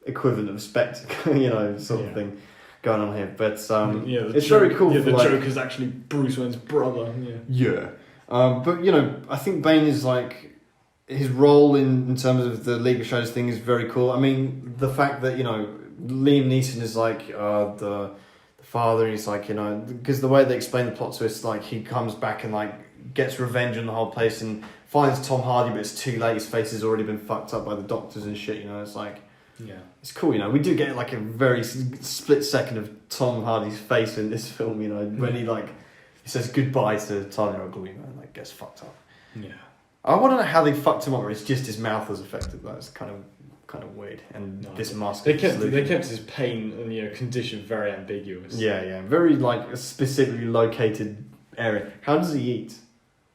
equivalent of spectacle, you know, sort of thing going on here. But it's very cool. Yeah, for, the like, Joker's actually Bruce Wayne's brother. Yeah. But, you know, I think Bane is like... His role in terms of the League of Shadows thing is very cool. I mean, the fact that, you know, Liam Neeson is like the father, he's like, you know... Because the way they explain the plot twist, like, he comes back and, like, gets revenge on the whole place and finds Tom Hardy, but it's too late. His face has already been fucked up by the doctors and shit, you know? It's like... Yeah. It's cool, you know. We do get, like, a very split second of Tom Hardy's face in this film, you know, when he, like... He says goodbye to Talia al Ghul, you know, and, like, gets fucked up. Yeah. I want to know how they fucked him up, or it's just his mouth was affected. That's kind of weird. And this mask. They kept his pain and condition very ambiguous. Yeah, very like a specifically located area. How does he eat?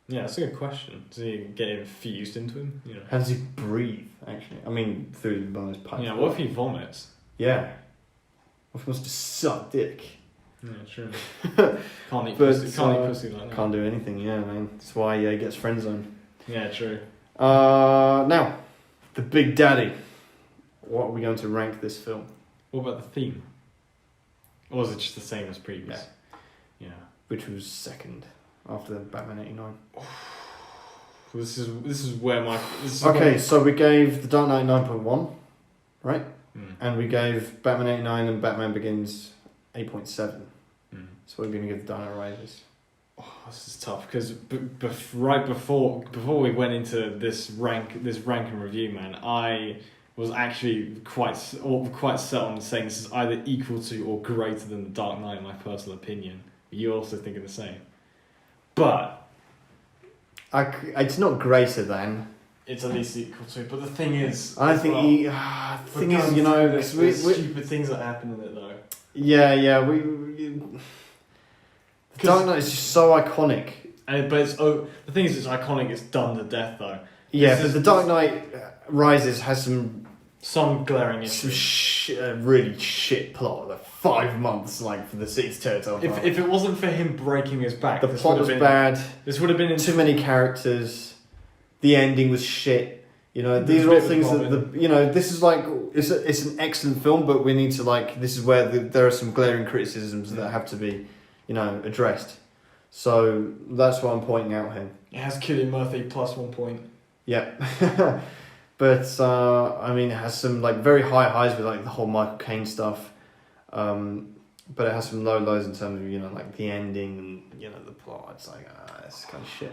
Yeah, that's a good question. Does he get it infused into him? You know. How does he breathe? Actually, I mean, through one of those pipes. Yeah. What if he vomits? Yeah. What if he wants to suck dick? Yeah, true. Can't eat But, pussy. Can't eat pussy like that. Can't do anything. Yeah, man. That's why he gets friend zoned. Yeah, true. Now, the Big Daddy. What are we going to rank this film? What about the theme? Or was it just the same as previous? Yeah. Which was second after Batman '89. This is where my... So we gave The Dark Knight 9.1, right? Mm. And we gave Batman '89 and Batman Begins 8.7. Mm. So we're going to give The Dark Knight Rises. Oh, this is tough because right before we went into this rank and review, man, I was actually quite set on saying this is either equal to or greater than The Dark Knight, in my personal opinion. You're also thinking the same, but It's not greater than. it's at least equal to. But the thing is, I think the thing is, you know, there's stupid things that happen in it though. Yeah, The Dark Knight is just so iconic. The thing is, it's iconic. It's done to death though. Yeah, but The Dark Knight Rises has some Some glaring Some issue. really shit plot. Like 5 months, like for the city's turtle. If it wasn't for him breaking his back, The plot was bad. This would have been Too many characters. The ending was shit. You know, these There's are a all bit things of that this is like it's an excellent film, but we need to this is where there are some glaring criticisms that have to be, addressed. So that's what I'm pointing out here. It has Cillian Murphy plus 1 point. Yeah. But it has some very high highs with the whole Michael Caine stuff, but it has some low lows in terms of the ending and the plot. It's it's kind of shit.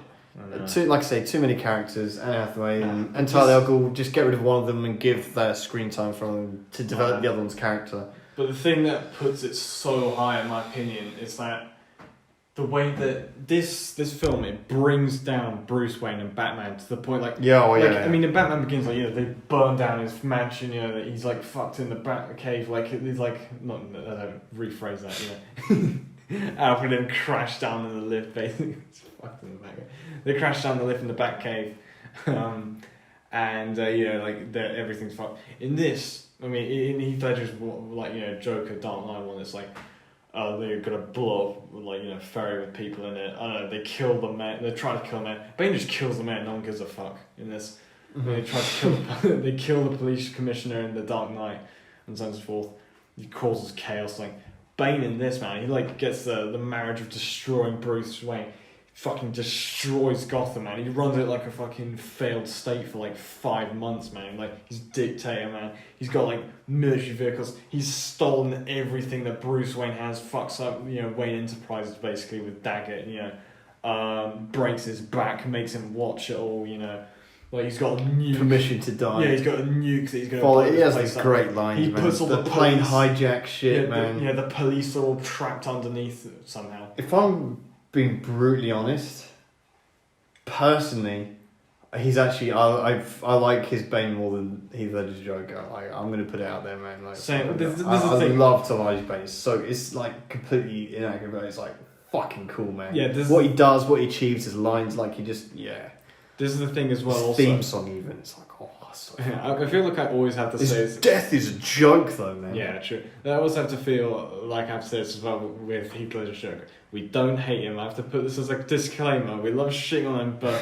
Too many characters. Anne Hathaway and Tyler Al Ghul. Just get rid of one of them and give their screen time for them to develop the other one's character. But the thing that puts it so high, in my opinion, is that the way that this film, it brings down Bruce Wayne and Batman to the point I mean, in Batman Begins, they burn down his mansion, that he's fucked in the bat cave, he's not, I don't rephrase that, Alfred and crash down in the lift, basically. It's fucked in the back. They crash down the lift in the bat cave, and everything's fucked. In this, in Heath Ledger's Joker Dark Knight one, it's they're gonna blow up, ferry with people in it. I don't know. They kill the man. They try to kill the man. Bane just kills the man. No one gives a fuck in this. Mm-hmm. They try to kill. They kill the police commissioner in the Dark Knight, and so on and so forth. He causes chaos. Bane in this, man, he gets the marriage of destroying Bruce Wayne. Fucking destroys Gotham, man. He runs it like a fucking failed state for 5 months, man. He's dictator, man. He's got military vehicles. He's stolen everything that Bruce Wayne has. Fucks up, Wayne Enterprises basically with Daggett. Breaks his back, makes him watch it all. He's got a nuke. Permission to die. Yeah, he's got a nuke that he's going to. He has these great lines. He puts all the plane police, hijack shit, man. The police are all trapped underneath somehow. If I'm being brutally honest, personally, he's actually I like his Bane more than Heath Ledger's Joker. I'm gonna put it out there, man. Same. This I love Elijah Bane. It's completely inaccurate, but it's fucking cool, man. Yeah. What he does, what he achieves, his lines, he just This is the thing as well. His also, theme song even. It's so I feel like I always have to say his death is a joke, though, man. Yeah, true. I also have to feel like I've said this as well with Heath Ledger's Joker. We don't hate him. I have to put this as a disclaimer. We love shitting on him, but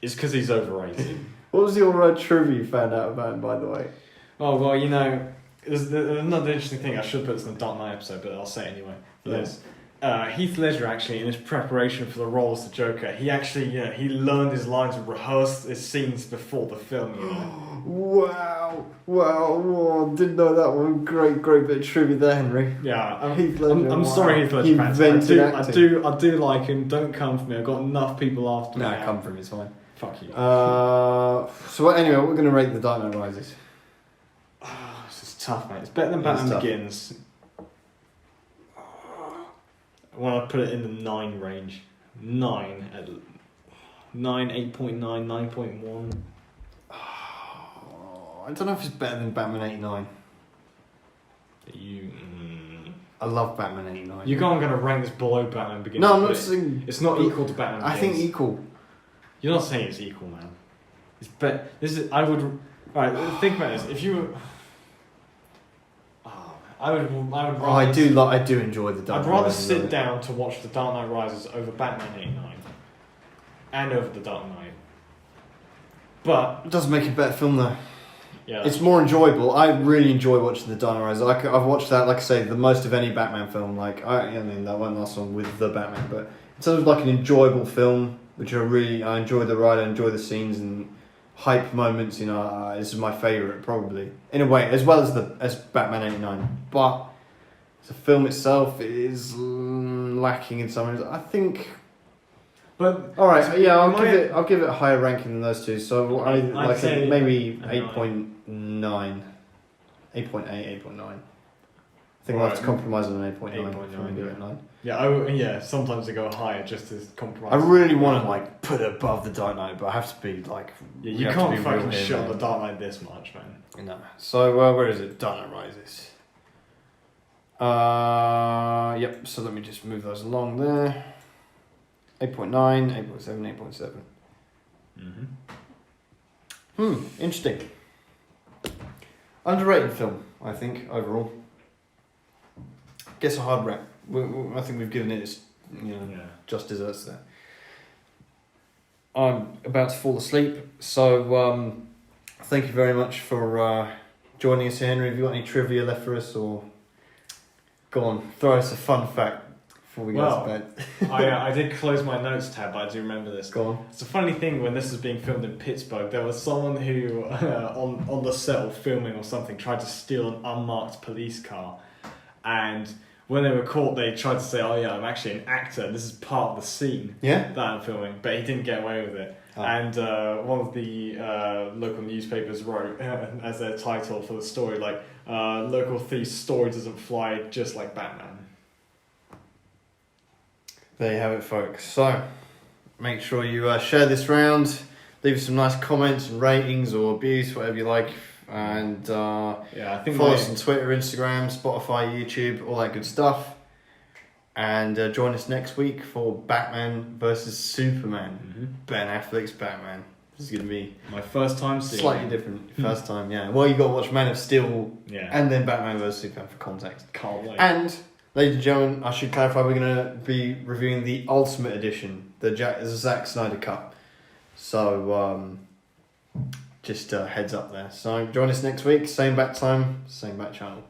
it's because he's overrated. What was your trivia you found out about him, by the way? Oh, well, there's another interesting thing. I should put this in the Dark Knight episode, but I'll say it anyway. Yes. Heath Ledger, actually, in his preparation for the role as the Joker, he actually, he learned his lines and rehearsed his scenes before the film, Wow. Whoa, didn't know that one. Great bit of trivia there, Henry. Yeah, Heath Ledger. I'm sorry, Heath Ledger fans. I do like him. Don't come for me. I've got enough people after me. Nah, come for me, it's fine. Fuck you. Anyway, we're going to rate the Dark Knight Rises. This is tough, man. It's better than Batman Begins. When I put it in the 9 range. 9, 8.9, 9.1. I don't know if it's better than Batman 89. I love Batman 89. You're going to rank this below Batman Begins. No, I'm not saying... It's not equal to Batman Begins. I think equal. You're not saying it's equal, man. I would... Alright, think about this. If you were... I would rather... I do enjoy the Dark Knight. I'd rather sit down to watch The Dark Knight Rises over Batman 89. And over The Dark Knight. But... It does make a better film, though. Yeah. It's more enjoyable. I really enjoy watching The Dark Knight Rises. I've watched that, like I say, the most of any Batman film. That one last one with the Batman. But in terms of an enjoyable film, which I enjoy the ride, I enjoy the scenes and hype moments, this is my favourite, probably. In a way, as well as Batman 89. But the film itself is lacking in some ways. I think... But alright, yeah, I'll give it a higher ranking than those two. So I'd say maybe 8.9. 8.8, 8.9. I think I'll have to compromise on an 8.9. Give it 9. Yeah, sometimes they go higher just to compromise. I really want to put it above the Dark Knight, but I have to be you can't fucking shit on the Dark Knight this much, man. No. So where is it? Dark Knight Rises. Yep. So let me just move those along there. 8.9, 8.7, 8.7. Interesting. Underrated film, I think, overall. Gets a hard rap. I think we've given it its, just desserts there. I'm about to fall asleep, so thank you very much for joining us here, Henry. Have you got any trivia left for us, or go on, throw us a fun fact before we go to bed? I did close my notes tab, but I do remember this. Go on. It's a funny thing, when this was being filmed in Pittsburgh, there was someone who, on the set of filming or something, tried to steal an unmarked police car, and when they were caught, they tried to say, "Oh yeah, I'm actually an actor. This is part of the scene that I'm filming," but he didn't get away with it. Oh. And one of the local newspapers wrote as their title for the story, like, "Local thief's story doesn't fly just like Batman." There you have it, folks. So, make sure you share this round, leave some nice comments and ratings or abuse, whatever you like. And I think follow us on Twitter, Instagram, Spotify, YouTube, all that good stuff. And join us next week for Batman versus Superman. Mm-hmm. Ben Affleck's Batman. This is going to be my first time seeing slightly different. First time, yeah. Well, you got to watch Man of Steel and then Batman versus Superman for context. Can't wait. And, ladies and gentlemen, I should clarify, we're going to be reviewing the Ultimate Edition, the Zack Snyder cut. So, just heads up there. So join us next week, same bat time, same bat channel.